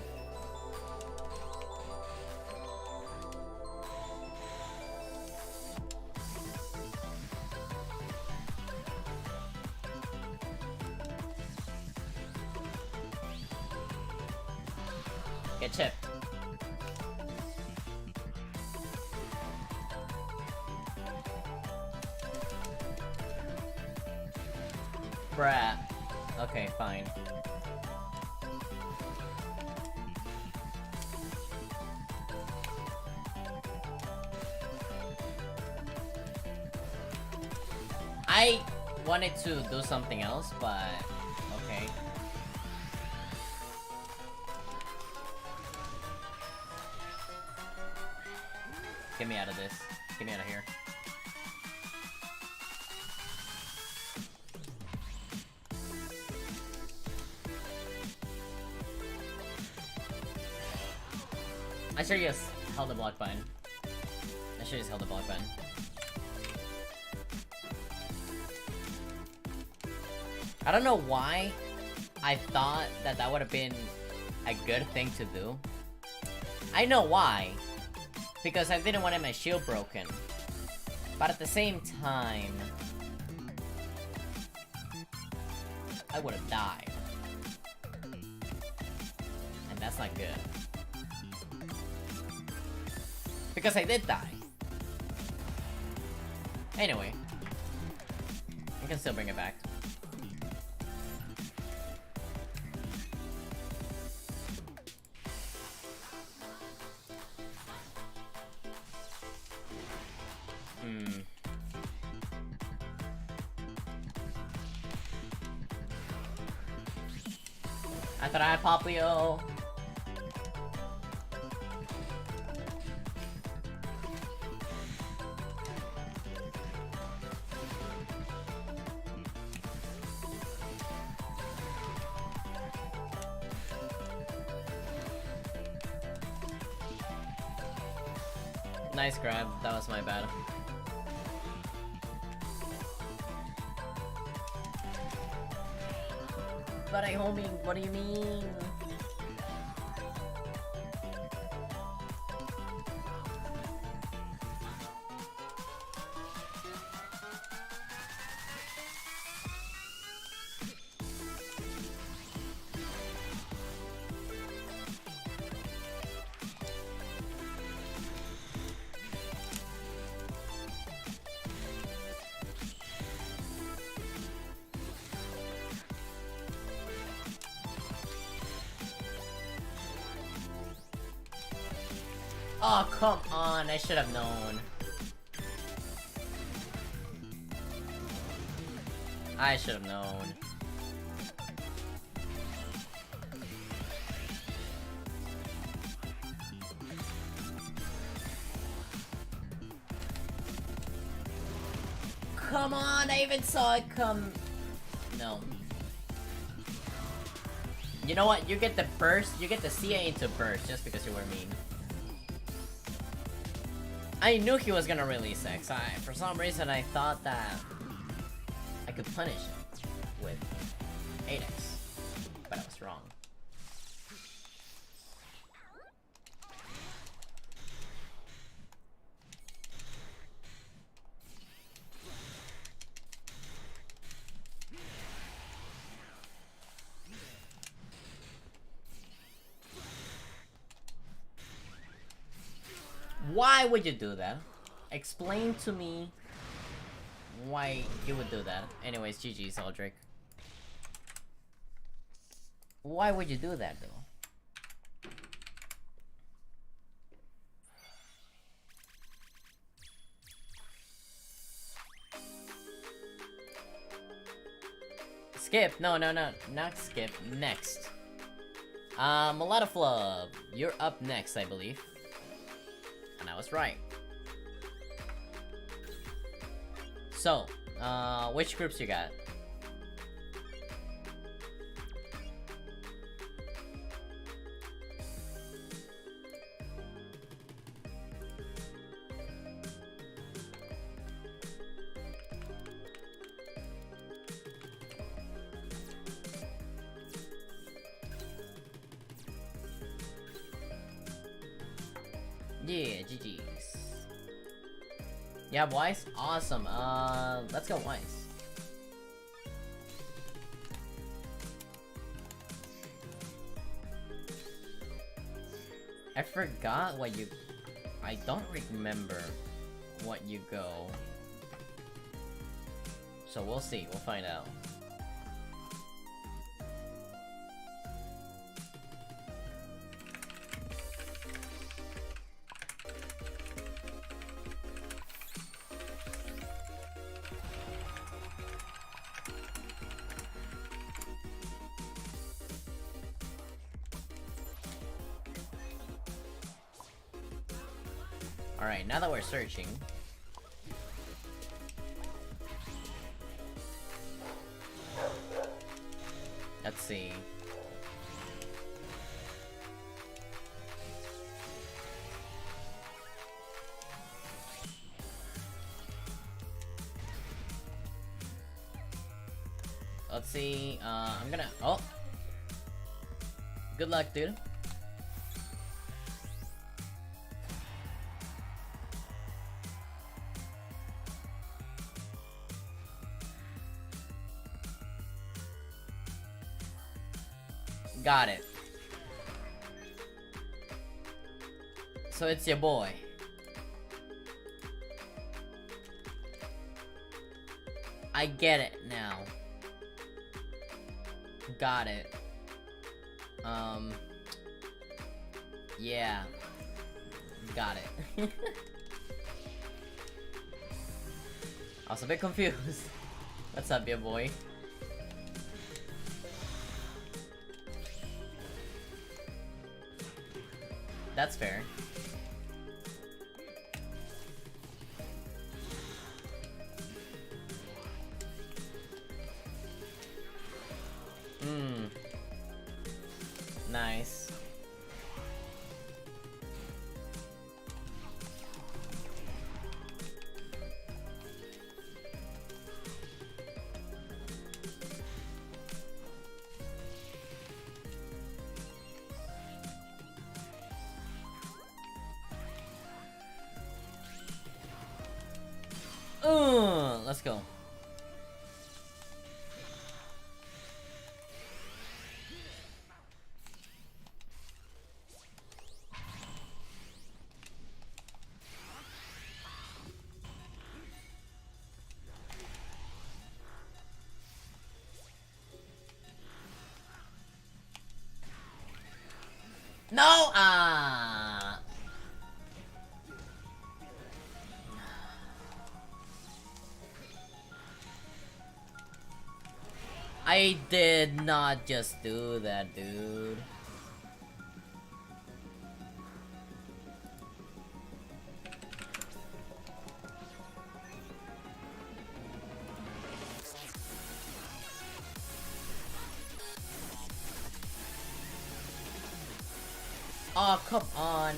Get chipped. Brat. Okay, fine. I wanted to do something else, but okay. Get me out of this. Get me out of here. I should just held the block button. I should just held the block button. I don't know why I thought that that would have been a good thing to do. I know why. Because I didn't want my shield broken. But at the same time, I would have died. And that's not good. Because I did die. Anyway. I can still bring it back. I thought I had Poplio. Nice grab, that was my bad. But I homie, what do you mean? Oh, come on, I should have known. I should have known. Come on, I even saw it come. No. You know what? You get the burst. You get the CA into burst just because you were mean. I knew he was gonna release X. For some reason, I thought that I could punish him with 8X, but I was wrong. Why would you do that? Explain to me why you would do that. Anyways, GG's, Aldrich. Why would you do that, though? Skip. No, not skip. Next. A lot of love. You're up next, I believe. And I was right. So, which groups you got? Yeah, GG's. Yeah, Weiss? Awesome. Let's go Weiss. I forgot what you... I don't remember what you go. So we'll see. We'll find out. Alright, now that we're searching... Let's see... Let's see, I'm gonna... Oh! Good luck, dude. Got it. So it's your boy. I get it now. Got it. Yeah. Got it. I was a bit confused. What's up, your boy? That's fair. Nice. Let's go. No! I did not just do that, dude. Oh, come on.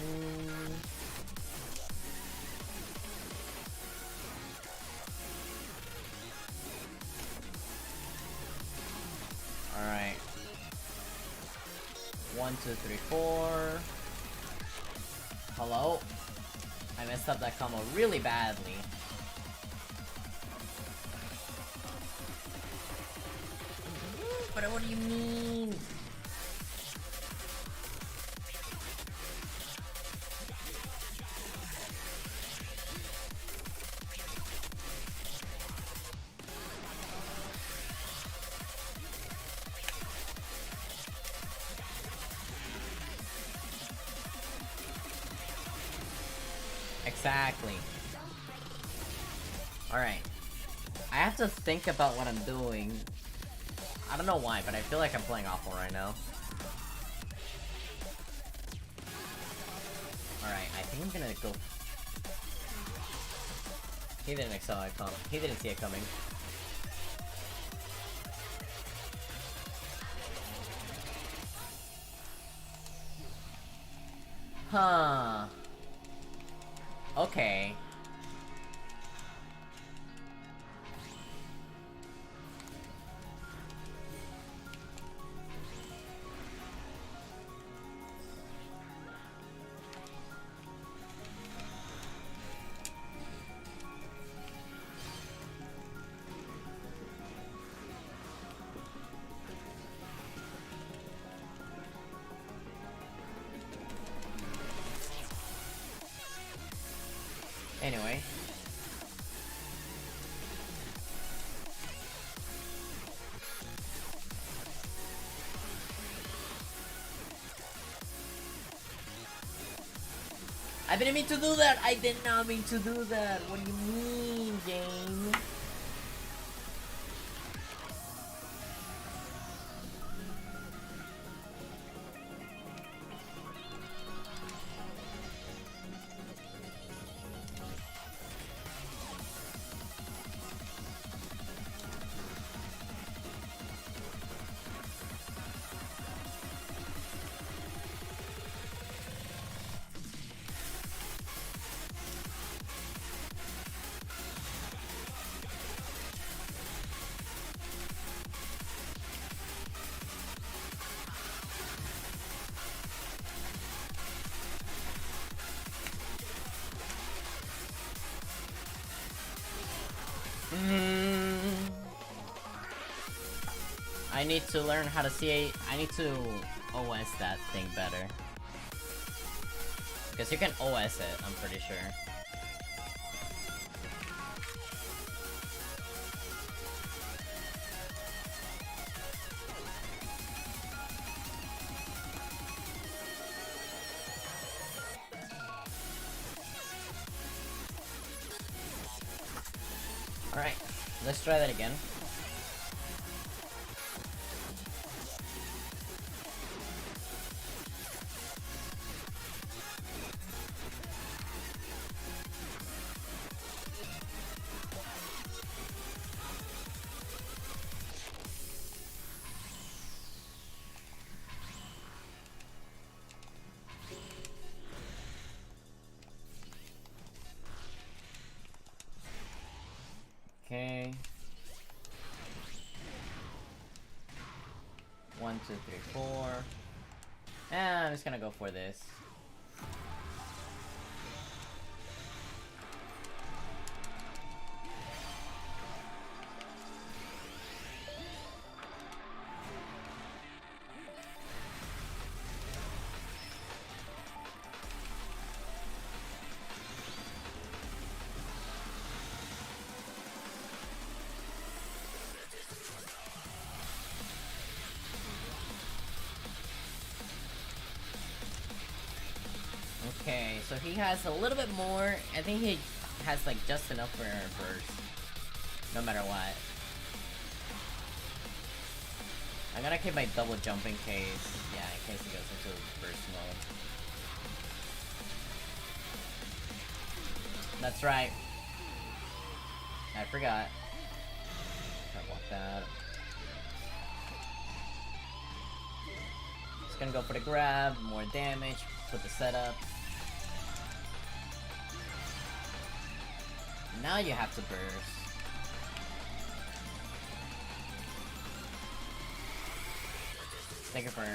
Alright. 1, 2, 3, 4. Hello? I messed up that combo really badly. But what do you mean? Exactly. Alright. I have to think about what I'm doing. I don't know why, but I feel like I'm playing awful right now. Alright, I think I'm gonna go... He didn't accelerate coming. He didn't see it coming. Huh. Okay. Anyway. I didn't mean to do that! I did not mean to do that! What do you mean, game? I need to learn how to see. I need to OS that thing better. Because you can OS it, I'm pretty sure. Alright, let's try that again. Okay. 1, 2, 3, 4. And I'm just gonna go for this. Okay, so he has a little bit more. I think he has like just enough for burst, no matter what. I'm gonna keep my double jump in case, yeah, in case he goes into burst mode. That's right. I forgot. I want that. Just gonna go for the grab, more damage, put the setup. Now you have to burst. Take a burn.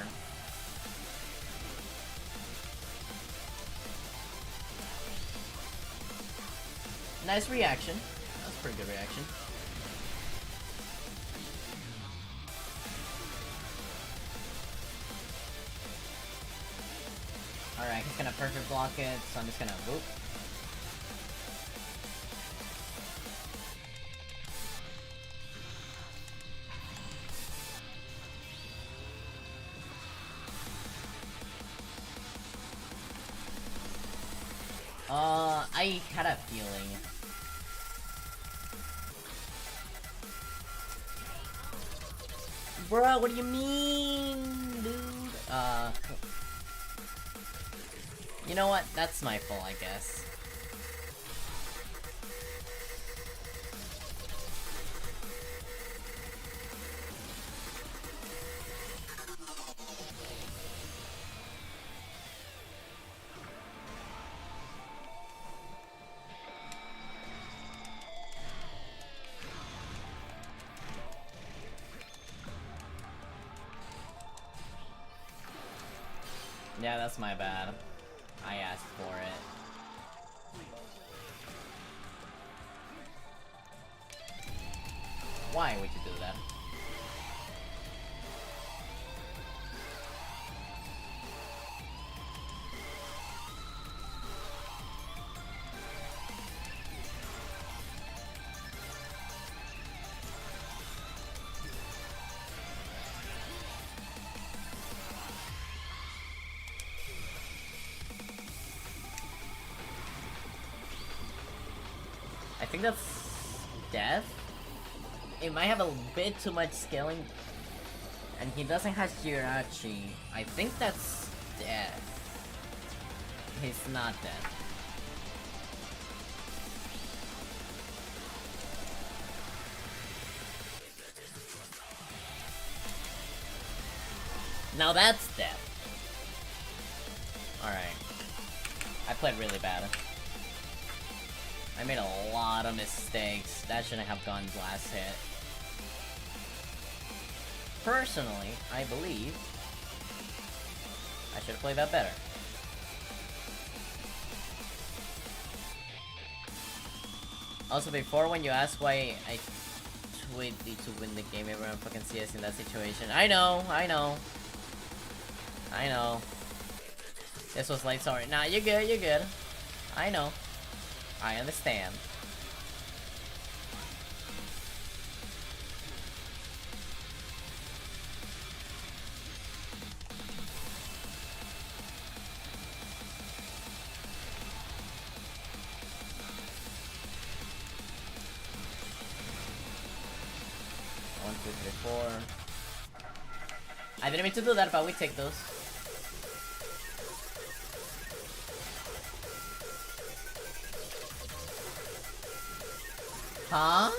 Nice reaction. That was a pretty good reaction. Alright, he's gonna perfect block it, so I'm just gonna whoop. I had a feeling. Bruh, what do you mean, dude? You know what? That's my fault, I guess. Yeah, that's my bad. I asked for it. Why would you do that? I think that's death. It might have a bit too much scaling, and he doesn't have Jirachi. I think that's death. He's not dead. Now that's death. Alright. I played really bad. I made a lot of mistakes. That shouldn't have gone last hit. Personally, I believe I should have played that better. Also, before when you ask why I tweeted to win the game, everyone fucking CS in that situation. I know. This was late, sorry. Nah, you're good. I know. I understand. One, two, three, four. I didn't mean to do that, but we take those. Huh?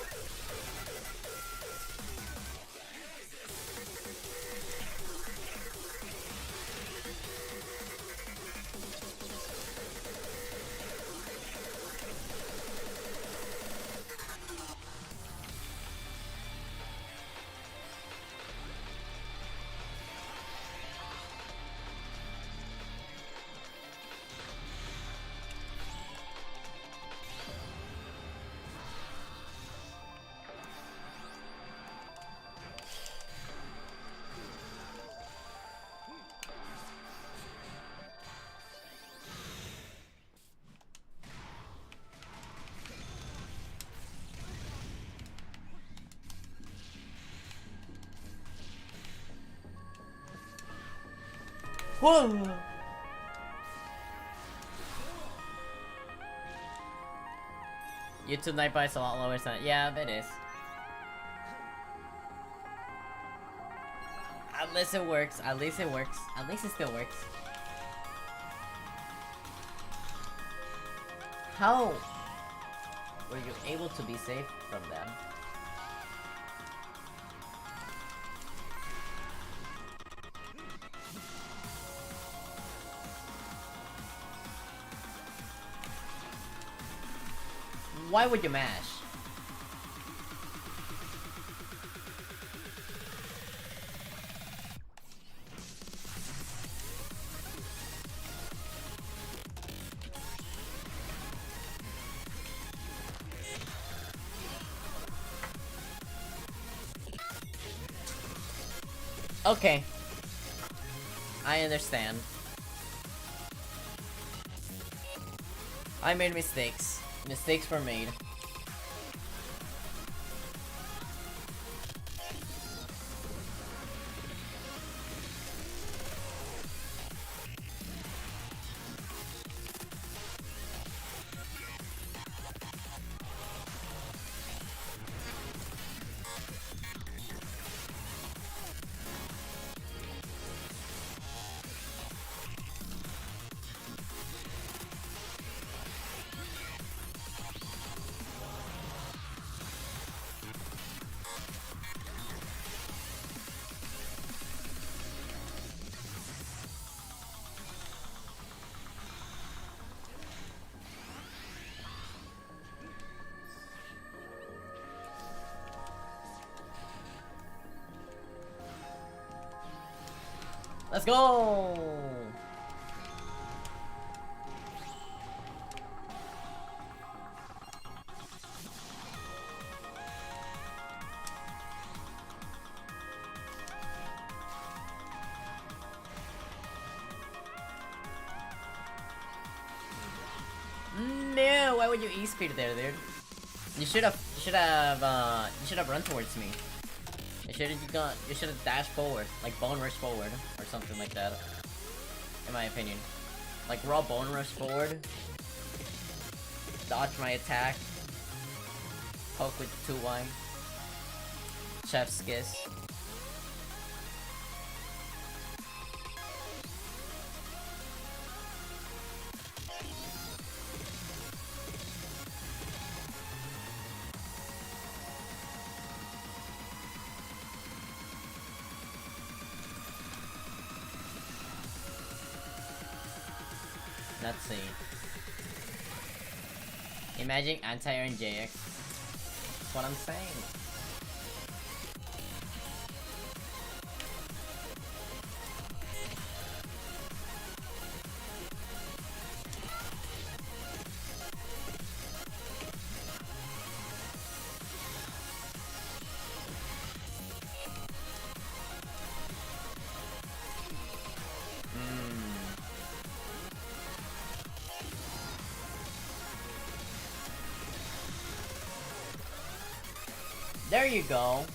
Whoa! YouTube night buy's a lot lower than yeah, it is. least it works. At least it works. At least it still works. How were you able to be safe from that? Why would you mash? Okay. I understand. I made mistakes. Mistakes were made. Let's go! No, why would you E-speed there, dude? You should have run towards me. You should have dashed forward, like bone rush forward, or something like that. In my opinion, like raw bone rush forward, dodge my attack, poke with 2Y, chef's kiss. Let's see. Imagine anti-air in JX. That's what I'm saying. There you go.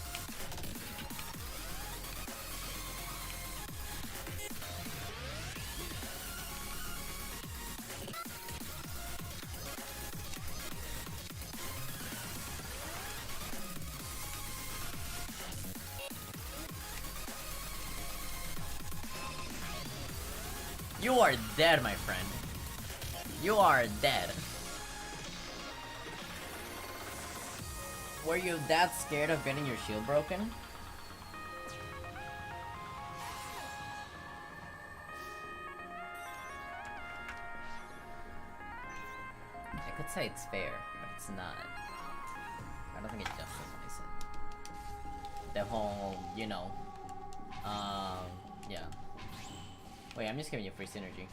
You are dead, my friend. You are dead. Were you that scared of getting your shield broken? I could say it's fair, but it's not. I don't think it justifies it. The whole, you know, yeah. Wait, I'm just giving you free synergy.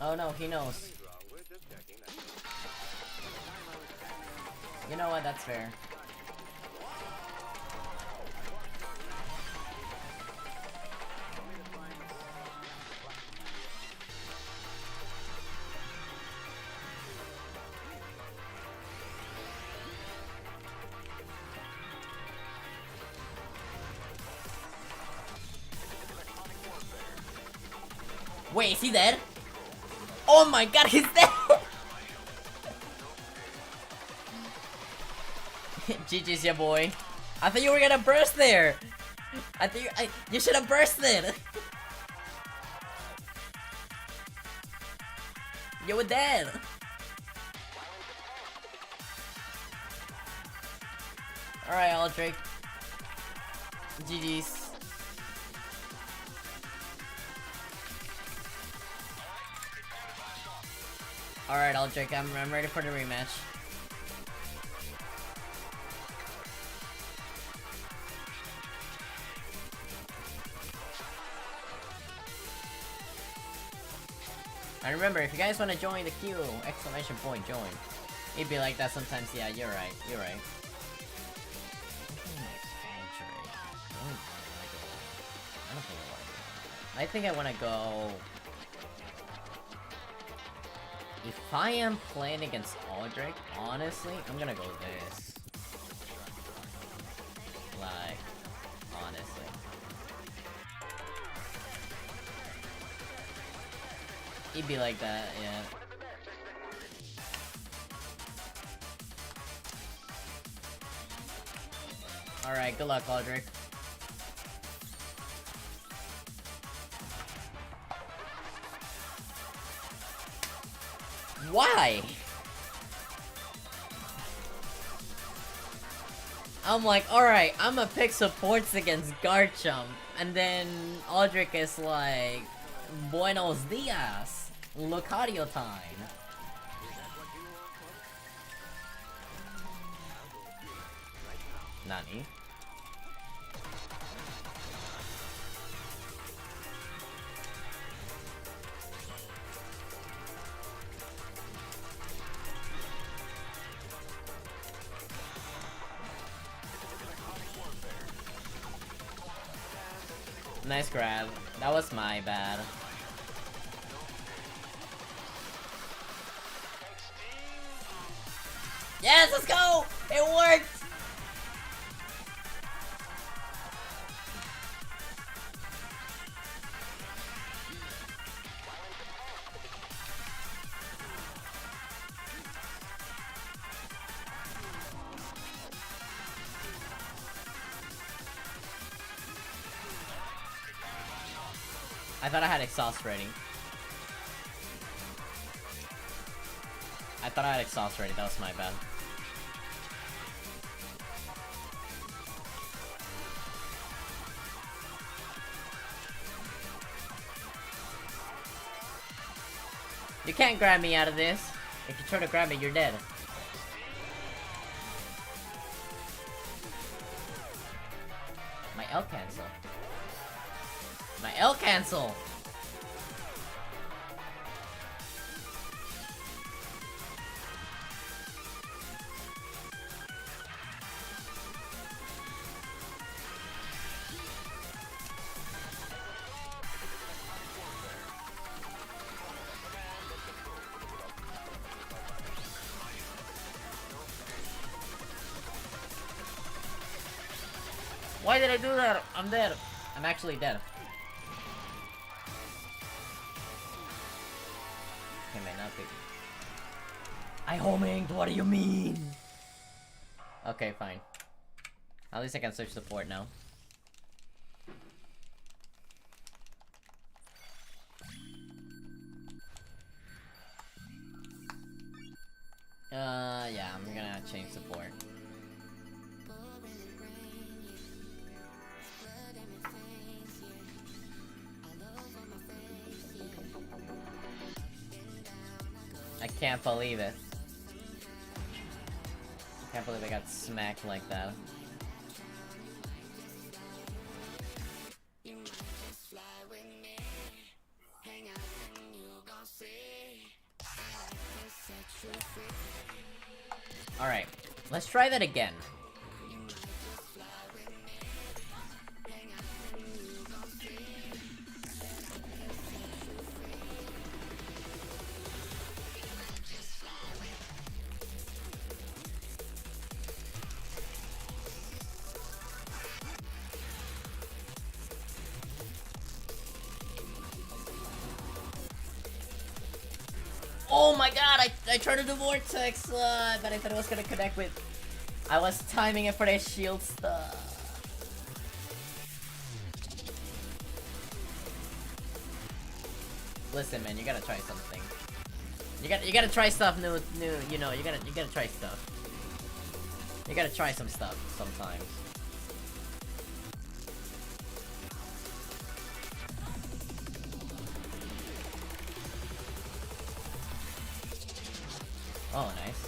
Oh no, he knows. You know what, that's fair. Wait, is he dead? Oh my god, he's dead! GG's, ya boy. I thought you were gonna burst there. I thought you should have bursted. You were dead. Alright, Aldrich. GG's. Alright, Aldrich, I'm ready for the rematch. And remember, if you guys want to join the queue, exclamation point join. It'd be like that sometimes. Yeah, you're right. You're right. I think I want to go. If I am playing against Aldrich, honestly, I'm gonna go this. Like, honestly. It'd be like that, yeah. Alright, good luck, Aldrich. Why? I'm like, alright, I'm gonna pick supports against Garchomp. And then Aldrich is like, Buenos dias, Lucario time. Nani? Nice grab. That was my bad. Yes, let's go! It worked! I thought I had exhaust ready. I thought I had exhaust ready, that was my bad. You can't grab me out of this. If you try to grab me, you're dead. My L cancel. My L cancel! Why did I do that? I'm dead. I'm actually dead. He may not be. I hominged, what do you mean? Okay, fine. At least I can switch support now. Yeah, I'm gonna change support. I can't believe it. I can't believe I got smacked like that. Alright, let's try that again. my god, I tried to do Vortex, but I thought it was gonna connect with... I was timing it for the shield stuff. Listen, man, you gotta try something. You gotta try stuff new, you know, you gotta try stuff. You gotta try some stuff sometimes. Oh, nice.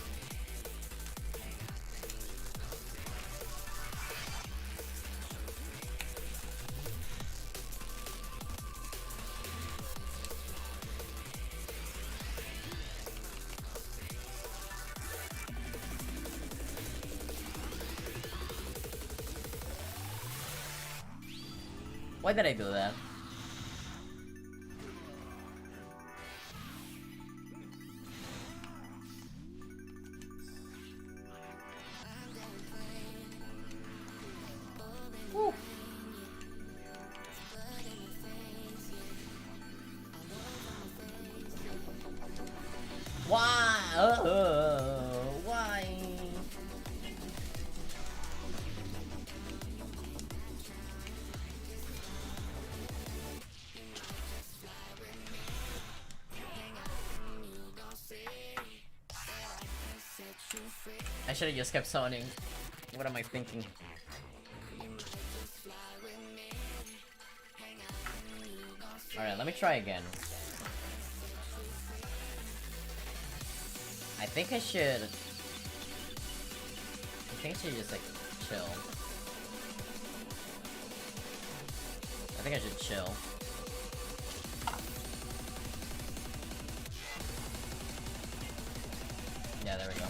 Why did I do that? Woo. Why? Why? I should have just kept summoning. What am I thinking? Alright, let me try again. I think I should just like chill. I think I should chill. Yeah, there we go.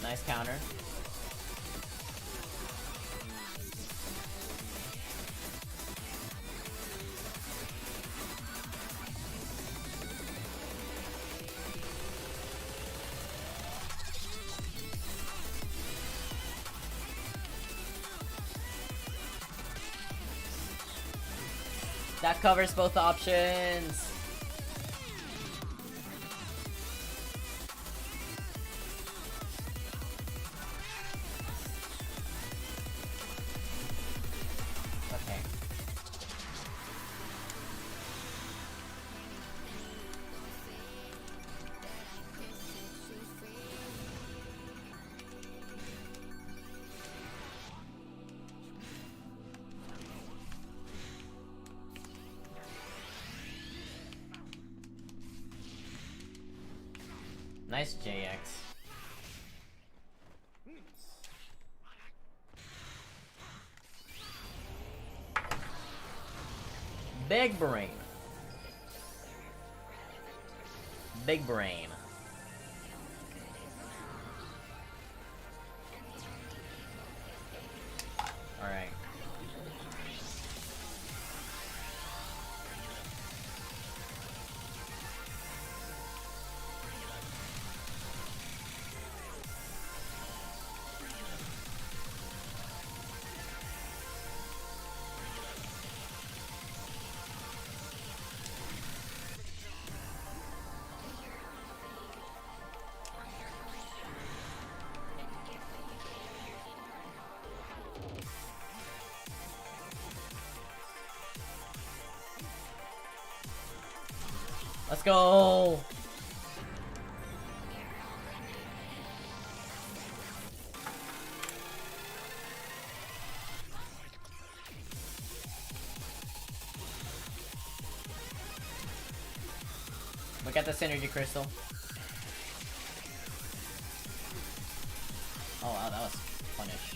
Nice counter. That covers both options. Okay. Nice JX. Big brain. Big brain. Alright. Let's go! Look at the synergy crystal. Oh wow, that was punish.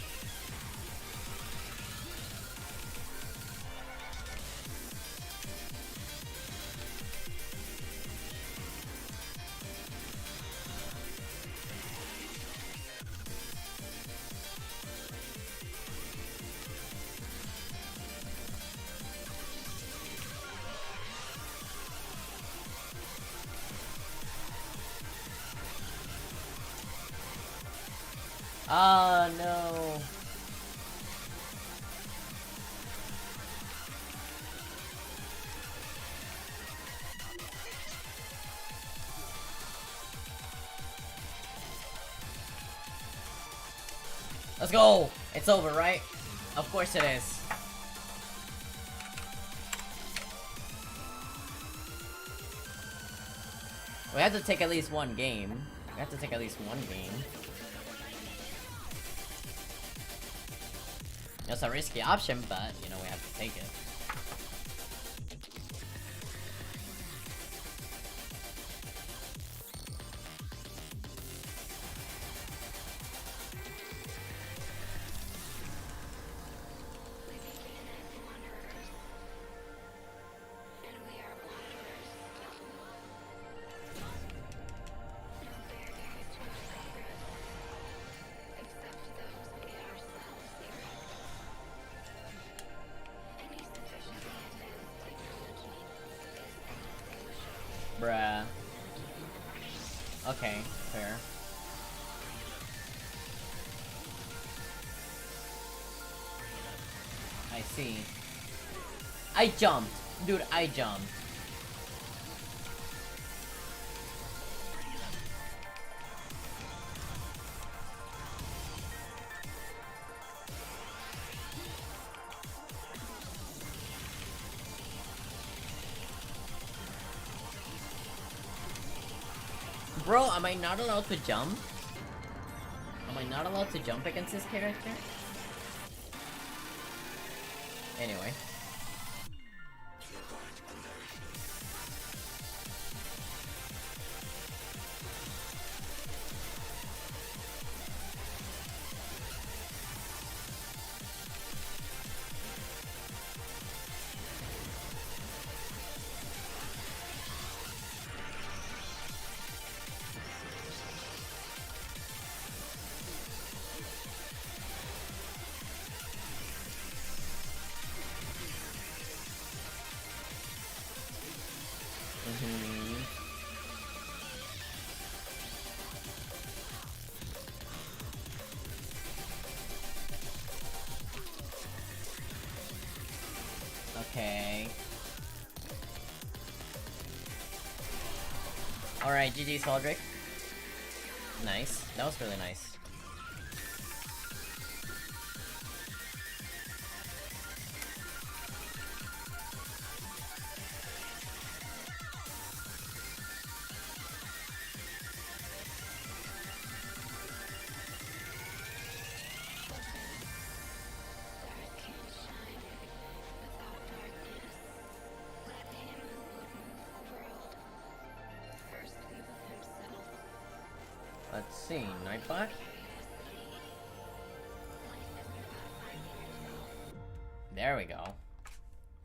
Oh no. Let's go! It's over, right? Of course it is. We have to take at least one game. We have to take at least one game. It's a risky option, but, you know, we have to take it. Bruh. Okay, fair. I see. I jumped. Dude, I jumped. Bro, am I not allowed to jump? Am I not allowed to jump against this character? Anyway. Okay. Alright, GG's Holdrick. Nice. That was really nice. Let's see, Nightbot? There we go.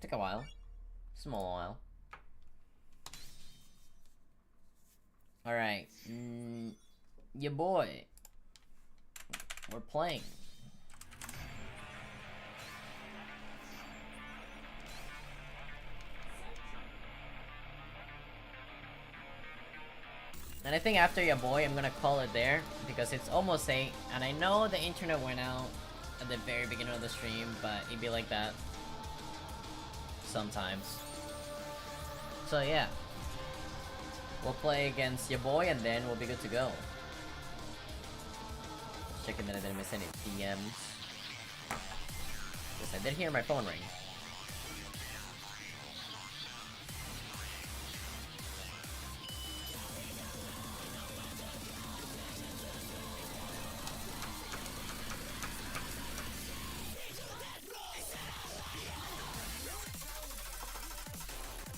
Took a while. Small while. Alright. Ya boy. We're playing. And I think after ya boy, I'm gonna call it there, because it's almost 8, and I know the internet went out at the very beginning of the stream, but it'd be like that sometimes. So yeah, we'll play against ya boy, and then we'll be good to go. Checking that I didn't miss any DMs. Yes, I did hear my phone ring.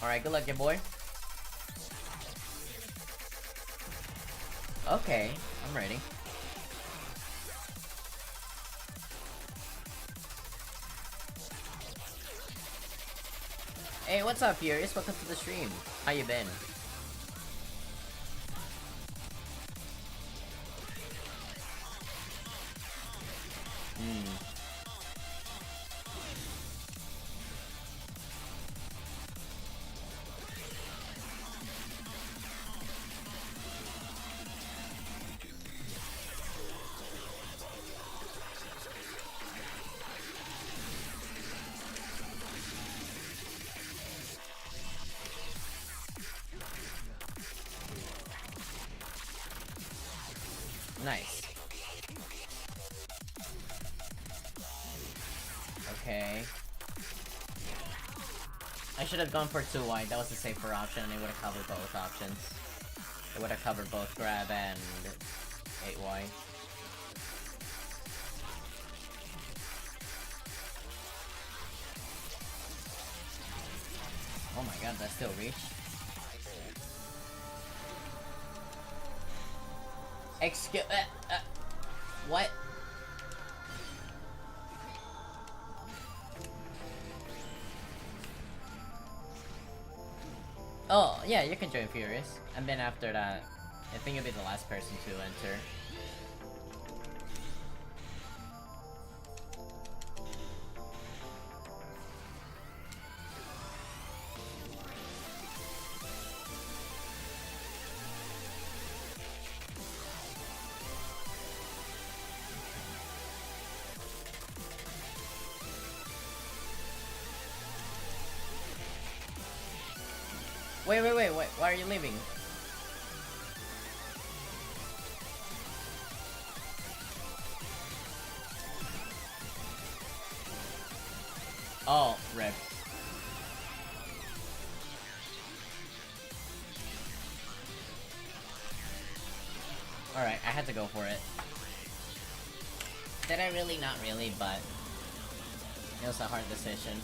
Alright, good luck, ya boy. Okay, I'm ready. Hey, what's up, Furious? Welcome to the stream. How you been? Nice. Okay. I should have gone for 2 wide. That was the safer option, and it would have covered both options. It would have covered both grab and 8 wide. Oh my god, that still reached. Excuse. What? Oh, yeah, you can join Furious. And then after that, I think you'll be the last person to enter. Wait, why are you leaving? Oh, rip. Alright, I had to go for it. Did I really? Not really, but it was a hard decision.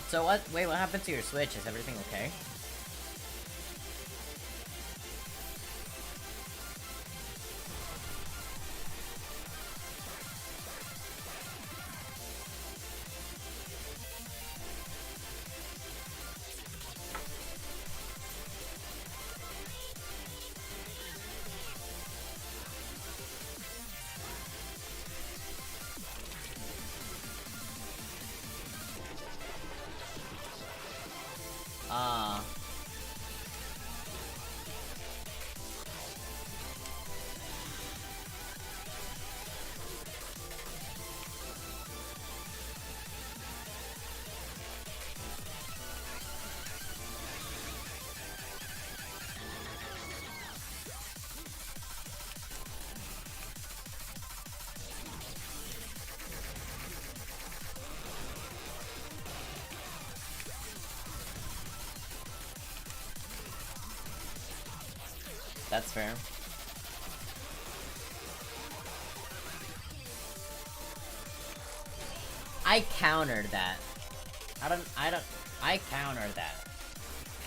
So what? Wait, what happened to your Switch? Is everything okay? That's fair. I countered that. I countered that.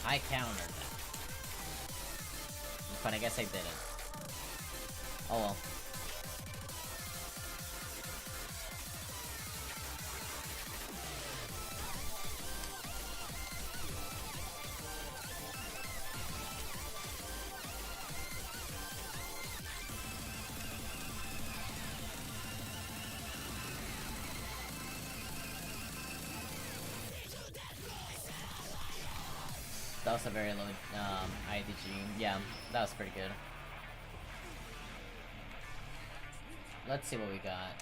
I countered that. But I guess I didn't. Oh well. That was a very low IDG. Yeah, that was pretty good. Let's see what we got.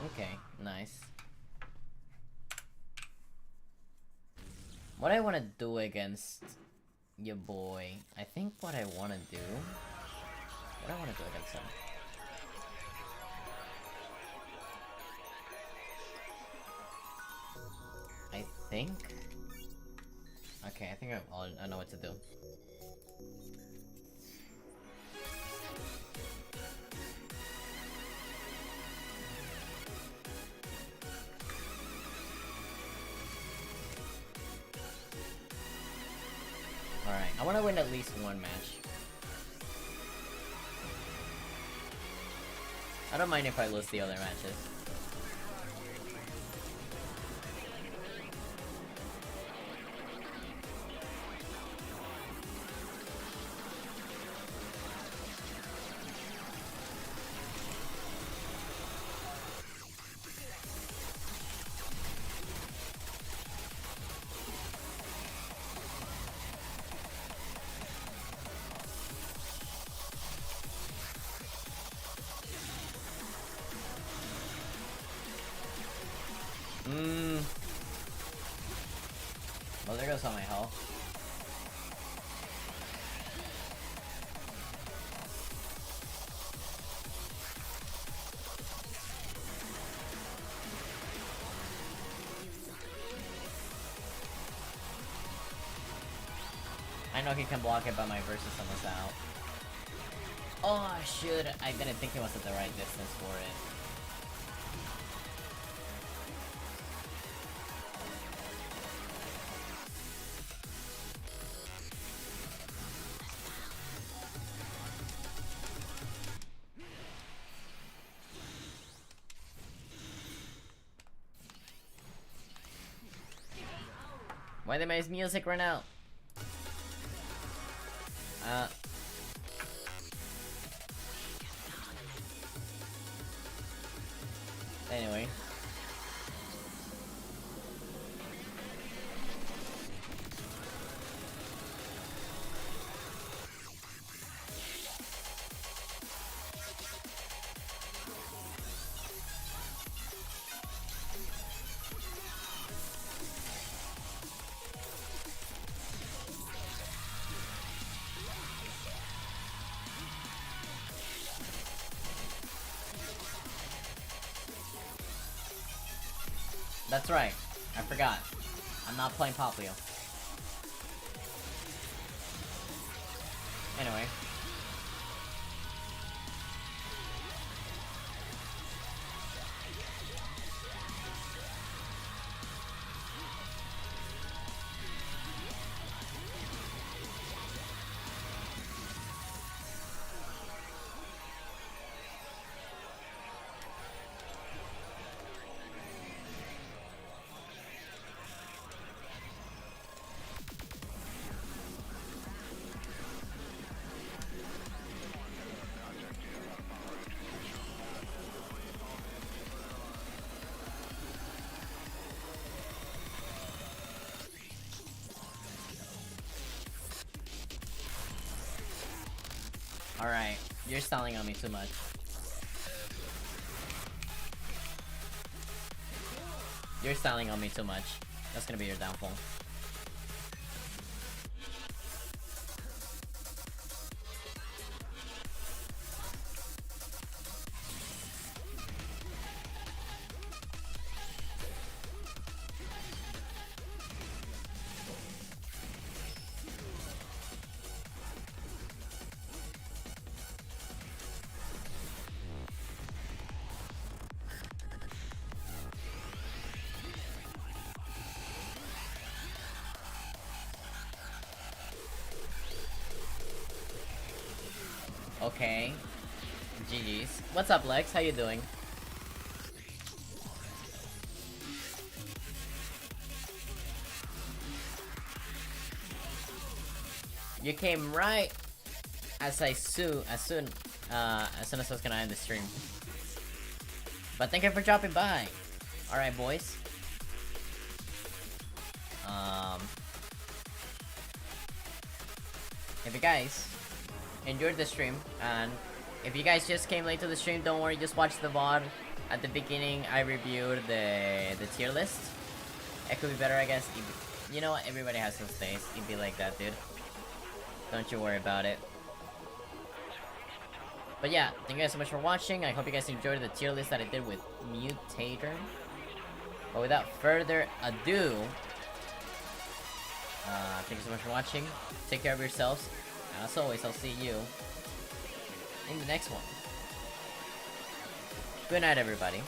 Okay, nice. What I want to do against your boy, I think what I want to do against him. I think. Okay, I think I know what to do. Alright, I want to win at least one match. I don't mind if I lose the other matches. know he can block it, but my versus almost out. Oh, shoot. I didn't think it was at the right distance for it. Why did my music run out? Anyway. That's right. I forgot. I'm not playing Poplio. Anyway. Alright, you're stalling on me too much. You're stalling on me too much. That's gonna be your downfall. Okay. GG's. What's up, Lex? How you doing? You came right as soon as I was gonna end the stream. But thank you for dropping by. Alright, boys. If you guys enjoyed the stream, and if you guys just came late to the stream, don't worry, just watch the VOD. At the beginning, I reviewed the tier list. It could be better, I guess. You know what? Everybody has some space. It'd be like that, dude. Don't you worry about it. But yeah, thank you guys so much for watching. I hope you guys enjoyed the tier list that I did with Mutator. But without further ado, thank you so much for watching. Take care of yourselves. And as always, I'll see you in the next one. Good night, everybody.